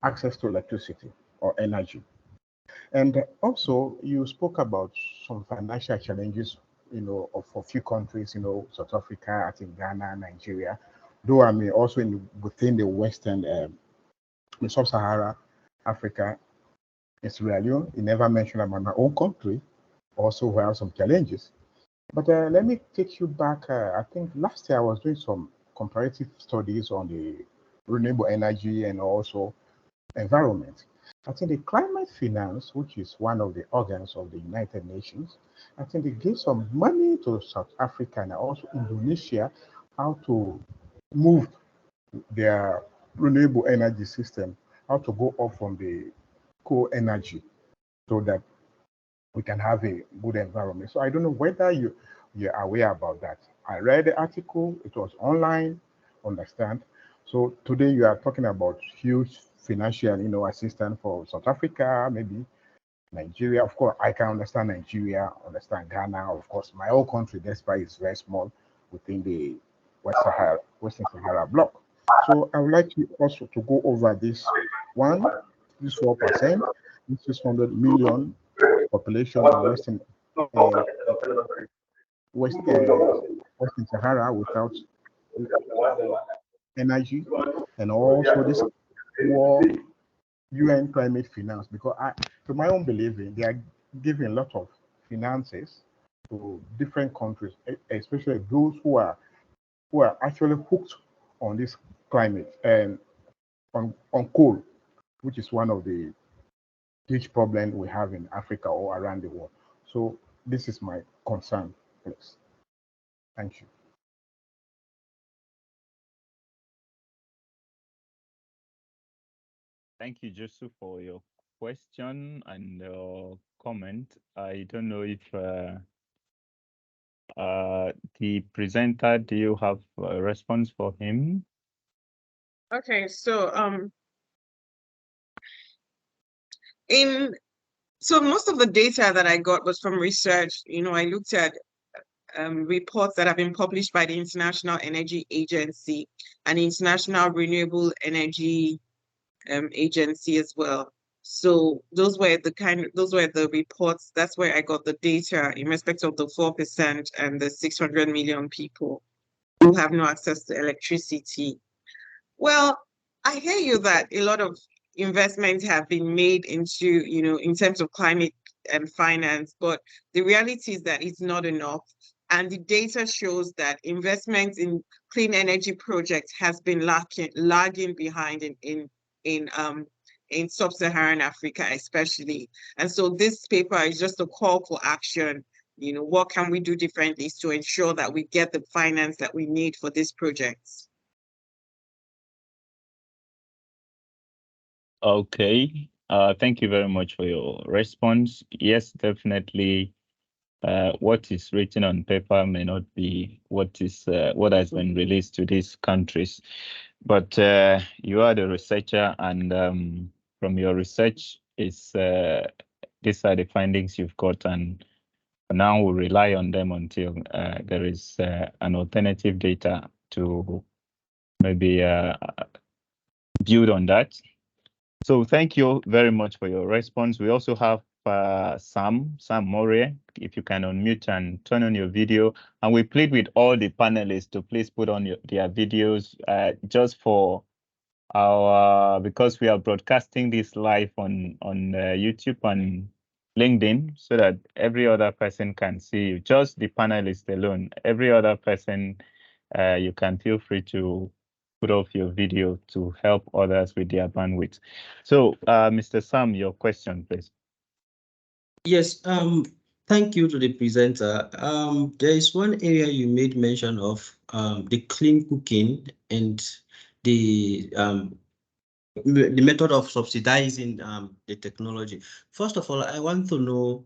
access to electricity or energy. And also you spoke about some financial challenges, of a few countries, South Africa, I think Ghana, Nigeria, though I mean also within the Western, the Sub-Sahara Africa, in Sierra Leone. You never mentioned about my own country, also we have some challenges. But let me take you back. I think last year I was doing some comparative studies on the renewable energy and also environment. I think the climate finance, which is one of the organs of the United Nations, I think they gave some money to South Africa and also Indonesia how to move their renewable energy system, how to go off from the coal energy so that we can have a good environment. So I don't know whether you're aware about that. I read the article, it was online, understand. So today you are talking about huge financial, assistance for South Africa, maybe Nigeria. Of course, I can understand Nigeria, understand Ghana. Of course, my own country, despite is very small within the Western Sahara bloc. So I would like you also to go over this one, this 4%, this 600 million population in Western Sahara without energy, and also this war UN climate finance, because to my own believing, they are giving a lot of finances to different countries, especially those who are actually hooked on this climate and on coal, which is one of the huge problems we have in Africa or around the world. So this is my concern, please. Thank you. Thank you, Joseph, for your question and comment. I don't know if The presenter, do you have a response for him? Okay, so most of the data that I got was from research. I looked at reports that have been published by the International Energy Agency and the International Renewable Energy Agency as well. So those were the reports. That's where I got the data in respect of the 4% and the 600 million people who have no access to electricity. Well, I hear you that a lot of investments have been made into, in terms of climate and finance, but the reality is that it's not enough. And the data shows that investment in clean energy projects has been lagging behind in sub-Saharan Africa, especially. And so this paper is just a call for action. What can we do differently to ensure that we get the finance that we need for these projects? Okay. Thank you very much for your response. Yes, definitely. What is written on paper may not be what has been released to these countries, but you are the researcher, and from your research, these are the findings you've got, and now we'll rely on them until there is an alternative data to maybe build on that. So thank you very much for your response. We also have Sam Moria. If you can unmute and turn on your video. And we plead with all the panelists to please put on their videos just for because we are broadcasting this live on YouTube and LinkedIn so that every other person can see you. Just the panelists alone. Every other person, you can feel free to put off your video to help others with their bandwidth. So, Mr. Sam, your question, please. Yes, thank you to the presenter. There is one area you made mention of, the clean cooking and the method of subsidizing the technology. First of all, I want to know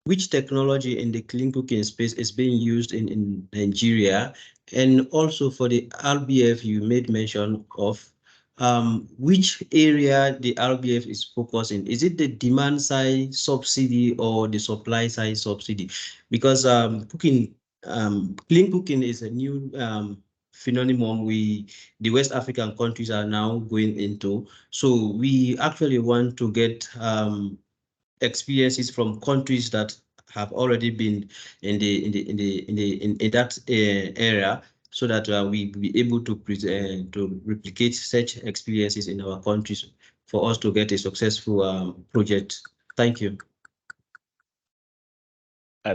which technology in the clean cooking space is being used in Nigeria, and also for the RBF you made mention of, which area the RBF is focusing. Is it the demand side subsidy or the supply side subsidy? Because clean cooking is a new phenomenon the West African countries are now going into. So we actually want to get experiences from countries that have already been in that area, so that we be able to replicate such experiences in our countries for us to get a successful project. Thank you.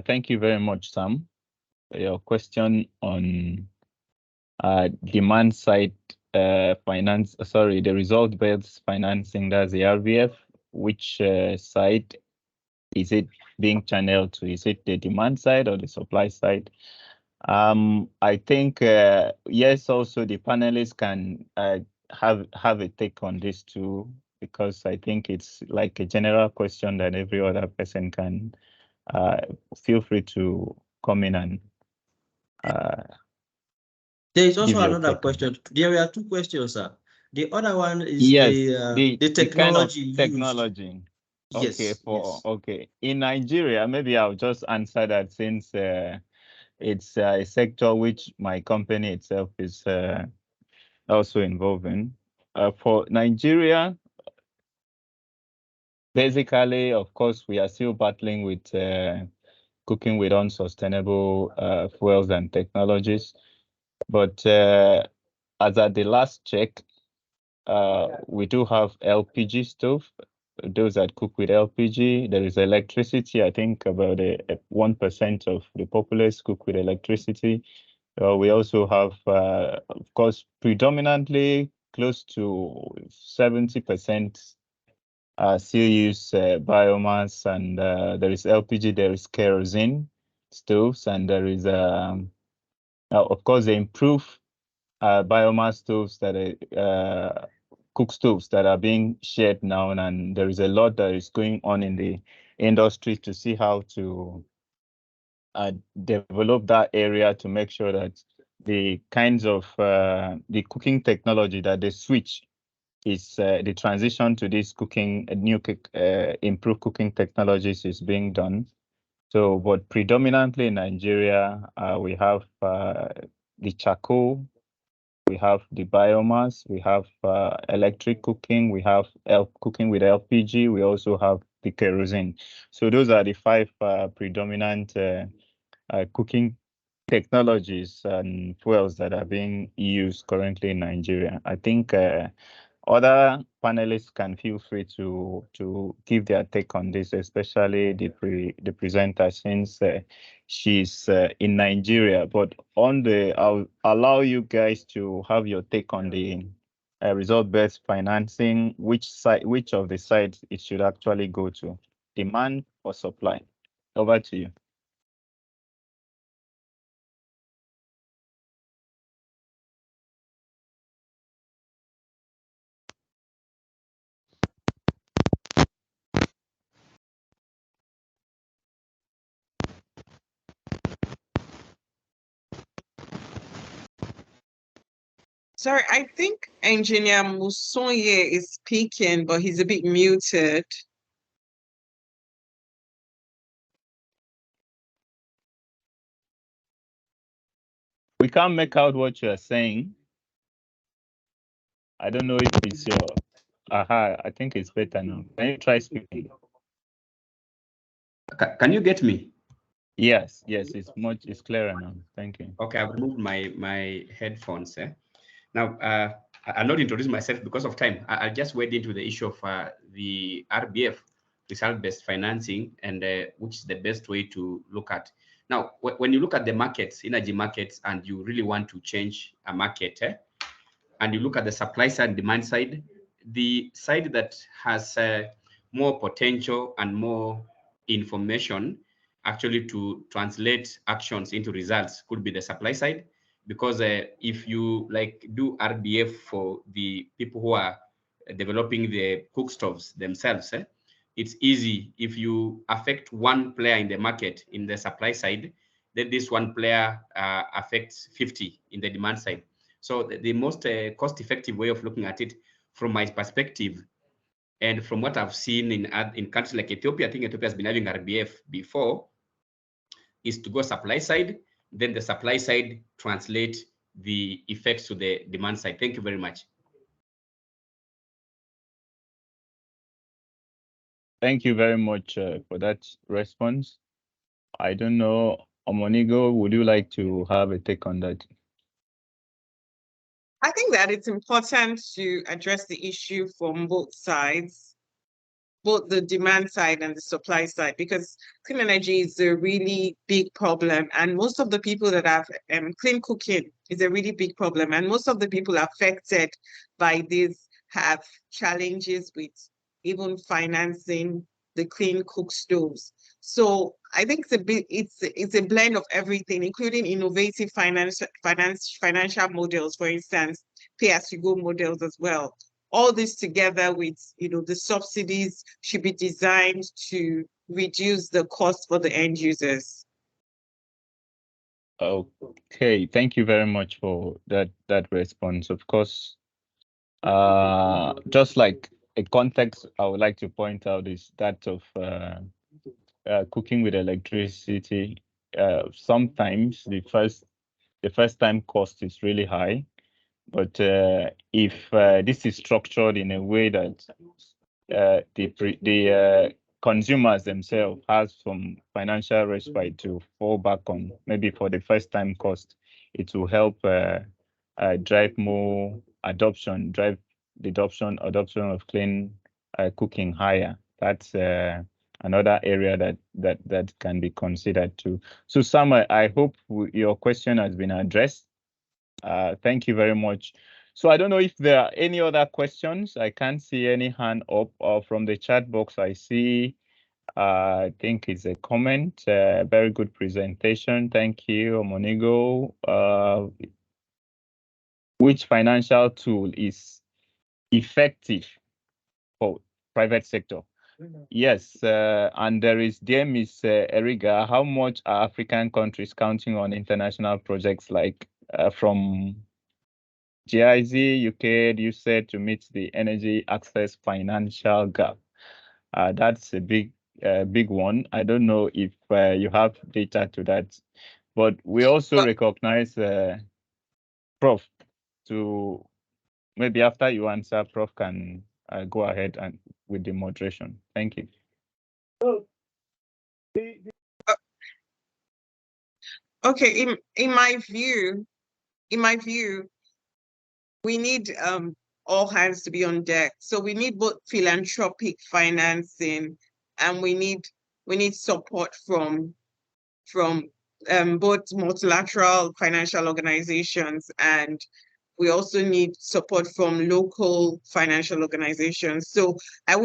Thank you very much, Sam. Your question on demand side finance, the result-based financing, that's the RBF. Which side is it being channeled to? Is it the demand side or the supply side? I think yes, also the panelists can have a take on this too, because I think it's like a general question that every other person can feel free to come in and there is also another question. There were two questions, sir. The other one is the technology. The kind of technology. Yes. Okay, yes. Okay. In Nigeria, maybe I'll just answer that, since it's a sector which my company itself is also involved in. For Nigeria, basically, of course, we are still battling with cooking with unsustainable fuels and technologies. But as at the last check, we do have LPG stove, those that cook with LPG. There is electricity. I think about 1% of the populace cook with electricity. We also have, of course, predominantly close to 70% still use biomass, and there is LPG, there is kerosene stoves, and there is, of course, they improve biomass stoves that are cook stoves that are being shared now, and there is a lot that is going on in the industry to see how to develop that area to make sure that the kinds of the cooking technology that they switch is the transition to this cooking improved cooking technologies is being done. So, but predominantly in Nigeria, we have the charcoal, we have the biomass, we have electric cooking, we have cooking with LPG, we also have the kerosene. So those are the 5 predominant cooking technologies and fuels that are being used currently in Nigeria. I think other panelists can feel free to give their take on this, especially the presenter, since she's in Nigeria. But I'll allow you guys to have your take on the result-based financing, which of the sides it should actually go to, demand or supply. Over to you. Sorry, I think Engineer Musonye is speaking, but he's a bit muted. We can't make out what you're saying. I don't know if it's your... Aha, I think it's better now. Can you try speaking? Can you get me? Yes, it's clearer now. Thank you. Okay, I've removed my headphones. Now, I'll not introduce myself because of time. I'll just wade into the issue of the RBF, result-based financing, and which is the best way to look at. Now, when you look at the markets, energy markets, and you really want to change a market, and you look at the supply side and demand side, the side that has more potential and more information actually to translate actions into results could be the supply side, because if you do RBF for the people who are developing the cook stoves themselves, it's easy. If you affect one player in the market in the supply side, then this one player affects 50 in the demand side. So the most cost-effective way of looking at it, from my perspective, and from what I've seen in countries like Ethiopia, I think Ethiopia has been having RBF before, is to go supply side, then the supply side translate the effects to the demand side. Thank you very much. Thank you very much for that response. I don't know, Omonigo, would you like to have a take on that? I think that it's important to address the issue from both sides, both the demand side and the supply side, because clean energy is a really big problem. And most of the people that have clean cooking is a really big problem. And most of the people affected by this have challenges with even financing the clean cook stoves. So I think it's a blend of everything, including innovative financial models, for instance, pay-as-you-go models as well. All this together with, the subsidies should be designed to reduce the cost for the end users. Okay, thank you very much for that response. Of course, just like a context I would like to point out is that of cooking with electricity. Sometimes the first time cost is really high, but if this is structured in a way that the consumers themselves have some financial respite to fall back on, maybe for the first time cost, it will help drive more adoption, drive the adoption of clean cooking higher. That's another area that can be considered too. So Sam, I hope your question has been addressed. Thank you very much. So I don't know if there are any other questions. I can't see any hand up, or from the chat box I see, I think it's a comment. Very good presentation. Thank you, Omonigo. Which financial tool is effective for private sector? Yes, and there is dear Miss Eriga, how much are African countries counting on international projects like from GIZ, UK, you said, to meet the energy access financial gap? That's a big one. I don't know if you have data to that, but we also recognize Prof. To maybe after you answer, Prof can go ahead and with the moderation. Thank you. Okay, in my view, we need all hands to be on deck. So we need both philanthropic financing, and we need support from both multilateral financial organizations, and we also need support from local financial organizations. So I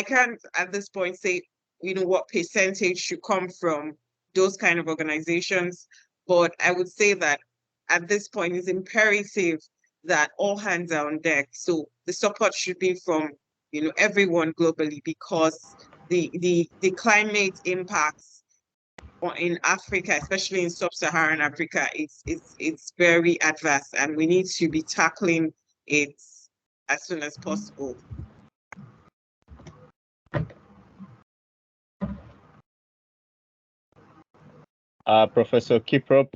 can't at this point say, what percentage should come from those kind of organizations, but I would say that at this point it's imperative that all hands are on deck. So the support should be from, everyone globally, because the climate impacts in Africa, especially in sub-Saharan Africa, it's very adverse, and we need to be tackling it as soon as possible. Professor Kiprop,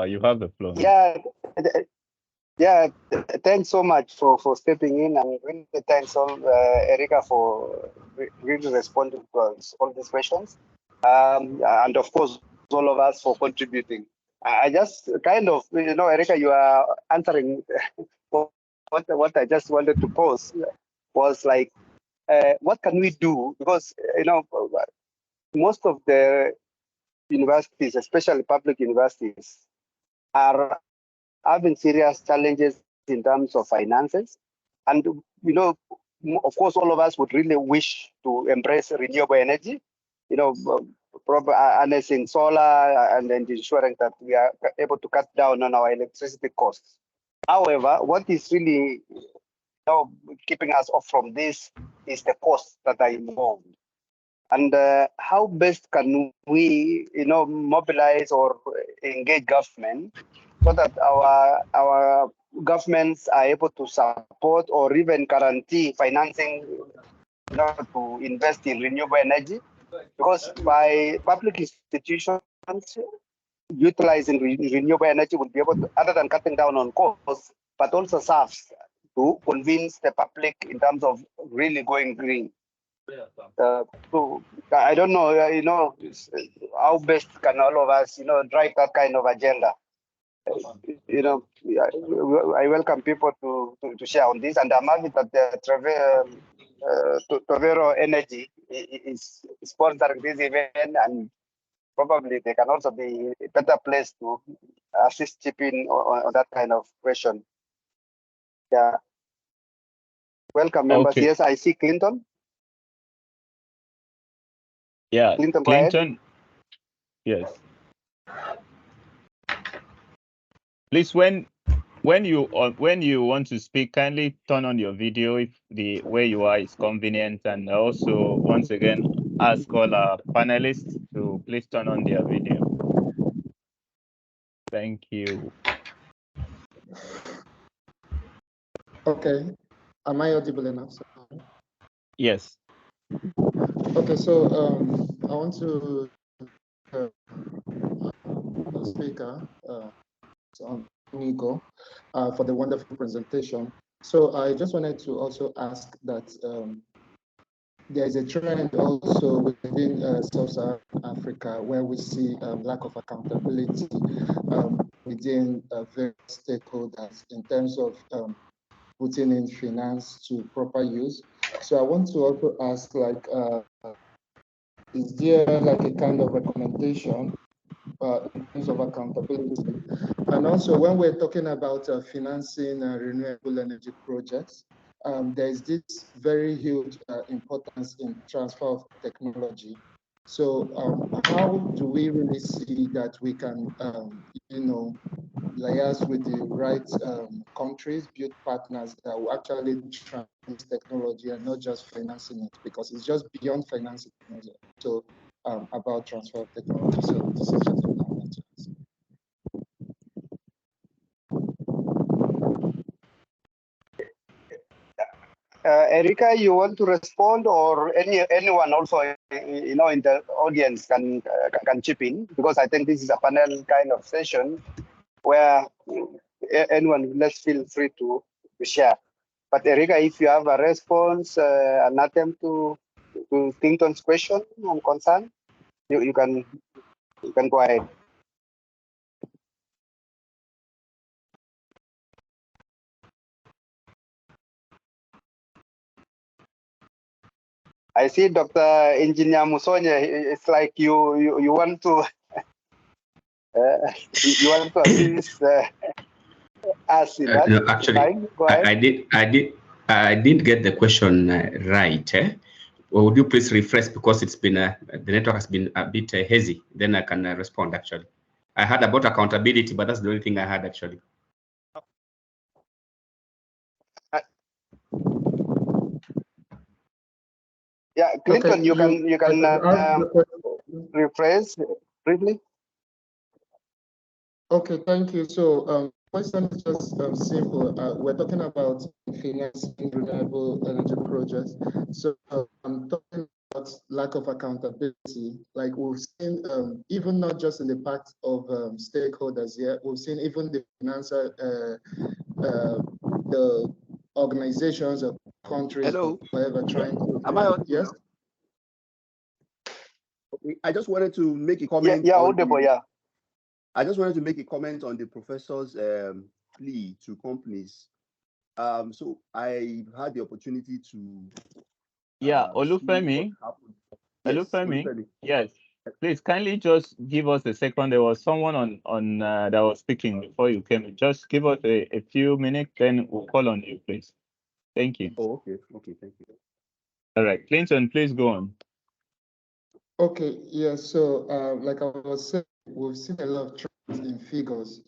you have the floor. Yeah, thanks so much for stepping in, and really thanks all Erica for really responding to all these questions, and of course all of us for contributing. I just kind of, Erica, you are answering what I just wanted to pose was like, what can we do? Because most of the universities, especially public universities, are having serious challenges in terms of finances. And, of course, all of us would really wish to embrace renewable energy, harnessing solar and ensuring that we are able to cut down on our electricity costs. However, what is really keeping us off from this is the costs that are involved. And how best can we, mobilize or engage government so that our governments are able to support or even guarantee financing to invest in renewable energy? Because by public institutions utilizing renewable energy will be able to, other than cutting down on costs, but also serves to convince the public in terms of really going green. So I don't know, how best can all of us, drive that kind of agenda. I welcome people to share on this, and I'm happy that the Trovero Energy is sponsoring this event, and probably they can also be a better place to assist chipping on that kind of question. Yeah. Welcome, members. Okay. Yes, I see Clinton. Yeah, Clinton. Yes. Please, when you want to speak, kindly turn on your video if the way you are is convenient, and also once again ask all our panelists to please turn on their video. Thank you. Okay, am I audible enough? Yes. Okay, so I want to speaker on Nico for the wonderful presentation. So I just wanted to also ask that there is a trend also within sub-Saharan Africa where we see lack of accountability within various stakeholders in terms of putting in finance to proper use. So I want to also ask, like, is there like a kind of recommendation in terms of accountability? And also, when we're talking about financing renewable energy projects, there is this very huge importance in transfer of technology. So how do we really see that we can, liaise with the right countries, build partners that will actually transfer this technology and not just financing it, because it's just beyond financing. So about transfer of technology. So this is just what I want to ask. Erika, you want to respond, or anyone also, in the audience can chip in, because I think this is a panel kind of session where anyone, let's feel free to share. But Erika, if you have a response, an attempt to Clinton's question and concern, you can go ahead. I see Dr. Engineer Musonya. It's like you want to you want to assist us in that. No, actually, I didn't get the question right. Or would you please refresh, because it's been the network has been a bit hazy? Then I can respond. Actually, I heard about accountability, but that's the only thing I had actually. Yeah, Clinton, Okay, you can rephrase briefly. Okay, thank you. So question is just simple. We're talking about financing renewable energy projects. So I'm talking about lack of accountability. Like we've seen, even not just in the part of stakeholders here, we've seen even the financial, the organizations of countries, whatever, trying to. Am I on? Yes. Okay. I just wanted to make a comment. I just wanted to make a comment on the professor's plea to companies. So I had the opportunity to. Olufemi. Olufemi. Yes. Please kindly just give us a second. There was someone on that was speaking before you came. Just give us a few minutes, then we'll call on you, please. Thank you. Oh, okay. Okay, thank you. All right, Clinton, please go on. Okay, yeah, so like I was saying, we've seen a lot of trends in figures,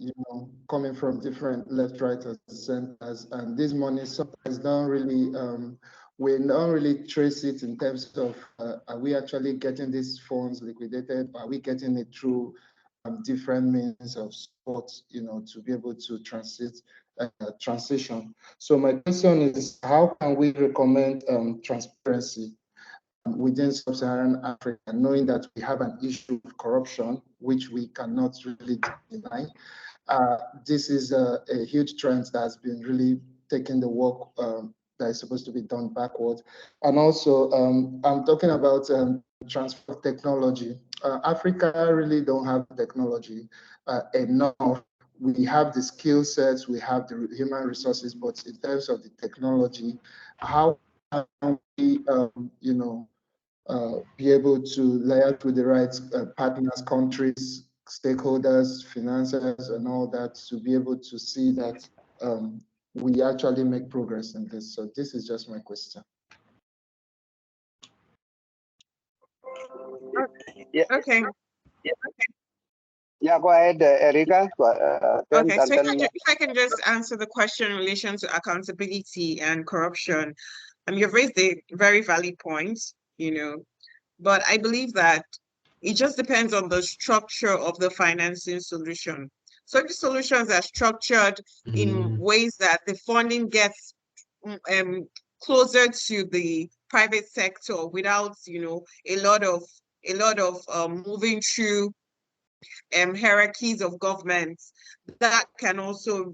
coming from different left, right, and centers, and this money sometimes don't really, we don't really trace it in terms of, are we actually getting these funds liquidated? Are we getting it through different means of support, to be able to transition? So my question is, how can we recommend transparency within sub-Saharan Africa, knowing that we have an issue of corruption, which we cannot really deny? This is a huge trend that has been really taking the work that is supposed to be done backwards. And also, I'm talking about transfer of technology. Africa really don't have technology enough. We have the skill sets, we have the human resources, but in terms of the technology, how can we, be able to layer through the right partners, countries, stakeholders, financiers, and all that, to be able to see that we actually make progress in this. So this is just my question. Okay. Yeah, go ahead, Erika. Okay, so if I can just answer the question in relation to accountability and corruption. You've raised a very valid point, but I believe that it just depends on the structure of the financing solution. So if the solutions are structured in ways that the funding gets closer to the private sector without, a lot of moving through hierarchies of governments, that can also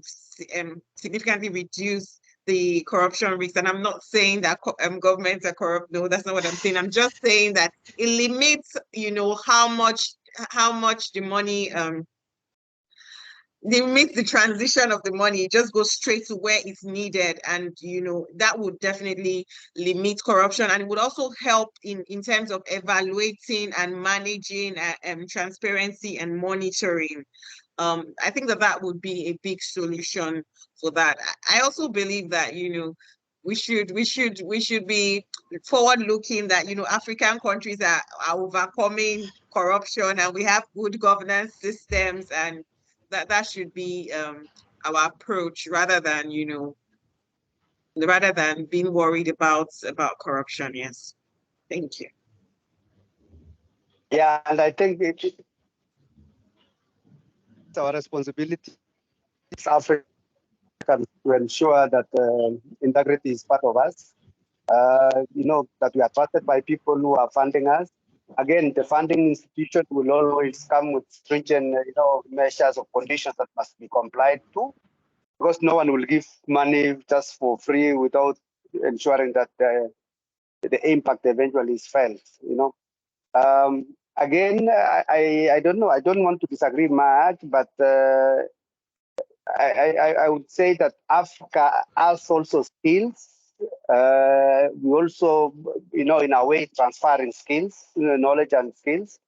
significantly reduce the corruption risk. And I'm not saying that governments are corrupt. No, that's not what I'm saying. I'm just saying that it limits, how much the money, limits the transition of the money. It just goes straight to where it's needed. And, that would definitely limit corruption. And it would also help in terms of evaluating and managing transparency and monitoring. I think that would be a big solution for that. I also believe that, we should be forward looking, that, African countries are overcoming corruption, and we have good governance systems, and That should be our approach rather than, rather than being worried about corruption. Yes. Thank you. Yeah, and I think it's our responsibility as Africans to ensure that integrity is part of us. That we are trusted by people who are funding us. Again, the funding institution will always come with stringent, measures or conditions that must be complied to, because no one will give money just for free without ensuring that the impact eventually is felt. Again, I don't know. I don't want to disagree much, but I would say that Africa has also skills. We also, in a way, transferring skills, knowledge and skills.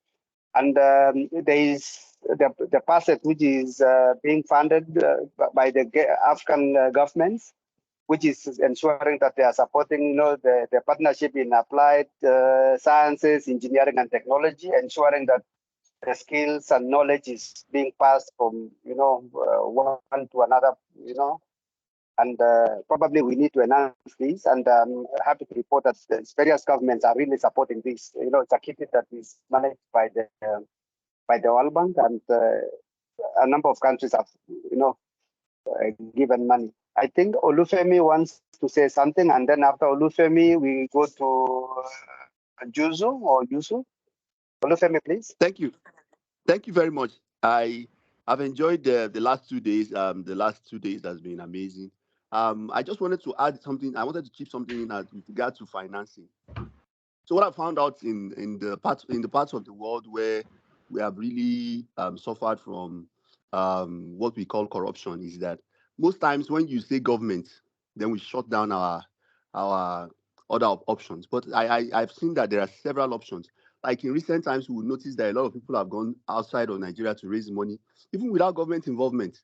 And there is the PASET, which is being funded by the African governments, which is ensuring that they are supporting, the partnership in applied sciences, engineering, and technology, ensuring that the skills and knowledge is being passed from, one to another, and probably we need to enhance this. And I'm happy to report that the various governments are really supporting this. It's a kit that is managed by the World Bank, and a number of countries have, given money. I think Olufemi wants to say something, and then after Olufemi, we go to Juzu or Yusu. Olufemi, please. Thank you. Thank you very much. I've enjoyed the last 2 days. The last 2 days has been amazing. I just wanted to add something. I wanted to keep something in with regard to financing. So what I found out in the parts of the world where we have really suffered from what we call corruption is that most times when you say government, then we shut down our other options. But I've seen that there are several options. Like in recent times, we will notice that a lot of people have gone outside of Nigeria to raise money, even without government involvement.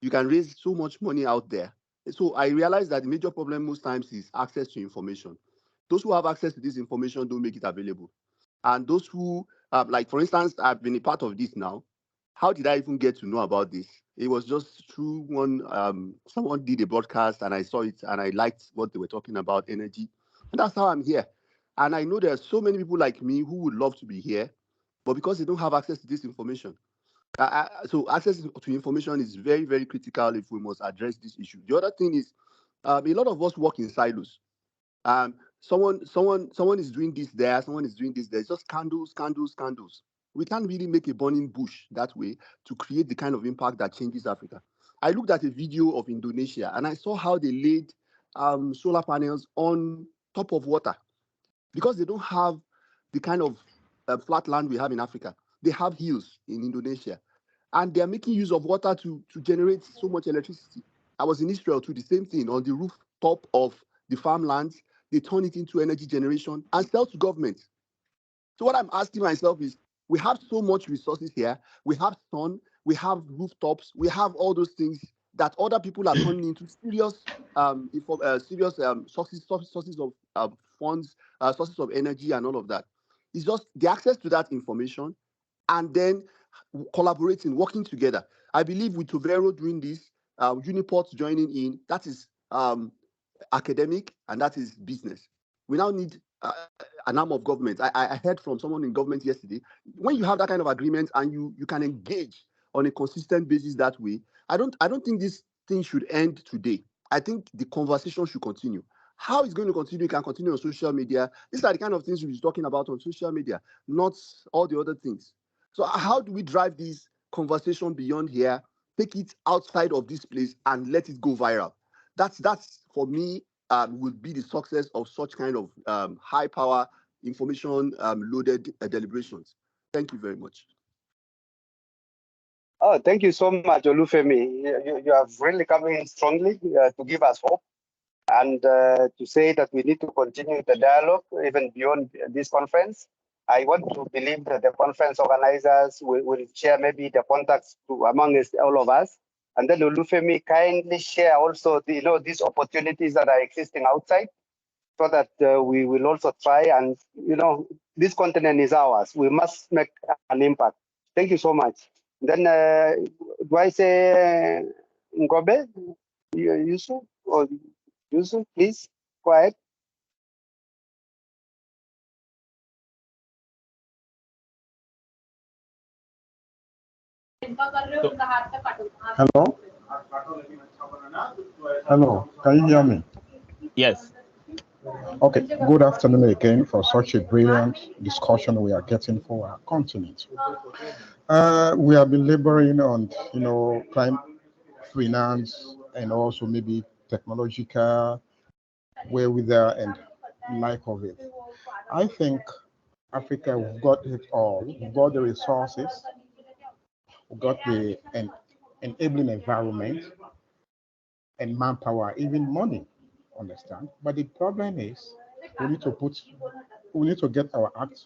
You can raise so much money out there. So I realized that the major problem most times is access to information. Those who have access to this information don't make it available. And those who, like for instance, I've been a part of this now. How did I even get to know about this? It was just through one, someone did a broadcast and I saw it and I liked what they were talking about, energy. And that's how I'm here. And I know there are so many people like me who would love to be here, but because they don't have access to this information. So access to information is very, very critical if we must address this issue. The other thing is, a lot of us work in silos. Someone is doing this there, someone is doing this there. It's just candles. We can't really make a burning bush that way to create the kind of impact that changes Africa. I looked at a video of Indonesia and I saw how they laid solar panels on top of water because they don't have the kind of flat land we have in Africa. They have hills in Indonesia and they are making use of water to generate so much electricity. I was in Israel too, the same thing, on the rooftop of the farmlands. They turn it into energy generation and sell to government. So what I'm asking myself is, we have so much resources here. We have sun, we have rooftops, we have all those things that other people are turning into serious sources of funds, sources of energy and all of that. It's just the access to that information and then collaborating, working together. I believe with Tovero doing this, Uniport joining in, that is academic and that is business. We now need an arm of government. I heard from someone in government yesterday, when you have that kind of agreement and you can engage on a consistent basis that way, I don't think this thing should end today. I think the conversation should continue. How it's going to continue, it can continue on social media. These are the kind of things we'll be talking about on social media, not all the other things. So how do we drive this conversation beyond here, take it outside of this place and let it go viral? That's for me, would be the success of such kind of high power information loaded deliberations. Thank you very much. Oh, thank you so much, Olufemi. You have really come in strongly to give us hope and to say that we need to continue the dialogue even beyond this conference. I want to believe that the conference organizers will share maybe the contacts among all of us. And then Olufemi kindly share also these opportunities that are existing outside so that we will also try and, this continent is ours. We must make an impact. Thank you so much. Then do I say Ngobe? Yusuf or Yusuf, please go ahead. Hello? Hello, can you hear me? Yes. Okay, good afternoon again for such a brilliant discussion we are getting for our continent. We have been laboring on, climate finance and also maybe technological wherewithal and like of it. I think Africa, we've got it all. We've got the resources, we've got the enabling environment and manpower, even money, understand? But the problem is we need to get our act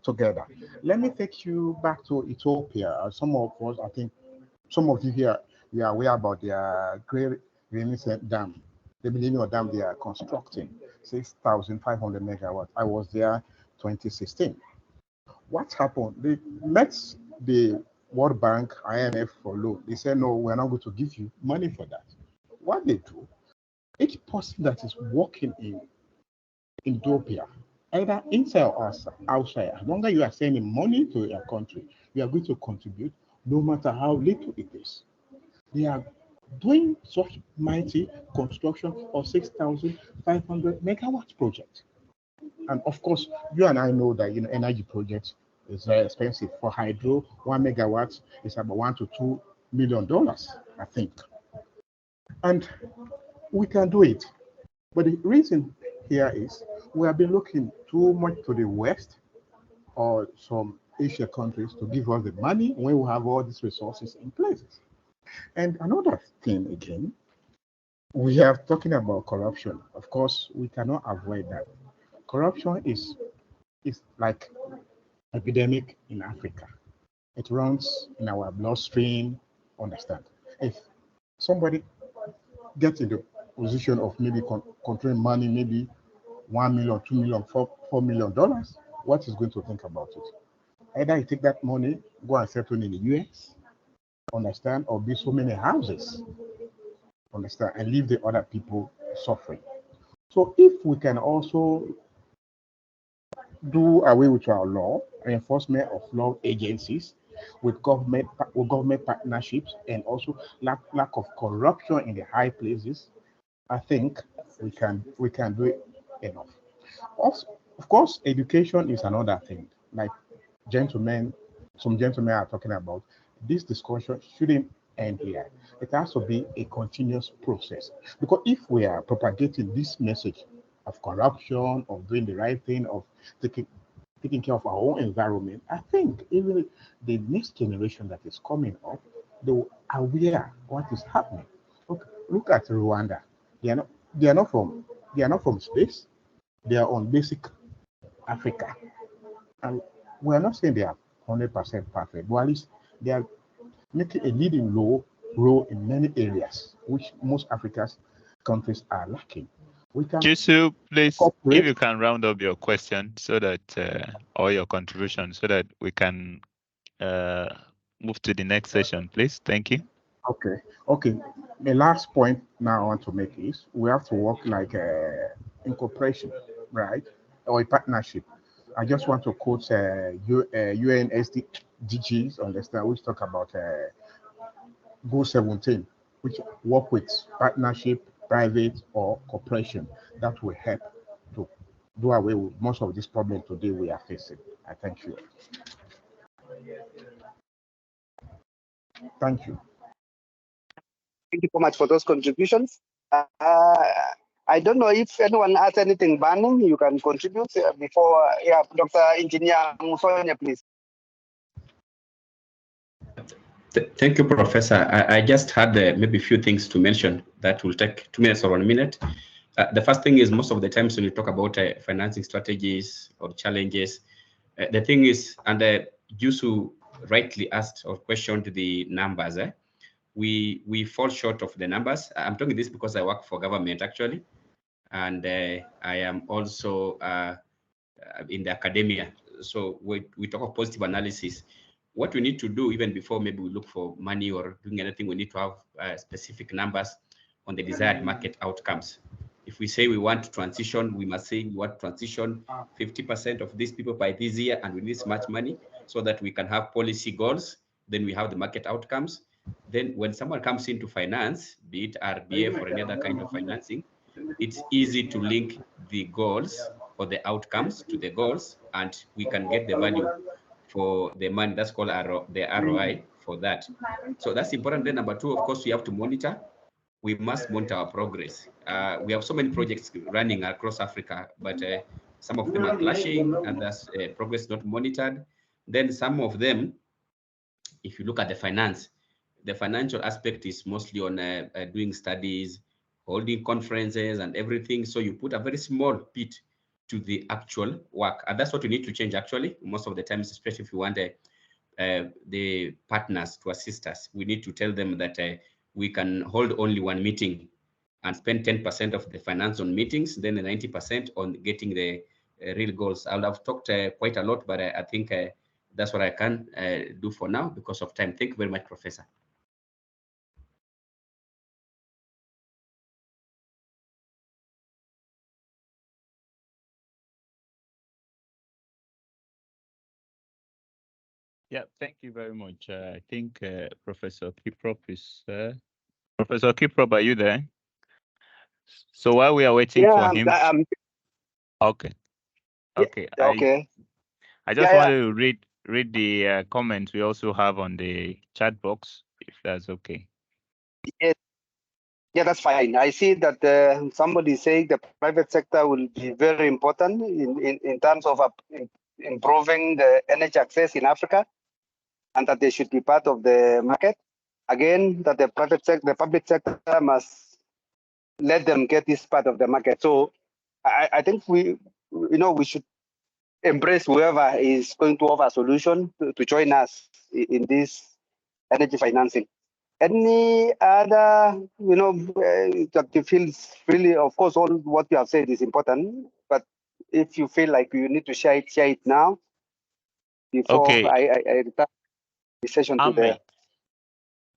together. Let me take you back to Ethiopia. Some of us, I think, some of you here, we are aware about their Great Renaissance Dam, the Millennium Dam they are constructing, 6,500 megawatts. I was there 2016. What happened? They met the World Bank, IMF for loan. They said, no, we're not going to give you money for that. What they do, each person that is working in Ethiopia, either inside or outside, as long as you are sending money to your country, you are going to contribute no matter how little it is. They are doing such mighty construction of 6,500 megawatts project. And of course, you and I know that energy projects is very expensive. For hydro, 1 megawatt is about $1 to $2 million, I think. And we can do it. But the reason here is we have been looking too much to the West or some Asia countries to give us the money when we have all these resources in place. And another thing again, we are talking about corruption. Of course, we cannot avoid that. Corruption is like epidemic in Africa. It runs in our bloodstream, understand? If somebody gets in the position of maybe controlling money, maybe $1 million, $2 million, $4 million, what is going to think about it? Either you take that money, go and settle in the US, understand, or build so many houses, understand, and leave the other people suffering. So if we can also do away with our law, enforcement of law agencies, with government partnerships, and also lack of corruption in the high places, I think we can do it enough. Of course, education is another thing. Like some gentlemen are talking about, this discussion shouldn't end here. It has to be a continuous process. Because if we are propagating this message of corruption, of doing the right thing, of taking care of our own environment, I think even the next generation that is coming up, they are aware what is happening. Look at Rwanda. They are not from space. They are on basic Africa. And we are not saying they are 100% perfect, but at least they are making a leading role in many areas, which most African countries are lacking. We can Yusuf, please, if you can round up your question so that, or your contribution, so that we can move to the next session, please. Thank you. Okay. The last point now I want to make is we have to work like in cooperation, right? Or a partnership. I just want to quote UN SDGs, understand, which talk about Goal 17, which work with partnership, private or cooperation. That will help to do away with most of these problems today we are facing. I thank you. Thank you. Thank you so much for those contributions. I don't know if anyone has anything burning, you can contribute before, Dr. Engineer Musonia, please. Thank you, Professor. I just had maybe a few things to mention that will take 2 minutes or 1 minute. The first thing is, most of the times when you talk about financing strategies or challenges, the thing is, and Yusu rightly asked or questioned the numbers. We fall short of the numbers. I'm talking this because I work for government actually, and I am also in the academia. So we talk of positive analysis. what we need to do, even before maybe we look for money or doing anything, we need to have specific numbers on the desired market outcomes. If we say we want to transition, we must say we want to transition 50% of these people by this year, and we need this much money so that we can have policy goals. Then we have the market outcomes. Then when someone comes into finance, be it RBF or any other kind of financing, it's easy to link the goals or the outcomes to the goals, and we can get the value for the money. That's called the ROI for that. So that's important. Then number two, of course, we have to monitor. We must monitor our progress. We have so many projects running across Africa, but some of them are clashing, others progress not monitored. Then some of them, if you look at the financial aspect is mostly on doing studies, holding conferences and everything. So you put a very small bit to the actual work. And that's what we need to change actually, most of the times, especially if you want the partners to assist us. We need to tell them that we can hold only one meeting and spend 10% of the finance on meetings, then the 90% on getting the real goals. I'll have talked quite a lot, but I think that's what I can do for now because of time. Thank you very much, Professor. Yeah, thank you very much. I think Professor Kiprop is Professor Kiprop, are you there? So while we are waiting for him. Okay. Okay. Okay. I just wanted to read the comments we also have on the chat box, if that's okay. Yes. Yeah, that's fine. I see that somebody saying the private sector will be very important in terms of improving the energy access in Africa, and that they should be part of the market. Again, that the public sector must let them get this part of the market. So I think we should embrace whoever is going to offer a solution to join us in this energy financing. Any other, that you feel really, of course, all what you have said is important, but if you feel like you need to share it now before I return the session to the.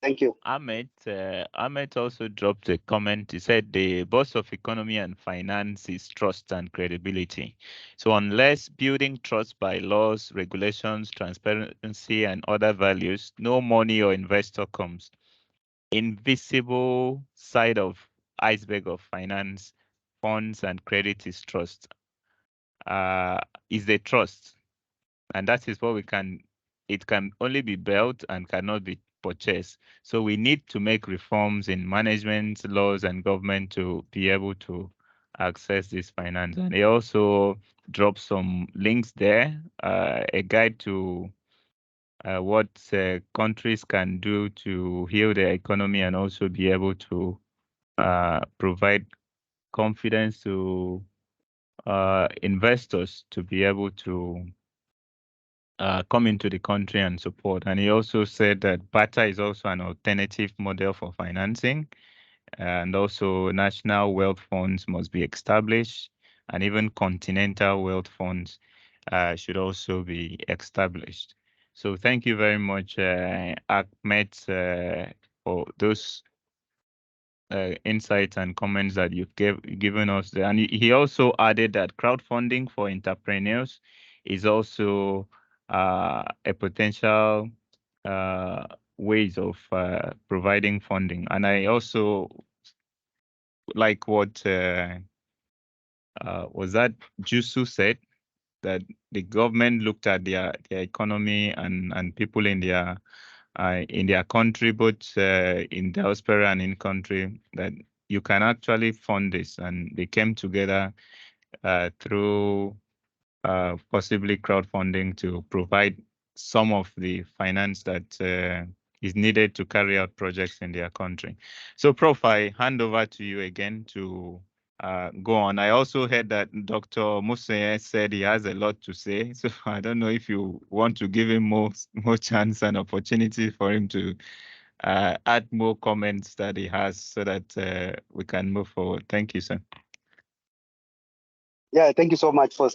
Thank you. Ahmed also dropped a comment. He said the boss of economy and finance is trust and credibility. So unless building trust by laws, regulations, transparency, and other values, no money or investor comes. Invisible side of iceberg of finance, funds, and credit is trust. Is the trust, and that is what it can only be built and cannot be purchased. So we need to make reforms in management, laws, and government to be able to access this finance. And he also dropped some links there, a guide to what countries can do to heal their economy and also be able to provide confidence to investors to be able to come into the country and support. And he also said that barter is also an alternative model for financing, and also national wealth funds must be established, and even continental wealth funds should also be established. So thank you very much, Ahmed, for those insights and comments that you've given us there. And he also added that crowdfunding for entrepreneurs is also a potential ways of providing funding. And I also like what was that Jusu said, that the government looked at their economy and people in their country, both in diaspora and in country, that you can actually fund this, and they came together through possibly crowdfunding to provide some of the finance that is needed to carry out projects in their country. So, Prof, I hand over to you again to go on. I also heard that Dr. Musaye said he has a lot to say, so I don't know if you want to give him more chance and opportunity for him to add more comments that he has so that we can move forward. Thank you, sir. Yeah, thank you so much for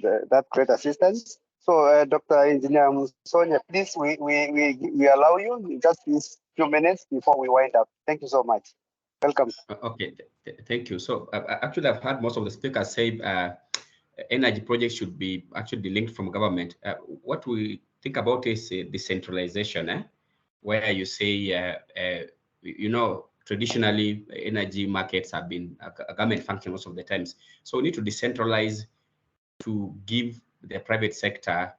that great assistance. So, Dr. Engineer Sonia, please, we allow you just these few minutes before we wind up. Thank you so much. Welcome. Okay, thank you. So actually, I've heard most of the speakers say energy projects should be actually linked from government. What we think about is decentralization, where you say, you know, traditionally energy markets have been a government function most of the times. So we need to decentralize to give the private sector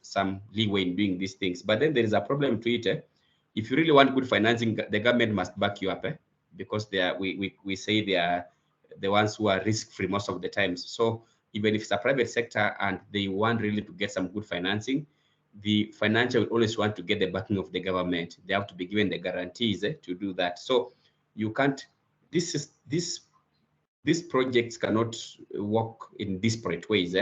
some leeway in doing these things. But then there is a problem to it. If you really want good financing, the government must back you up, because they are, we say they are the ones who are risk-free most of the times. So even if it's a private sector and they want really to get some good financing, the financier will always want to get the backing of the government. They have to be given the guarantees to do that. So you can't, these projects cannot work in disparate ways.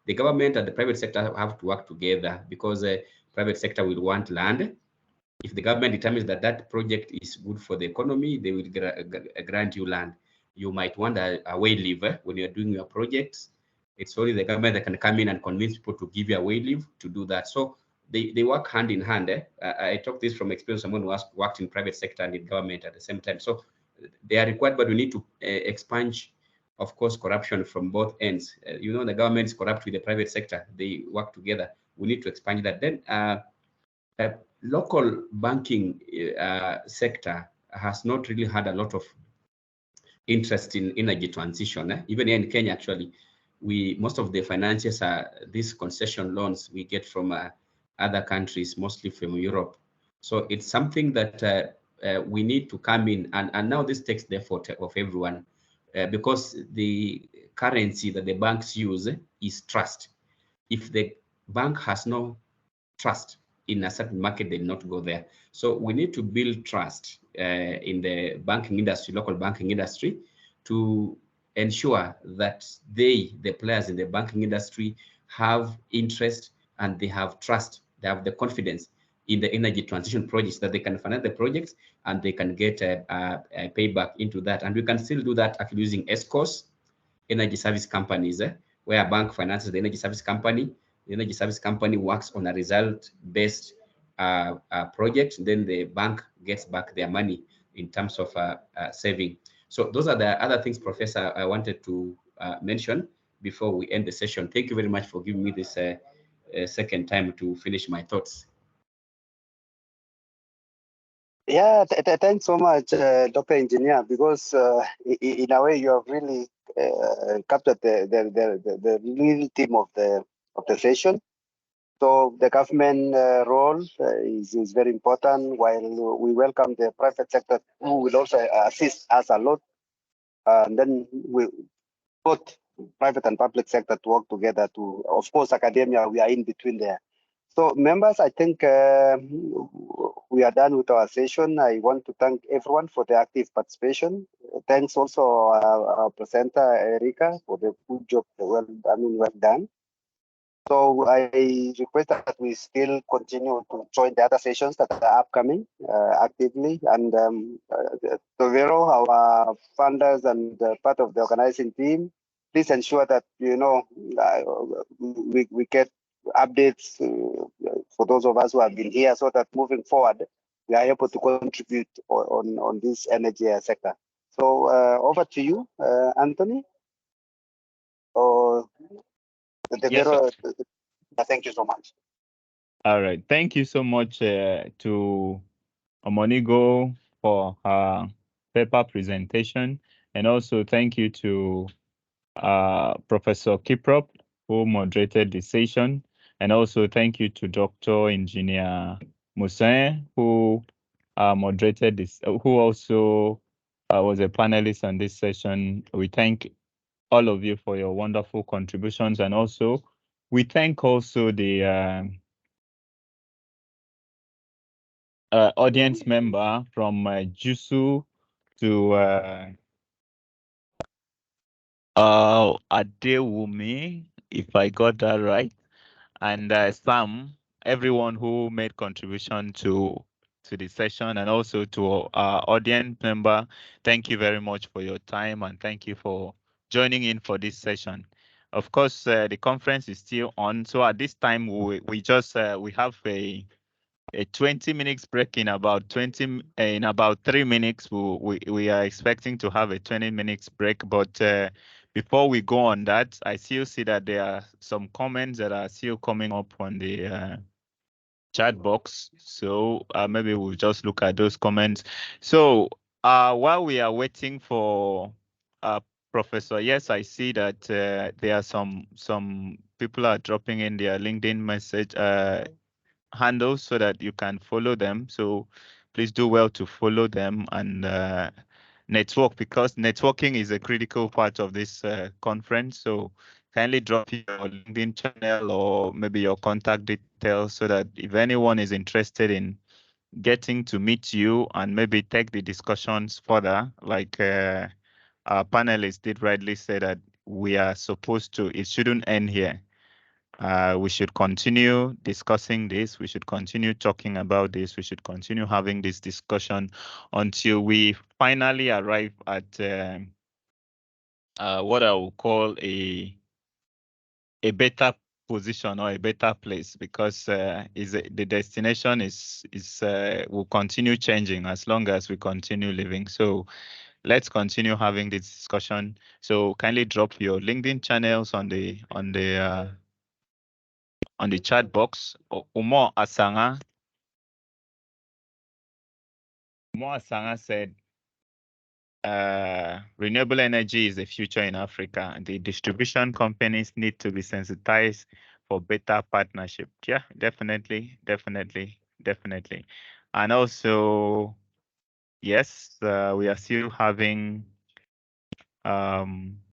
The government and the private sector have to work together, because private sector will want land. If the government determines that that project is good for the economy, they will grant you land. You might want a way leave when you're doing your projects. It's only the government that can come in and convince people to give you a way leave to do that. So they work hand in hand. I talk this from experience, someone who has worked in private sector and in government at the same time. So they are required, but we need to expunge, of course, corruption from both ends. You know, the government is corrupt with the private sector. They work together. We need to expunge that. Then local banking sector has not really had a lot of interest in energy transition. Even here in Kenya, actually, most of the financiers are these concession loans we get from other countries, mostly from Europe. So it's something that we need to come in, and now this takes the effort of everyone, because the currency that the banks use is trust. If the bank has no trust in a certain market, they will not go there. So we need to build trust in the banking industry, local banking industry, to ensure that the players in the banking industry have interest and they have trust, they have the confidence in the energy transition projects, that they can finance the projects and they can get a payback into that. And we can still do that actually using ESCOs, energy service companies, where a bank finances the energy service company. The energy service company works on a result-based project. Then the bank gets back their money in terms of saving. So those are the other things, Professor, I wanted to mention before we end the session. Thank you very much for giving me this second time to finish my thoughts. Yeah, thanks so much, Dr. Engineer, because in a way you have really captured the real theme of the session. So the government role is very important, while we welcome the private sector, who will also assist us a lot. And then we both private and public sector to work together to, of course, academia, we are in between there. So members, I think we are done with our session. I want to thank everyone for the active participation. Thanks also our presenter, Erika, for the good job, well done. So I request that we still continue to join the other sessions that are upcoming actively. And Tovero, our funders and part of the organizing team, please ensure that, you know, we get updates for those of us who have been here, so that moving forward, we are able to contribute on this energy sector. So over to you, Anthony. Or Yes, thank you so much. All right. Thank you so much to Omonigo for her paper presentation. And also thank you to Professor Kiprop, who moderated the session. And also thank you to Dr. Engineer Musain, who moderated this, who also was a panelist on this session. We thank all of you for your wonderful contributions. And also, we thank also the audience member from Jusu to Adewumi, if I got that right, and Sam, everyone who made contribution to the session, and also to our audience member. Thank you very much for your time, and thank you for joining in for this session. Of course, the conference is still on. So at this time, we just we have a 20 minutes break in about 3 minutes. We are expecting to have a 20 minutes break, but before we go on that, I still see that there are some comments that are still coming up on the chat box. So maybe we'll just look at those comments. So while we are waiting for Professor, yes, I see that there are some people are dropping in their LinkedIn message handles so that you can follow them. So please do well to follow them and network, because networking is a critical part of this conference. So kindly drop your LinkedIn channel or maybe your contact details so that if anyone is interested in getting to meet you and maybe take the discussions further, like our panelists did rightly say that we are supposed to, it shouldn't end here. We should continue discussing this. We should continue talking about this. We should continue having this discussion until we finally arrive at what I will call a better position or a better place, because the destination is will continue changing as long as we continue living. So let's continue having this discussion. So kindly drop your LinkedIn channels on the chat box. Umo Asanga said, renewable energy is the future in Africa, and the distribution companies need to be sensitized for better partnership. Yeah, definitely. And also, yes, we are still having